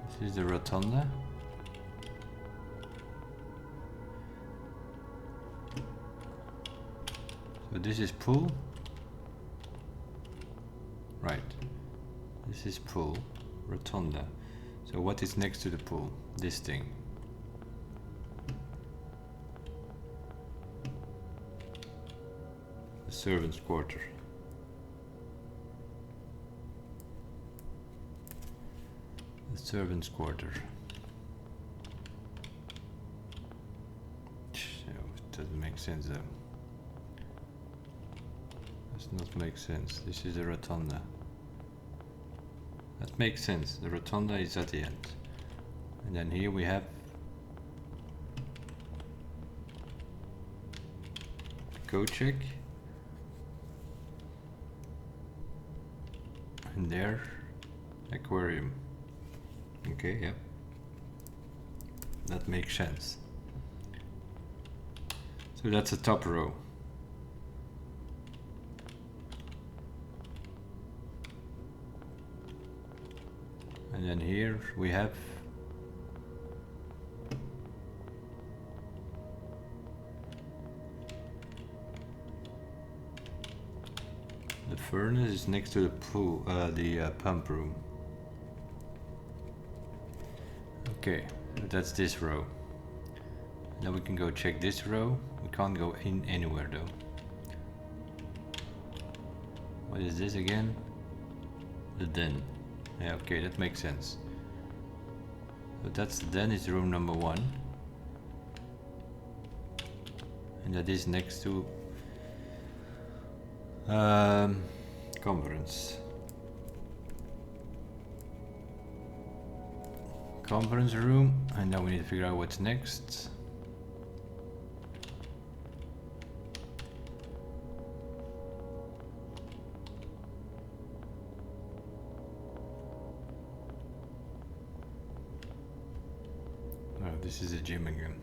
This is the rotunda. So this is pool. Right. This is pool. Rotunda. So what is next to the pool? This thing. The servants' quarter. The servants' quarter. It doesn't make sense though. Does not make sense. This is a rotunda. That makes sense. The rotunda is at the end. And then here we have the coat check. And there, aquarium. Okay, yeah. That makes sense. So that's the top row. And then here we have the furnace is next to the pool, the pump room. Okay, that's this row. Now we can go check this row. We can't go in anywhere though. What is this again? The den. Yeah, okay, that makes sense. So that's the den, is room number 1. And that is next to conference. Conference room, and now we need to figure out what's next. Oh, this is a gym again.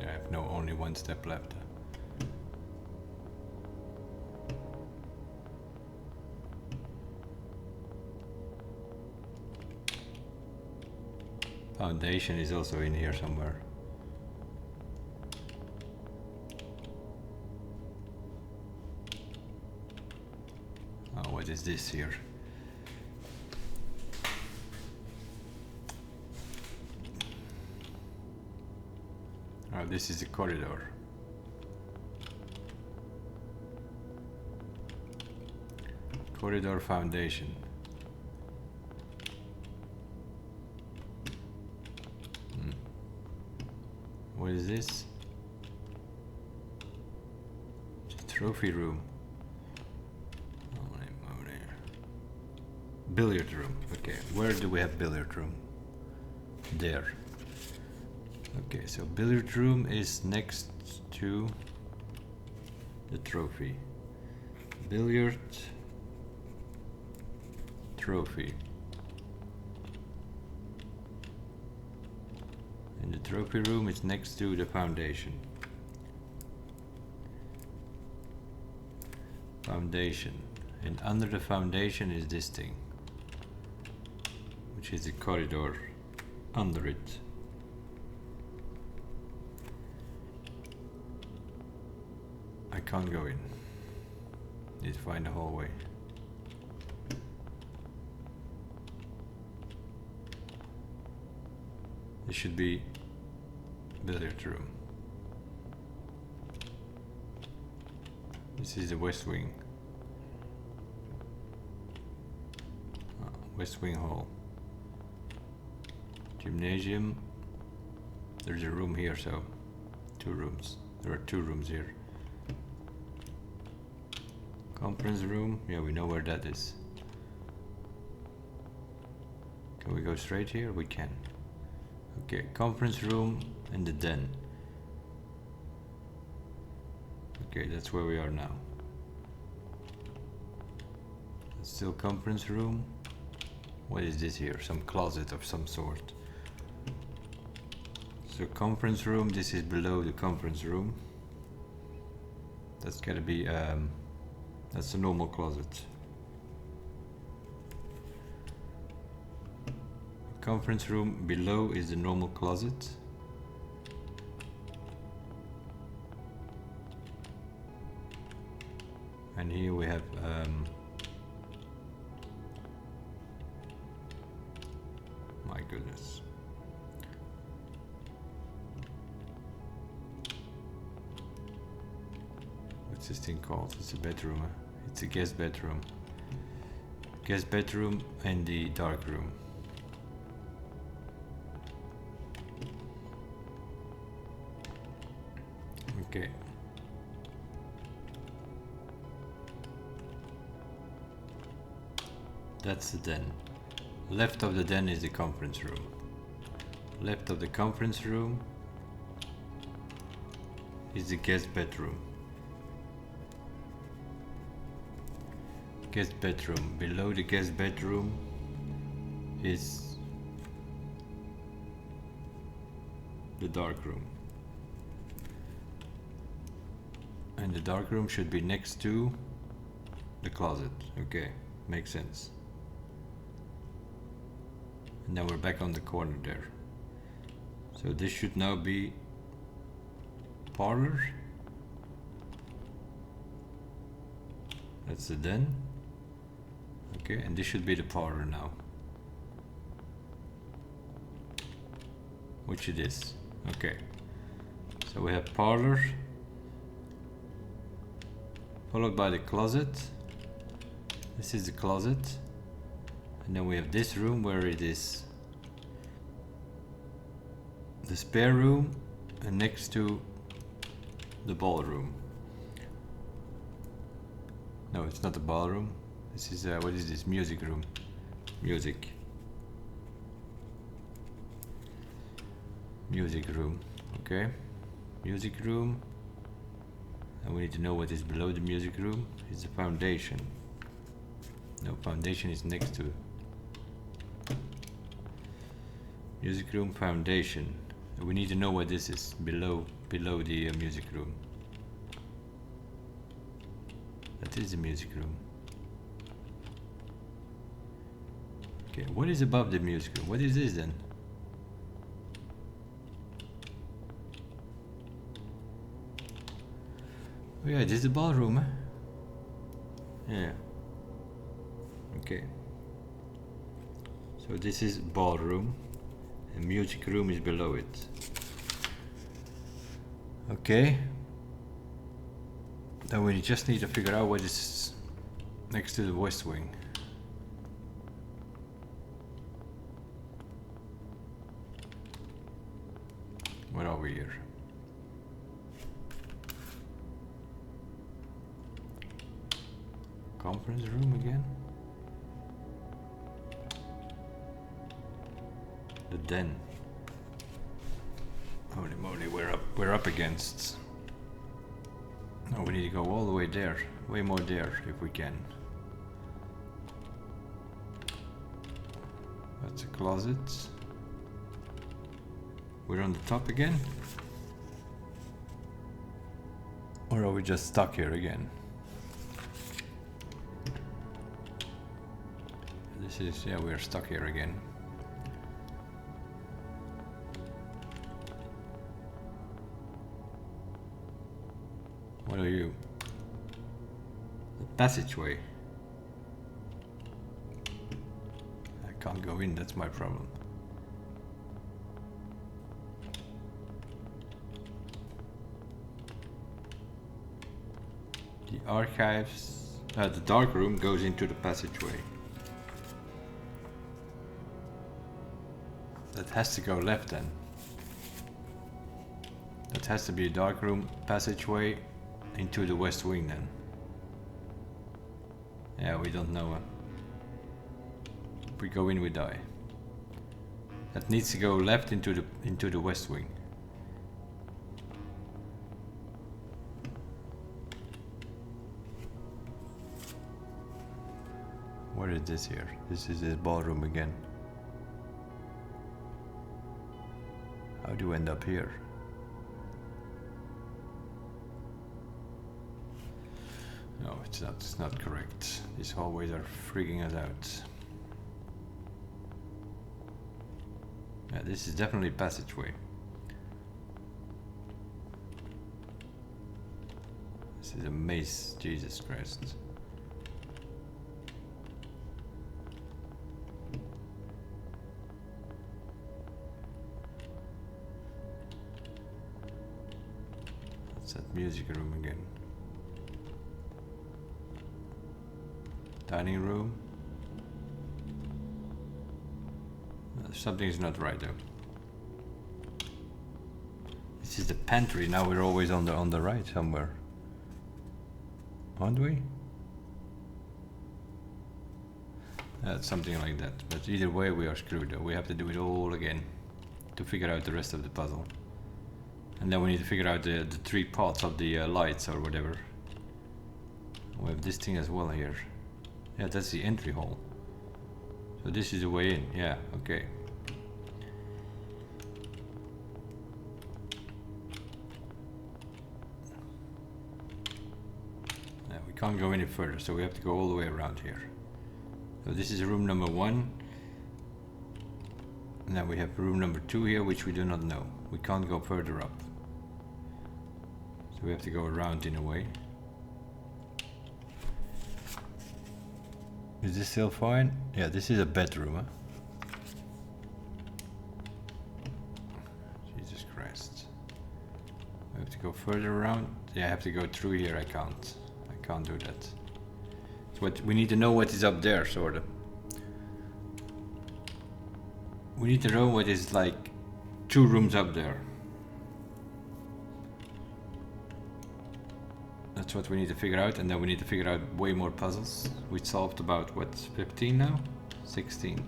I have no only one step left. Foundation is also in here somewhere. Oh, what is this here? Oh, this is the corridor. Corridor foundation. What is this? It's a trophy room. Billiard room. Okay, where do we have billiard room? There. Okay, so billiard room is next to the trophy. Billiard trophy. And the trophy room is next to the foundation. Foundation. And under the foundation is this thing, which is a corridor under it. I can't go in. Need to find a hallway. This should be billiard room. This is the west wing. West wing hall. Gymnasium. There's a room here, so 2 rooms. There are 2 rooms here. Conference room. Yeah, we know where that is. Can we go straight here? We can. Okay, conference room and the den. Okay, that's where we are now. It's still conference room. What is this here? Some closet of some sort. So conference room, this is below the conference room. That's gotta be, that's a normal closet. Conference room below is the normal closet. And here we have my goodness. What's this thing called? It's a bedroom. It's a guest bedroom. Guest bedroom and the dark room. Okay. That's the den. Left of the den is the conference room. Left of the conference room is the guest bedroom. Guest bedroom. Below the guest bedroom is the dark room. And the dark room should be next to the closet. Okay, makes sense. And now we're back on the corner there. So this should now be parlor. That's the den. Okay, and this should be the parlor now. Which it is. Okay. So we have parlor, followed by the closet. This is the closet. And then we have this room where it is the spare room and next to the ballroom. No, it's not the ballroom. This is, what is this? Music room. Music. Music room. Okay. Music room. And we need to know what is below the music room. It's the foundation. No, foundation is next to it. Music room, foundation. We need to know what this is below below the music room. That is the music room. Okay, what is above the music room? What is this then? Oh yeah, this is the ballroom, huh? Yeah. Okay. So this is ballroom, and music room is below it. Okay. Then we just need to figure out what is next to the west wing. What are we here? Conference room again? The den. Holy moly, we're up against. No, we need to go all the way there. Way more there if we can. That's a closet. We're on the top again? Or are we just stuck here again? This is, yeah, we're stuck here again. What are you? The passageway. I can't go in, that's my problem. The archives, the dark room goes into the passageway. That has to go left then. That has to be a dark room passageway into the west wing then. Yeah, we don't know. If we go in, we die. That needs to go left into the west wing. What is this here? This is his ballroom again. How do you end up here? No, it's not correct. These hallways are freaking us out. Yeah, this is definitely passageway. This is a maze, Jesus Christ. That's that music room again. Dining room. Something's not right though. This is the pantry. Now we're always on the right somewhere, aren't we? Something like that. But either way, we are screwed though. We have to do it all again to figure out the rest of the puzzle, and then we need to figure out the three parts of the lights or whatever. We have this thing as well here. Yeah, that's the entry hall. So this is the way in. Yeah, okay. Yeah, we can't go any further, so we have to go all the way around here. So this is room number 1. And then we have room number 2 here, which we do not know. We can't go further up. So we have to go around in a way. Is this still fine? Yeah, this is a bedroom, huh? Jesus Christ. We have to go further around. Yeah, I have to go through here. I can't do that. So what we need to know what is up there, sort of. We need to know what is like 2 rooms up there. That's what we need to figure out, and then we need to figure out way more puzzles. We solved about, what, 15 now? 16.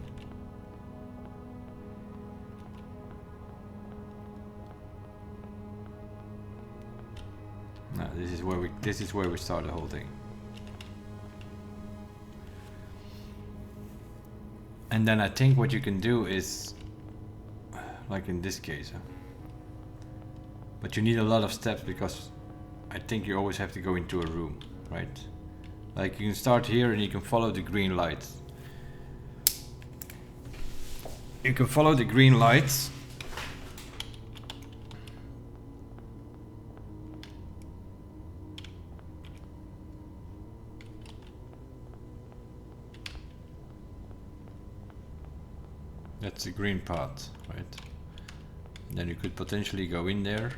No, this is where we start the whole thing. And then I think what you can do is, like in this case, But you need a lot of steps because I think you always have to go into a room, right? Like you can start here and you can follow the green lights. You can follow the green lights. That's the green path, right? And then you could potentially go in there,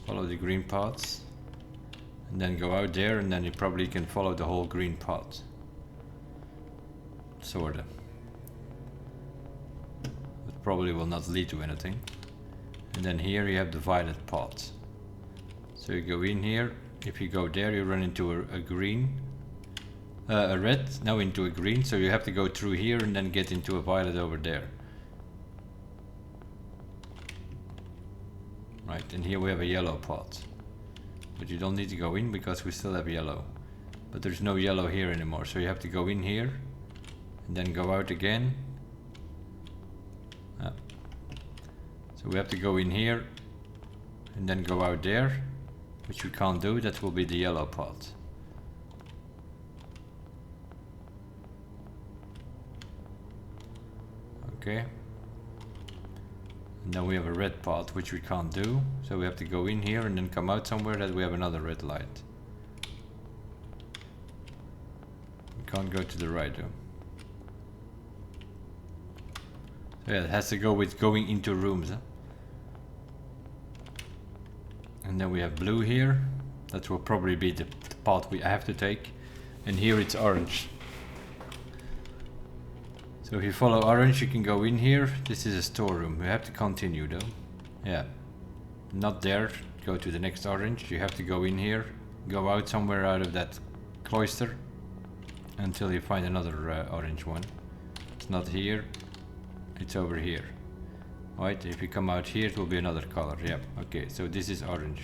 follow the green paths, and then go out there, and then you probably can follow the whole green path. Sorta. But probably will not lead to anything. And then here you have the violet path. So you go in here, if you go there you run into a green. A red, now into a green, so you have to go through here and then get into a violet over there. Right, and here we have a yellow pot. But you don't need to go in because we still have yellow. But there's no yellow here anymore, so you have to go in here and then go out again. So we have to go in here and then go out there, which we can't do, that will be the yellow pot. Okay. And then we have a red path which we can't do, so we have to go in here and then come out somewhere that we have another red light. We can't go to the right though. So yeah, it has to go with going into rooms. And then we have blue here, that will probably be the path we have to take. And here it's orange. So if you follow orange, you can go in here. This is a storeroom. We have to continue though. Yeah. Not there. Go to the next orange. You have to go in here. Go out somewhere out of that cloister. Until you find another orange one. It's not here. It's over here. Right? If you come out here, it will be another color. Yep. Okay. So this is orange.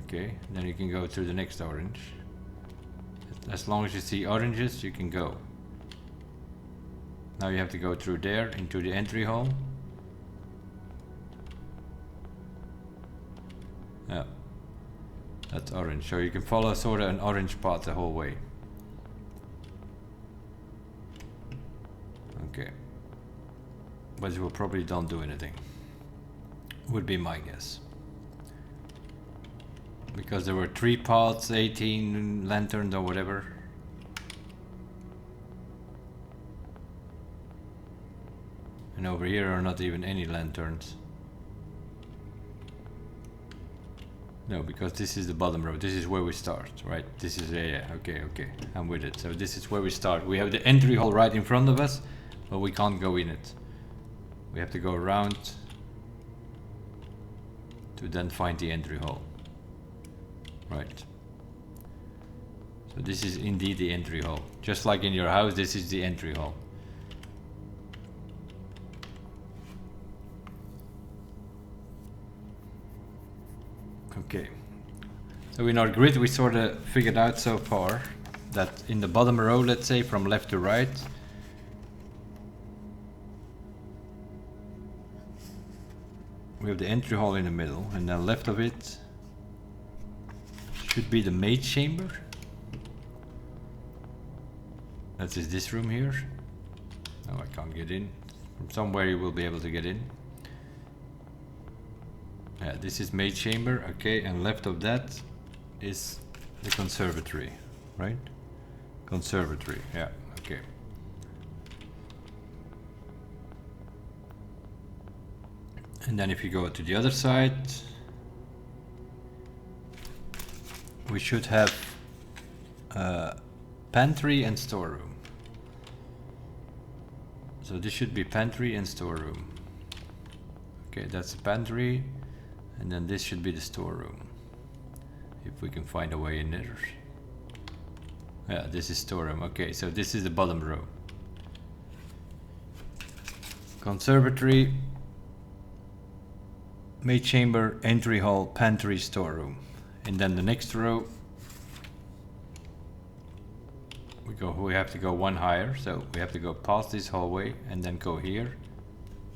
Okay. Then you can go to the next orange. As long as you see oranges, you can go. Now you have to go through there into the entry hall. Yeah, that's orange. So you can follow sort of an orange path the whole way. Okay. But you will probably don't do anything. Would be my guess. Because there were 3 pots, 18 lanterns or whatever. And over here are not even any lanterns. No, because this is the bottom row. This is where we start, right? This is, yeah, okay, I'm with it. So this is where we start. We have the entry hall right in front of us, but we can't go in it. We have to go around to then find the entry hall. Right. So this is indeed the entry hall. Just like in your house, this is the entry hall. Okay. So in our grid, we sort of figured out so far that in the bottom row, let's say from left to right, we have the entry hall in the middle, and then left of it should be the maid chamber. That is this room here. No, I can't get in. From somewhere you will be able to get in. Yeah, this is maid chamber, okay, and left of that is the conservatory, right? Conservatory, yeah, okay. And then if you go to the other side, we should have pantry and storeroom. So this should be pantry and storeroom. Okay, that's the pantry, and then this should be the storeroom. If we can find a way in there. Yeah, this is storeroom. Okay, so this is the bottom row. Conservatory, maid chamber, entry hall, pantry, storeroom. And then the next row, we have to go one higher, so we have to go past this hallway and then go here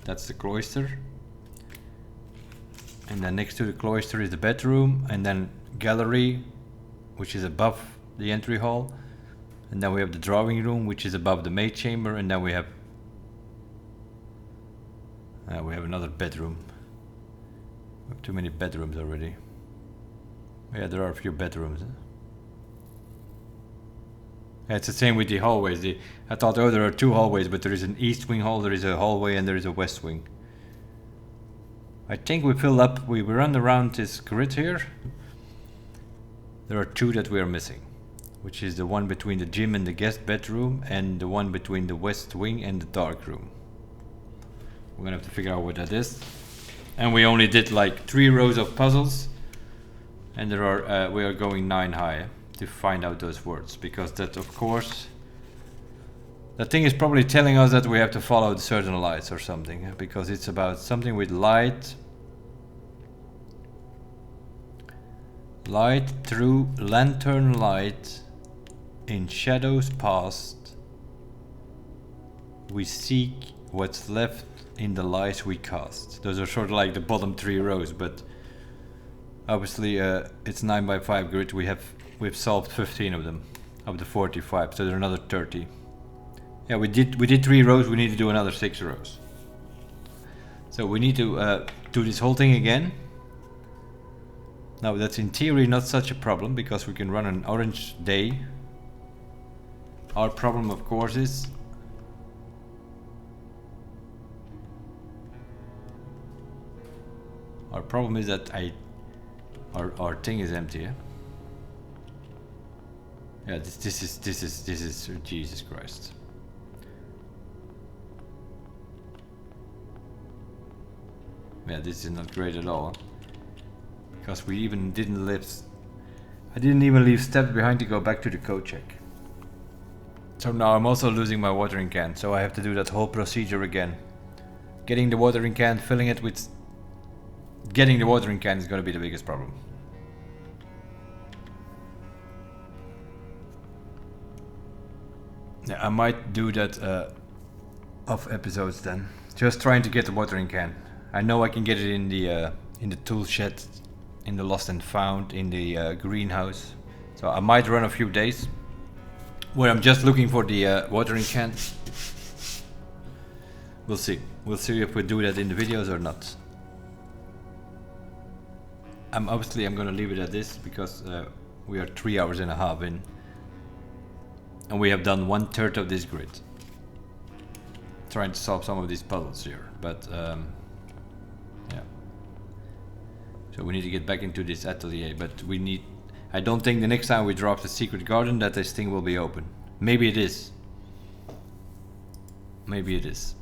That's the cloister. And then next to the cloister is the bedroom, and then gallery, which is above the entry hall. And then we have the drawing room, which is above the maid chamber, and then we have another bedroom. We have too many bedrooms already. Yeah, there are a few bedrooms. Yeah, it's the same with the hallways. I thought, oh, there are two hallways, but there is an east wing hall, there is a hallway, and there is a west wing. I think we filled up, we run around this grid here. There are two that we are missing, which is the one between the gym and the guest bedroom, and the one between the west wing and the dark room. We're gonna have to figure out what that is. And we only did like 3 rows of puzzles, and there are we are going 9 high to find out those words, because that, of course, that thing is probably telling us that we have to follow certain lights or something, because it's about something with light. Light through lantern light in shadows past. We seek what's left in the light we cast. Those are sort of like the bottom 3 rows, but obviously it's 9 by 5 grid. We've solved 15 of them of the 45, so there are another 30. Yeah, we did 3 rows. We need to do another 6 rows. So we need to do this whole thing again. Now that's in theory not such a problem, because we can run an orange day. Our problem, of course, is that our thing is empty. Yeah, yeah, this is Jesus Christ. Yeah, this is not great at all, because we even didn't lift. I didn't even leave steps behind to go back to the code check. So now I'm also losing my watering can, so I have to do that whole procedure again. Getting the watering can, filling it with... Getting the watering can is going to be the biggest problem. Yeah, I might do that off episodes then. Just trying to get the watering can. I know I can get it in the tool shed, in the lost and found, in the greenhouse. So I might run a few days where I'm just looking for the watering can. We'll see. We'll see if we do that in the videos or not. I'm gonna leave it at this, because we are 3 hours and a half in, and we have done 1/3 of this grid. Trying to solve some of these puzzles here, but yeah. So we need to get back into this atelier, but we need... I don't think the next time we drop the secret garden that this thing will be open. Maybe it is. Maybe it is.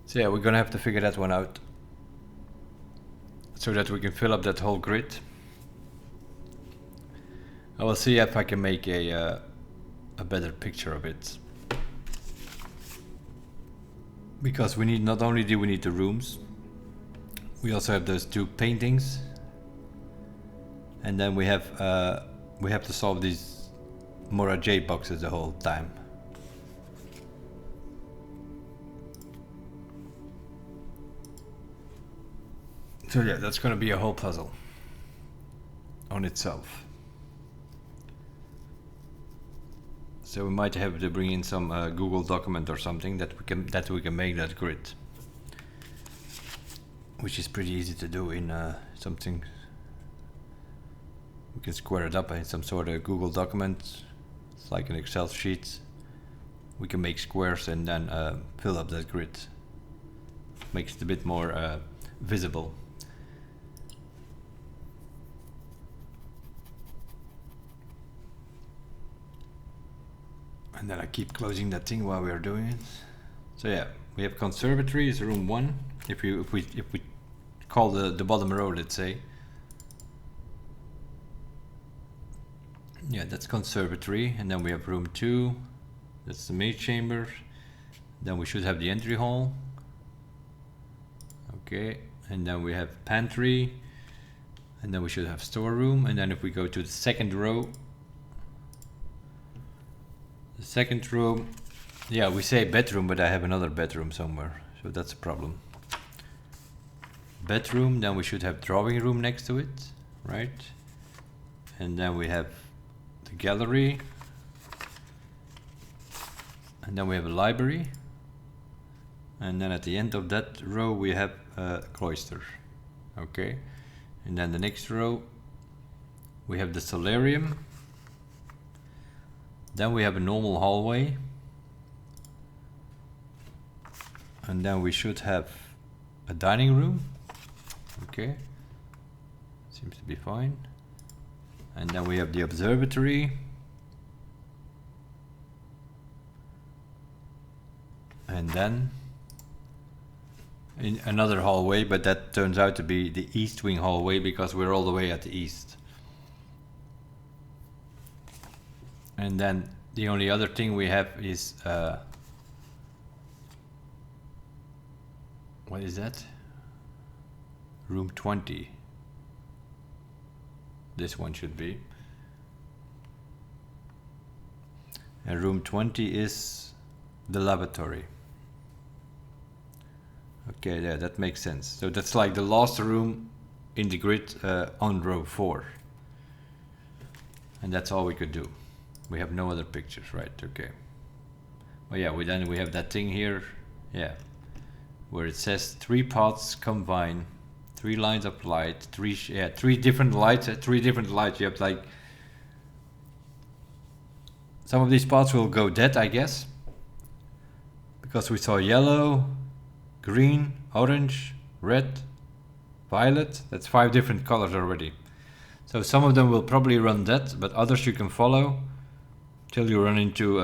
So yeah, we're gonna have to figure that one out, so that we can fill up that whole grid. I will see if I can make a better picture of it, because we need, not only do we need the rooms, we also have those 2 paintings, and then we have to solve these Mora J boxes the whole time. So yeah, that's gonna be a whole puzzle on itself. So we might have to bring in some Google document or something that we can make that grid, which is pretty easy to do in something. We can square it up in some sort of Google document. It's like an Excel sheet. We can make squares and then fill up that grid. Makes it a bit more visible. And then I keep closing that thing while we are doing it. So yeah, we have conservatory is room 1. If we call the bottom row, let's say. Yeah, that's conservatory, and then we have room 2. That's the maid chamber. Then we should have the entry hall. Okay, and then we have pantry, and then we should have storeroom. And then if we go to the second row, second room, yeah, we say bedroom, but I have another bedroom somewhere, so that's a problem. Bedroom, then we should have drawing room next to it, right? And then we have the gallery, and then we have a library, and then at the end of that row we have a cloister. Okay, and then the next row we have the solarium, then we have a normal hallway, and then we should have a dining room. Okay, seems to be fine. And then we have the observatory, and then in another hallway, but that turns out to be the east wing hallway because we're all the way at the east. And then the only other thing we have is what is that? Room 20. This one should be. And room 20 is the lavatory. Okay, yeah, that makes sense. So that's like the last room in the grid on row 4. And that's all we could do. We have no other pictures, right? Okay. Well, yeah, then we have that thing here, yeah, where it says 3 pots combine, 3 lines of light, 3 different lights, 3 different lights. You have like, some of these pots will go dead, I guess, because we saw yellow, green, orange, red, violet. That's 5 different colors already. So some of them will probably run dead, but others you can follow till you run into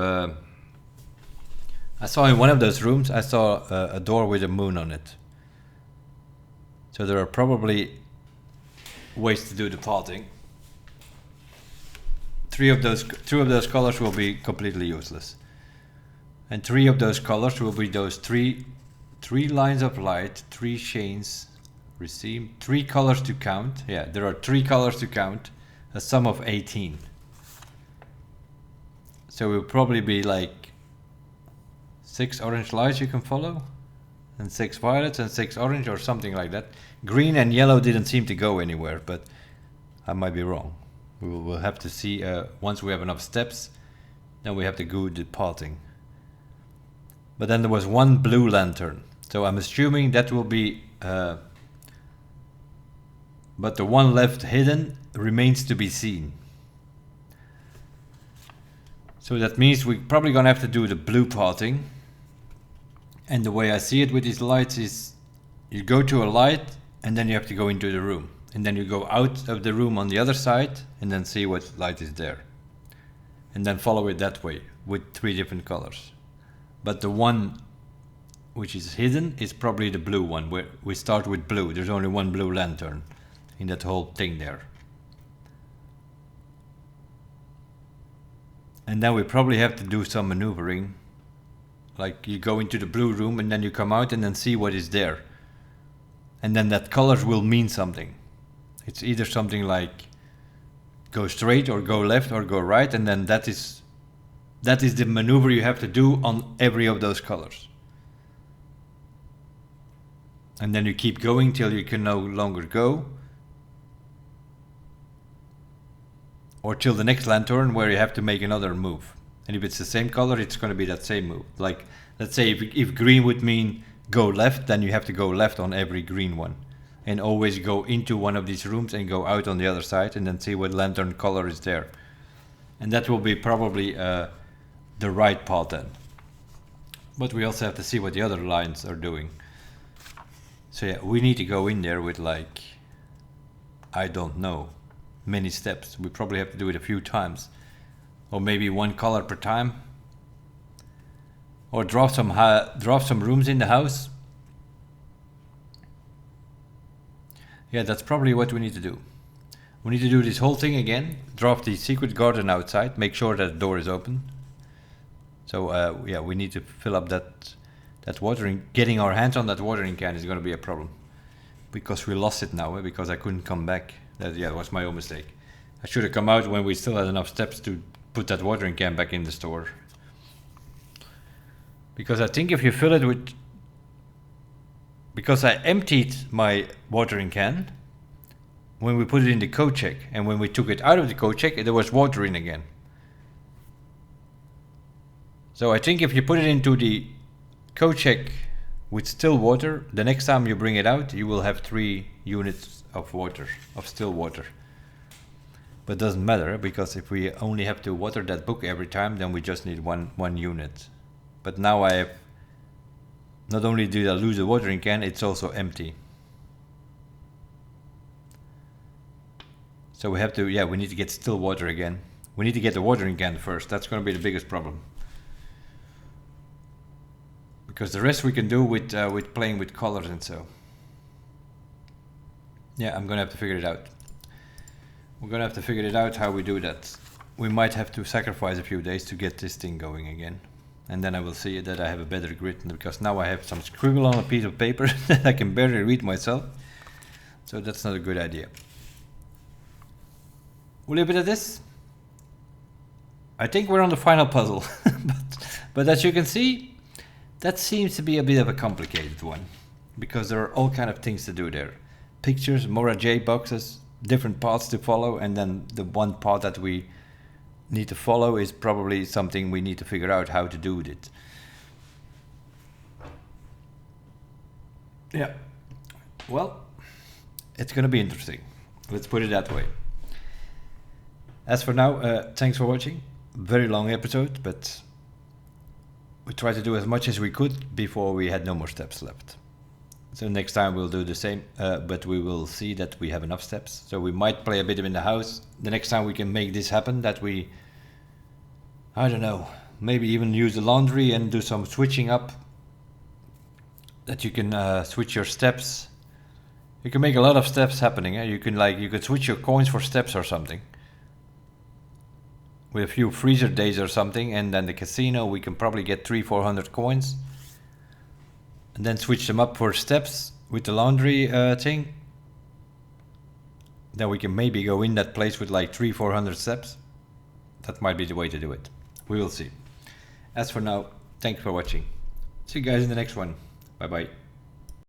I saw in one of those rooms, I saw a door with a moon on it. So there are probably ways to do the potting. 2 of those colors will be completely useless. And 3 of those colors will be those three lines of light, 3 chains, receive, 3 colors to count. Yeah, there are 3 colors to count, a sum of 18. So it will probably be like 6 orange lights you can follow, and 6 violets and 6 orange or something like that. Green and yellow didn't seem to go anywhere, but I might be wrong. We'll have to see once we have enough steps, then we have to do the potting. But then there was 1 blue lantern, so I'm assuming that will be but the one left hidden remains to be seen. So that means we're probably gonna have to do the blue potting. And the way I see it with these lights is you go to a light and then you have to go into the room. And then you go out of the room on the other side and then see what light is there. And then follow it that way with 3 different colors. But the one which is hidden is probably the blue one, where we start with blue. There's only 1 blue lantern in that whole thing there. And then we probably have to do some maneuvering. Like you go into the blue room and then you come out and then see what is there. And then that colors will mean something. It's either something like go straight or go left or go right, and then that is the maneuver you have to do on every of those colors. And then you keep going till you can no longer go. Or till the next lantern where you have to make another move. And if it's the same color, it's going to be that same move. Like, let's say if green would mean go left, then you have to go left on every green one. And always go into one of these rooms and go out on the other side and then see what lantern color is there. And that will be probably the right path then. But we also have to see what the other lines are doing. So yeah, we need to go in there with like, I don't know, many steps. We probably have to do it a few times. Or maybe 1 color per time. Or drop some rooms in the house. Yeah, that's probably what we need to do. We need to do this whole thing again. Drop the secret garden outside. Make sure that the door is open. So yeah, we need to fill up that watering. Getting our hands on that watering can is going to be a problem. Because we lost it now, because I couldn't come back. That was my own mistake. I should have come out when we still had enough steps to put that watering can back in the store. Because I think if you fill it with... Because I emptied my watering can when we put it in the coat check, and when we took it out of the coat check, there was water in again. So I think if you put it into the coat check with still water, the next time you bring it out, you will have 3 units of water, of still water. But it doesn't matter, because if we only have to water that book every time, then we just need one unit. But now I have, not only did I lose the watering can, it's also empty. So we have to, we need to get still water again. We need to get the watering can first. That's going to be the biggest problem. Because the rest we can do with playing with colors and so. Yeah, I'm going to have to figure it out. We're going to have to figure it out how we do that. We might have to sacrifice a few days to get this thing going again. And then I will see that I have a better grid, because now I have some scribble on a piece of paper that I can barely read myself. So that's not a good idea. We'll leave it at this. I think we're on the final puzzle. but as you can see, that seems to be a bit of a complicated one, because there are all kind of things to do there. Pictures, Mora J boxes, different paths to follow, and then the one path that we need to follow is probably something we need to figure out how to do with it. Yeah. Well, it's going to be interesting. Let's put it that way. As for now, thanks for watching. Very long episode, but we tried to do as much as we could before we had no more steps left. So next time we'll do the same, but we will see that we have enough steps. So we might play a bit in the house. The next time we can make this happen, that we, I don't know, maybe even use the laundry and do some switching up. That you can switch your steps. You can make a lot of steps happening. You could switch your coins for steps or something. With a few freezer days or something, and then the casino, we can probably get 300-400 coins. And then switch them up for steps with the laundry thing. Then we can maybe go in that place with like 300-400 steps. That might be the way to do it. We will see. As for now, thanks for watching. See you guys in the next one. Bye bye.